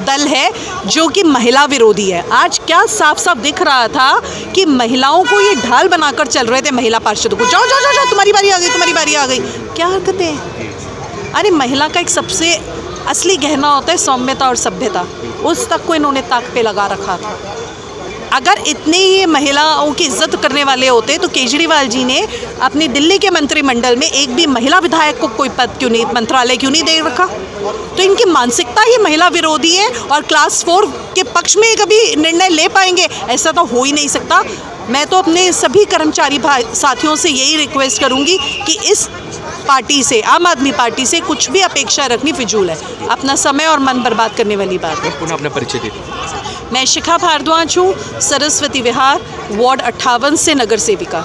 दल है जो कि महिला विरोधी है। आज क्या साफ साफ दिख रहा था कि महिलाओं को ये ढाल बनाकर चल रहे थे, महिला पार्षदों को, जाओ जाओ जाओ जाओ तुम्हारी बारी आ गई, तुम्हारी बारी आ गई। क्या हरकतें हैं? अरे महिला का एक सबसे असली गहना होता है सौम्यता और सभ्यता, उस तक को इन्होंने ताक पे लगा रखा था। अगर इतने ही महिलाओं की इज्जत करने वाले होते तो केजरीवाल जी ने अपनी दिल्ली के मंत्रिमंडल में एक भी महिला विधायक को कोई पद क्यों नहीं, मंत्रालय क्यों नहीं दे रखा? तो इनकी मानसिकता ही महिला विरोधी है और क्लास 4 के पक्ष में कभी निर्णय ले पाएंगे ऐसा तो हो ही नहीं सकता। मैं तो अपने सभी कर्मचारी साथियों से यही रिक्वेस्ट करूंगी कि इस पार्टी से, आम आदमी पार्टी से कुछ भी अपेक्षा रखनी फिजूल है, अपना समय और मन बर्बाद करने वाली बात है। पुनः अपना परिचय दीजिए। मैं शिखा भारद्वाज हूँ, सरस्वती विहार, वार्ड 58 से नगर सेविका।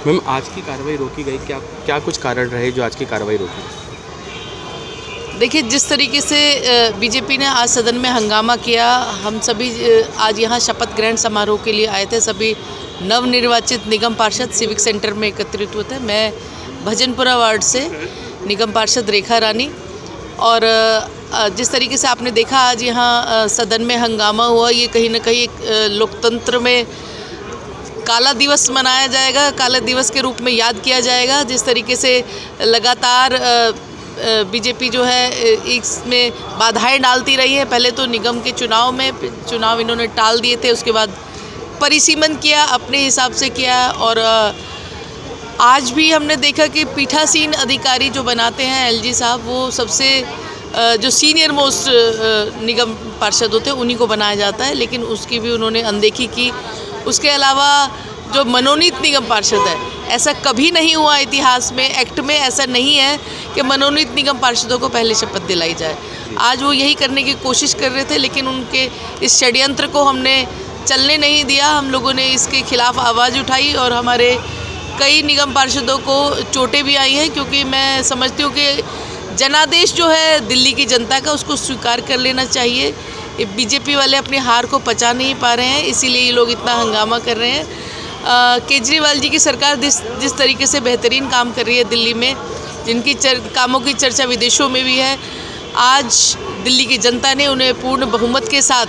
मैम, आज की कार्रवाई रोकी गई, क्या कुछ कारण रहे जो आज की कार्रवाई रोकी? देखिए, जिस तरीके से बीजेपी ने आज सदन में हंगामा किया, हम सभी आज यहाँ शपथ ग्रहण समारोह के लिए आए थे। सभी नवनिर्वाचित निगम पार्षद सिविक सेंटर में एकत्रित हुए थे। मैं भजनपुरा वार्ड से निगम पार्षद रेखा रानी, और जिस तरीके से आपने देखा आज यहाँ सदन में हंगामा हुआ, ये कहीं ना कहीं एक लोकतंत्र में काला दिवस मनाया जाएगा, काला दिवस के रूप में याद किया जाएगा। जिस तरीके से लगातार बीजेपी जो है इसमें बाधाएं डालती रही है। पहले तो निगम के चुनाव इन्होंने टाल दिए थे, उसके बाद परिसीमन किया, अपने हिसाब से किया, और आज भी हमने देखा कि पीठासीन अधिकारी जो बनाते हैं एलजी साहब, वो सबसे जो सीनियर मोस्ट निगम पार्षद होते हैं उन्हीं को बनाया जाता है, लेकिन उसकी भी उन्होंने अनदेखी की। उसके अलावा जो मनोनीत निगम पार्षद है, ऐसा कभी नहीं हुआ इतिहास में, एक्ट में ऐसा नहीं है कि मनोनीत निगम पार्षदों को पहले शपथ दिलाई जाए। आज वो यही करने की कोशिश कर रहे थे, लेकिन उनके इस षड्यंत्र को हमने चलने नहीं दिया। हम लोगों ने इसके खिलाफ आवाज़ उठाई और हमारे कई निगम पार्षदों को चोटें भी आई हैं, क्योंकि मैं समझती हूँ कि जनादेश जो है दिल्ली की जनता का, उसको स्वीकार कर लेना चाहिए। ये बीजेपी वाले अपनी हार को पचा नहीं पा रहे हैं, इसीलिए ये लोग इतना हंगामा कर रहे हैं। केजरीवाल जी की सरकार जिस तरीके से बेहतरीन काम कर रही है दिल्ली में, जिनकी कामों की चर्चा विदेशों में भी है, आज दिल्ली की जनता ने उन्हें पूर्ण बहुमत के साथ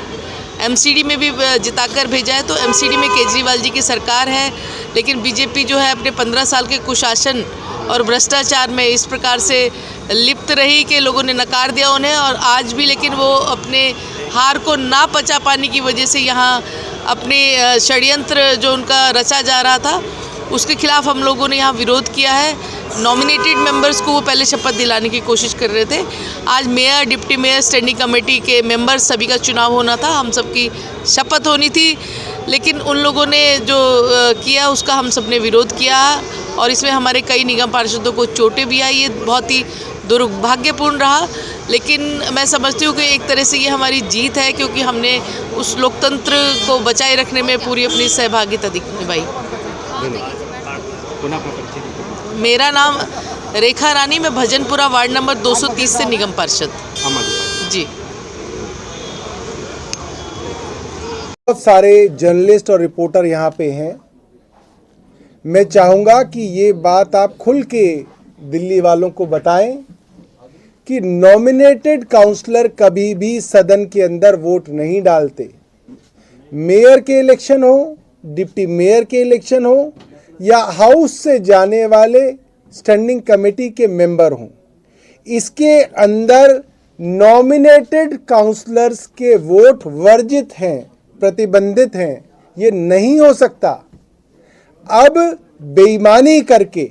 एमसीडी में भी जिताकर भेजा है। तो एमसीडी में केजरीवाल जी की सरकार है, लेकिन बीजेपी जो है अपने 15 साल के कुशासन और भ्रष्टाचार में इस प्रकार से लिप्त रही कि लोगों ने नकार दिया उन्हें, और आज भी लेकिन वो अपने हार को ना पचा पाने की वजह से यहाँ अपने षड्यंत्र जो उनका रचा जा रहा था उसके खिलाफ हम लोगों ने यहाँ विरोध किया है। नॉमिनेटेड मेंबर्स को वो पहले शपथ दिलाने की कोशिश कर रहे थे। आज mayor, deputy mayor, standing committee के मेंबर्स सभी का चुनाव होना था, हम सबकी शपथ होनी थी, लेकिन उन लोगों ने जो किया उसका हम सब ने विरोध किया, और इसमें हमारे कई निगम पार्षदों को चोटें भी आई। ये बहुत ही दुर्भाग्यपूर्ण रहा, लेकिन मैं समझती हूँ कि एक तरह से ये हमारी जीत है, क्योंकि हमने उस लोकतंत्र को बचाए रखने में पूरी अपनी सहभागिता निभाई। मेरा नाम रेखा रानी, मैं भजनपुरा वार्ड नंबर 230 से निगम पार्षद जी। बहुत सारे जर्नलिस्ट और रिपोर्टर यहाँ पे हैं। मैं चाहूँगा कि ये बात आप खुल के दिल्ली वालों को बताएं कि नॉमिनेटेड काउंसलर कभी भी सदन के अंदर वोट नहीं डालते। मेयर के इलेक्शन हो, डिप्टी मेयर के इलेक्शन हो, या हाउस से जाने वाले स्टैंडिंग कमेटी के मेंबर हों, इसके अंदर नॉमिनेटेड काउंसलर्स के वोट वर्जित हैं, प्रतिबंधित हैं। ये नहीं हो सकता। अब बेईमानी करके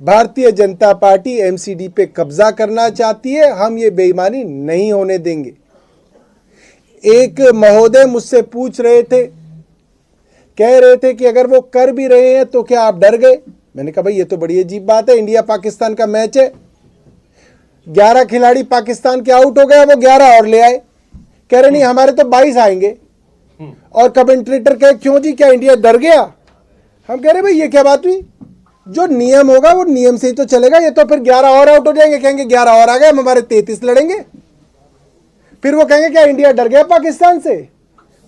भारतीय जनता पार्टी एमसीडी पे कब्जा करना चाहती है। हम ये बेईमानी नहीं होने देंगे। एक महोदय मुझसे पूछ रहे थे, कह रहे थे कि अगर वो कर भी रहे हैं तो क्या आप डर गए? मैंने कहा भाई ये तो बड़ी अजीब बात है। इंडिया पाकिस्तान का मैच है, 11 खिलाड़ी पाकिस्तान के आउट हो गए, वो 11 और ले आए। कह रहे नहीं हमारे तो 22 आएंगे। और कमेंटेटर कहे क्यों जी, क्या इंडिया डर गया? हम कह रहे भाई ये क्या बात हुई? जो नियम होगा वो नियम से ही तो चलेगा। ये तो फिर 11 और आउट हो जाएंगे, कहेंगे 11 और आ गए, हम हमारे 33 लड़ेंगे। फिर वो कहेंगे क्या इंडिया डर गया पाकिस्तान से?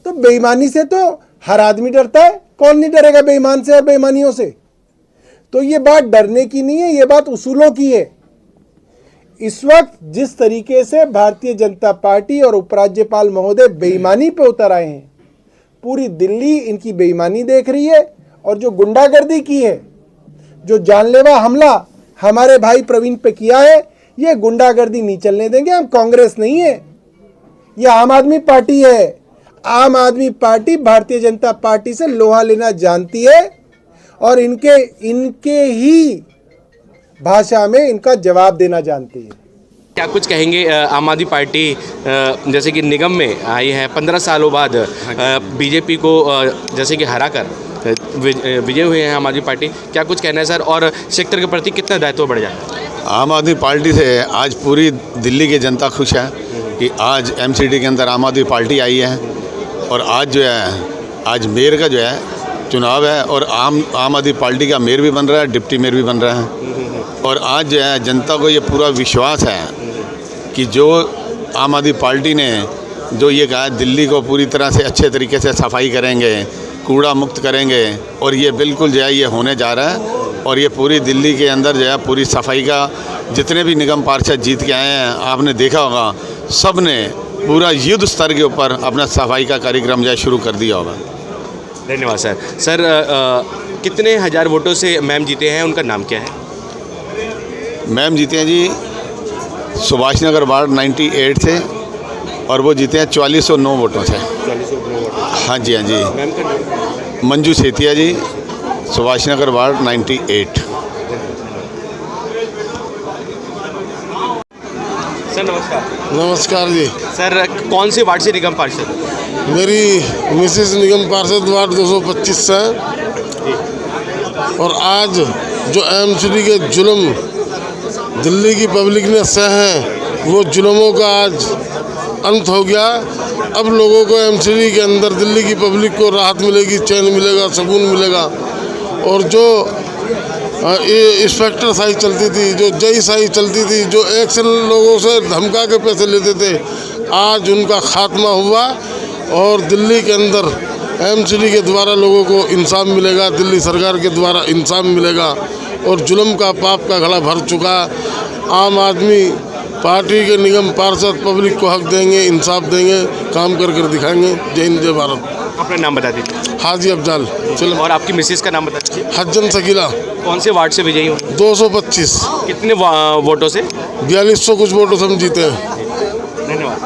तो बेईमानी से तो हर आदमी डरता है, कौन नहीं डरेगा बेईमान से और बेईमानियों से? तो ये बात डरने की नहीं है, ये बात उसूलों की है। इस वक्त जिस तरीके से भारतीय जनता पार्टी और उपराज्यपाल महोदय बेईमानी पे उतर आए हैं, पूरी दिल्ली इनकी बेईमानी देख रही है। और जो गुंडागर्दी की है, जो जानलेवा हमला हमारे भाई प्रवीण पे किया है, ये गुंडागर्दी नहीं चलने देंगे। हम कांग्रेस नहीं है, ये आम आदमी पार्टी है। आम आदमी पार्टी भारतीय जनता पार्टी से लोहा लेना जानती है और इनके ही भाषा में इनका जवाब देना जानती है। क्या कुछ कहेंगे आम आदमी पार्टी जैसे कि निगम में आई है 15 सालों बाद बीजेपी को जैसे कि हरा कर विजय हुए हैं आम आदमी पार्टी, क्या कुछ कहना है सर? और सेक्टर के प्रति कितना दायित्व बढ़ जाता है? आम आदमी पार्टी से आज पूरी दिल्ली की जनता खुश है कि आज एमसीडी के अंदर आम आदमी पार्टी आई है। और आज जो है, आज मेयर का जो है चुनाव है और आम आदमी पार्टी का मेयर भी बन रहा है, डिप्टी मेयर भी बन रहा है। और आज जो है जनता को ये पूरा विश्वास है कि जो आम आदमी पार्टी ने जो ये कहा दिल्ली को पूरी तरह से अच्छे तरीके से सफाई करेंगे, कूड़ा मुक्त करेंगे, और ये बिल्कुल जो है ये होने जा रहा है। और ये पूरी दिल्ली के अंदर जो है पूरी सफाई का जितने भी निगम पार्षद जीत के आए हैं, आपने देखा होगा सब ने पूरा युद्ध स्तर के ऊपर अपना सफाई का कार्यक्रम जो है शुरू कर दिया होगा। धन्यवाद सर। सर कितने हज़ार वोटों से मैम जीते हैं, उनका नाम क्या है? मैम जीते हैं जी सुभाष नगर वार्ड 98 से, और वो जीते हैं 4409 वोटों से। 4409 वोटों। हाँ जी, हाँ जी। मैम का नाम? मंजू सेतिया जी, सुभाष नगर वार्ड 98। सर नमस्कार। नमस्कार जी। सर कौन से वार्ड से निगम पार्षद? मेरी मिसेस निगम पार्षद वार्ड 225 से। और आज जो एमसीडी के जुल्म दिल्ली की पब्लिक ने सहे हैं, वो जुल्मों का आज अंत हो गया। अब लोगों को एमसीडी के अंदर दिल्ली की पब्लिक को राहत मिलेगी, चैन मिलेगा, सुकून मिलेगा। और जो इंस्पेक्टर साई चलती थी, जो जई साई चलती थी, जो एक्शन लोगों से धमका के पैसे लेते थे, आज उनका खात्मा हुआ। और दिल्ली के अंदर एमसीडी के द्वारा लोगों को इंसाफ मिलेगा, दिल्ली सरकार के द्वारा इंसाफ मिलेगा। और जुल्म का पाप का घड़ा भर चुका। आम आदमी पार्टी के निगम पार्षद पब्लिक को हक देंगे, इंसाफ देंगे, काम कर कर दिखाएंगे। जय हिंद, जय भारत। अपना नाम बता दीजिए। हाजी अफजाल। चलो। और आपकी मिसेस का नाम बता दीजिए। हज्जन शकीला। कौन से वार्ड से विजयी हो? 225। कितने वोटों से? 4200 कुछ वोटों से हम जीते हैं। धन्यवाद।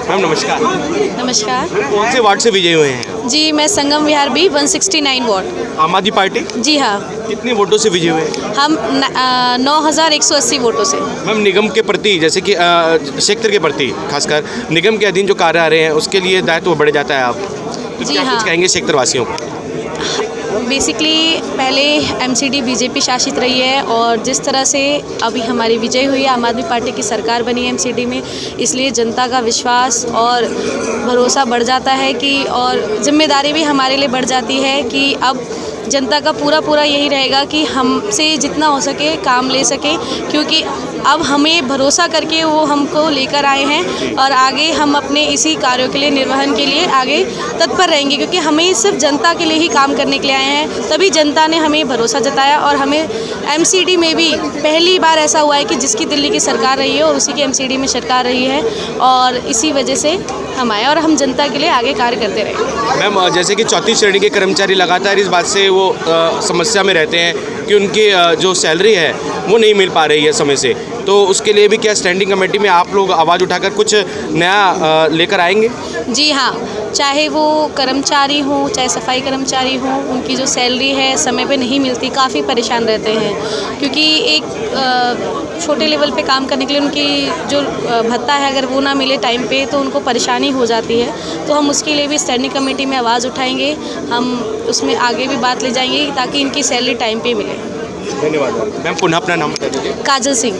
मैम नमस्कार। नमस्कार। कौन से वार्ड से विजयी हुए हैं? जी मैं संगम विहार बी 169 वार्ड। आम आदमी पार्टी? जी हाँ। कितने वोटों से विजयी हुए? हम 9180 वोटों से। मैम निगम के प्रति जैसे कि सेक्टर के प्रति खासकर निगम के अधीन जो कार्य आ रहे हैं उसके लिए दायित्व बढ़ जाता है आप, तो जी क्या हाँ। कुछ कहेंगे सेक्टर वासियों को? बेसिकली पहले एमसीडी बीजेपी शासित रही है और जिस तरह से अभी हमारी विजय हुई है, आम आदमी पार्टी की सरकार बनी है एमसीडी में, इसलिए जनता का विश्वास और भरोसा बढ़ जाता है कि, और जिम्मेदारी भी हमारे लिए बढ़ जाती है कि अब जनता का पूरा यही रहेगा कि हमसे जितना हो सके काम ले सके, क्योंकि अब हमें भरोसा करके वो हमको लेकर आए हैं और आगे हम अपने इसी कार्यों के लिए, निर्वहन के लिए आगे तत्पर रहेंगे, क्योंकि हमें सिर्फ जनता के लिए ही काम करने के लिए आए हैं। तभी जनता ने हमें भरोसा जताया और हमें एमसीडी में भी पहली बार ऐसा हुआ है कि जिसकी दिल्ली की सरकार रही है और उसी की एमसीडी में सरकार रही है, और इसी वजह से हम आए और हम जनता के लिए आगे कार्य करते रहे। मैम जैसे कि चौथी श्रेणी के कर्मचारी लगातार इस बात से वो समस्या में रहते हैं कि उनकी जो सैलरी है वो नहीं मिल पा रही है समय से, तो उसके लिए भी क्या स्टैंडिंग कमेटी में आप लोग आवाज़ उठाकर कुछ नया लेकर आएंगे? जी हाँ, चाहे वो कर्मचारी हों, चाहे सफाई कर्मचारी हों, उनकी जो सैलरी है समय पे नहीं मिलती, काफ़ी परेशान रहते हैं, क्योंकि एक छोटे लेवल पे काम करने के लिए उनकी जो भत्ता है अगर वो ना मिले टाइम पे तो उनको परेशानी हो जाती है। तो हम उसके लिए भी स्टैंडिंग कमेटी में आवाज़ उठाएंगे, हम उसमें आगे भी बात ले जाएंगे ताकि इनकी सैलरी टाइम पे मिले। धन्यवाद मैम। पुनः अपना नाम बता दीजिए। काजल सिंह।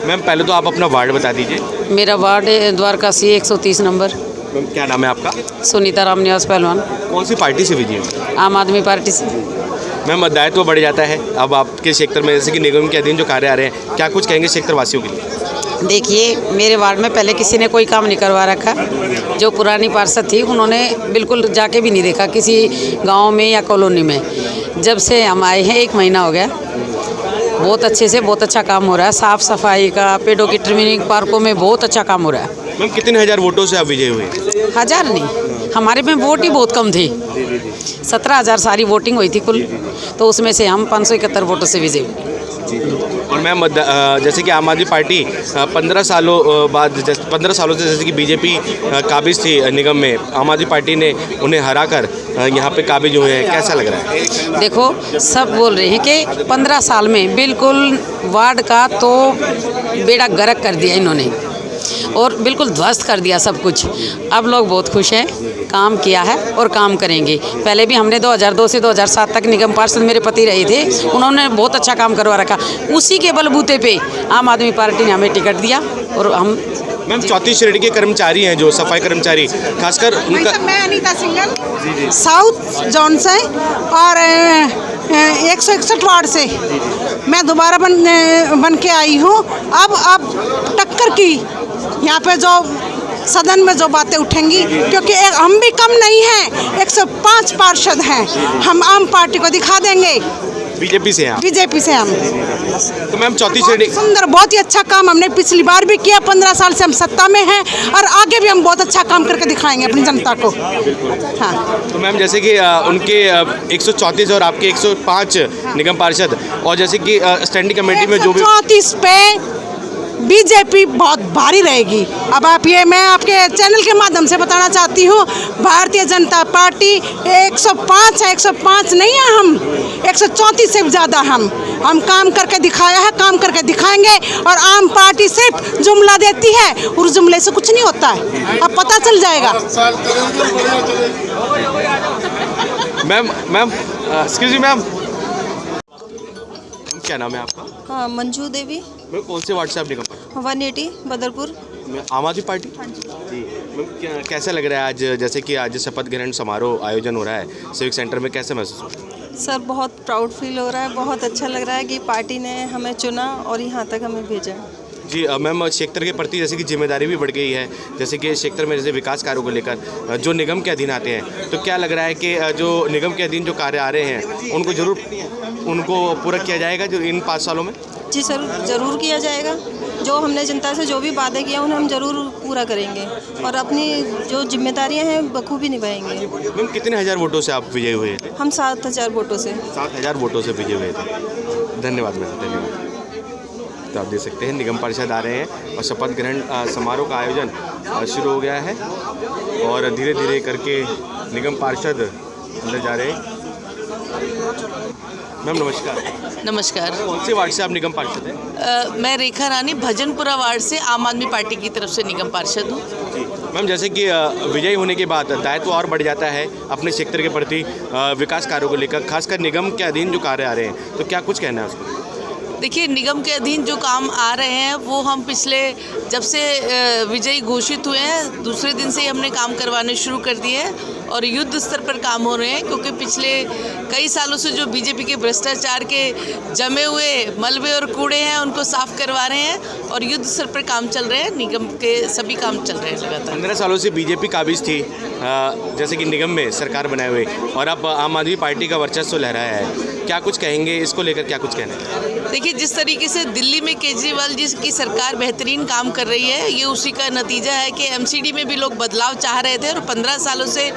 मैम पहले तो आप अपना वार्ड बता दीजिए। मेरा वार्ड है द्वारका सी 130 नंबर। मैम क्या नाम है आपका? सुनीता राम निवास पहलवान। कौन सी पार्टी से विजयी हो? आम आदमी पार्टी से। मैम दायित्व तो बढ़ जाता है अब आपके क्षेत्र में, जैसे कि निगम के अधीन जो कार्य आ रहे हैं, क्या कुछ कहेंगे क्षेत्र वासियों के लिए? देखिए, मेरे वार्ड में पहले किसी ने कोई काम नहीं करवा रखा। जो पुरानी पार्षद थी उन्होंने बिल्कुल जाके भी नहीं देखा किसी गांव में या कॉलोनी में। जब से हम आए हैं 1 महीना हो गया, बहुत अच्छे से बहुत अच्छा काम हो रहा है। साफ़ सफाई का, पेड़ों की ट्रिमिंग, पार्कों में बहुत अच्छा काम हो रहा है। मैम कितने हजार वोटों से आप विजयी हुए? 1000 नहीं, हमारे में वोट ही बहुत कम थी। 17,000 सारी वोटिंग हुई थी कुल, तो उसमें से हम 571 वोटों से विजयी हुए। और मैम जैसे कि आम आदमी पार्टी 15 सालों से जैसे कि बीजेपी काबिज थी निगम में, आम आदमी पार्टी ने उन्हें हराकर यहाँ पे काबिज हुए हैं, कैसा लग रहा है? देखो, सब बोल रहे हैं कि 15 साल में बिल्कुल वार्ड का तो बेड़ा गर्क कर दिया इन्होंने और बिल्कुल ध्वस्त कर दिया सब कुछ। अब लोग बहुत खुश हैं, काम किया है और काम करेंगे। पहले भी हमने 2002 से 2007 तक निगम पार्षद मेरे पति रहे थे, उन्होंने बहुत अच्छा काम करवा रखा। उसी के बलबूते पे आम आदमी पार्टी ने हमें टिकट दिया और हम। मैम 34 श्रेणी के कर्मचारी हैं जो सफाई कर्मचारी, खासकर उनका। मैं अनीता सिंगल साउथ जोन से और 161 वार्ड से मैं दोबारा बन के आई हूँ। अब टक्कर की यहाँ पे जो सदन में जो बातें उठेंगी, क्योंकि हम भी कम नहीं हैं, 105 पार्षद हैं। हम आम पार्टी को दिखा देंगे। बीजेपी से हैं? बीजेपी से हम। तो मैम 34 श्रेणी सुंदर, बहुत ही अच्छा काम हमने पिछली बार भी किया। 15 साल से हम सत्ता में हैं और आगे भी हम बहुत अच्छा काम करके दिखाएंगे अपनी जनता को। हाँ। तो मैम जैसे कि उनके 134 और आपके 105 निगम पार्षद, और जैसे कि स्टैंडिंग कमेटी में जो भी 134 पे बीजेपी बहुत भारी रहेगी। अब आप ये मैं आपके चैनल के माध्यम से बताना चाहती हूँ, भारतीय जनता पार्टी 105 है, 105 नहीं है हम, 134 से ज़्यादा हम काम करके दिखाया है, काम करके दिखाएंगे। और आम पार्टी सिर्फ जुमला देती है, उस जुमले से कुछ नहीं होता है, अब पता चल जाएगा। मैम एक्सक्यूज मी मैम, क्या नाम है आपका? हाँ, मंजू देवी। मैम कौन से वार्ड से आप निगम पार्षद? 180 बदरपुर। आम आदमी पार्टी? जी मैम, कैसा लग रहा है आज, जैसे कि आज शपथ ग्रहण समारोह आयोजन हो रहा है सिविक सेंटर में, कैसे महसूस हो रहा है? सर बहुत प्राउड फील हो रहा है, बहुत अच्छा लग रहा है कि पार्टी ने हमें चुना और यहाँ तक हमें भेजा। जी मैम, क्षेत्र के प्रति जैसे कि जिम्मेदारी भी बढ़ गई है, जैसे कि क्षेत्र में जैसे विकास कार्यों को लेकर जो निगम के अधीन आते हैं, तो क्या लग रहा है कि जो निगम के अधीन जो कार्य आ रहे हैं उनको पूरा किया जाएगा जो इन 5 सालों में? जी सर, ज़रूर किया जाएगा। जो हमने जनता से जो भी वादे किए उन्हें हम ज़रूर पूरा करेंगे और अपनी जो जिम्मेदारियां हैं बखूबी निभाएंगे। मैम कितने हजार वोटों से आप विजयी हुए थे? हम 7,000 वोटों से। 7,000 वोटों से विजयी हुए थे। धन्यवाद मैम, धन्यवाद। तो आप देख सकते हैं निगम पार्षद आ रहे हैं और शपथ ग्रहण समारोह का आयोजन शुरू हो गया है और धीरे धीरे करके निगम पार्षद अंदर जा रहे हैं। मैम नमस्कार। नमस्कार। कौन से वार्ड से आप निगम पार्षद हैं? मैं रेखा रानी भजनपुरा वार्ड से आम आदमी पार्टी की तरफ से निगम पार्षद हूँ। मैम जैसे कि विजयी होने के बाद दायित्व और बढ़ जाता है अपने क्षेत्र के प्रति विकास कार्यों को लेकर, खासकर निगम के अधीन जो कार्य आ रहे हैं, तो क्या कुछ कहना है उसको? देखिए, निगम के अधीन जो काम आ रहे हैं वो हम पिछले जब से विजयी घोषित हुए हैं दूसरे दिन से ही हमने काम करवाने शुरू कर दिए हैं और युद्ध स्तर पर काम हो रहे हैं, क्योंकि पिछले कई सालों से जो बीजेपी के भ्रष्टाचार के जमे हुए मलबे और कूड़े हैं उनको साफ करवा रहे हैं और युद्ध स्तर पर काम चल रहे हैं। निगम के सभी काम चल रहे हैं लगातार। 15 सालों से बीजेपी काबिज थी जैसे कि निगम में सरकार बनाए हुए, और अब आम आदमी पार्टी का वर्चस्व लहराया है, क्या कुछ कहेंगे इसको लेकर, क्या कुछ कहना है? देखिए, जिस तरीके से दिल्ली में केजरीवाल जी की सरकार बेहतरीन काम कर रही है, ये उसी का नतीजा है कि एमसीडी में भी लोग बदलाव चाह रहे थे और 15 सालों से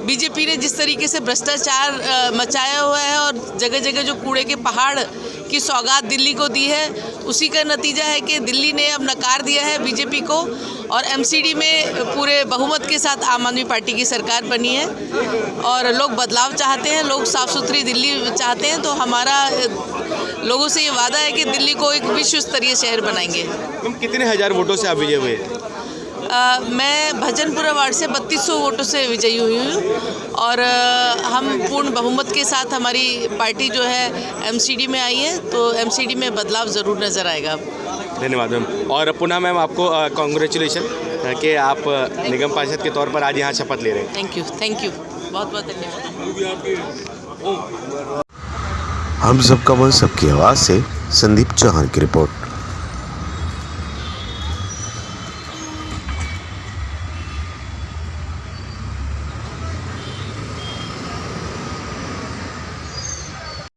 बीजेपी ने जिस तरीके से भ्रष्टाचार मचाया हुआ है और जगह जगह जो कूड़े के पहाड़ की सौगात दिल्ली को दी है, उसी का नतीजा है कि दिल्ली ने अब नकार दिया है बीजेपी को और एमसीडी में पूरे बहुमत के साथ आम आदमी पार्टी की सरकार बनी है और लोग बदलाव चाहते हैं, लोग साफ़ सुथरी दिल्ली चाहते हैं। तो हमारा लोगों से ये वादा है कि दिल्ली को एक विश्व स्तरीय शहर बनाएंगे। मैम कितने हजार वोटों से आप विजय हुए? मैं भजनपुरा वार्ड से 3200 वोटों से विजयी हुई हूँ और हम पूर्ण बहुमत के साथ हमारी पार्टी जो है एमसीडी में आई है, तो एमसीडी में बदलाव ज़रूर नज़र आएगा। धन्यवाद मैम। और पुनः मैम आपको कॉन्ग्रेचुलेशन कि आप निगम पार्षद के तौर पर आज यहाँ शपथ ले रहे हैं। थैंक यू, बहुत बहुत धन्यवाद। हम सबका मन सबकी आवाज़ से संदीप चौहान की रिपोर्ट।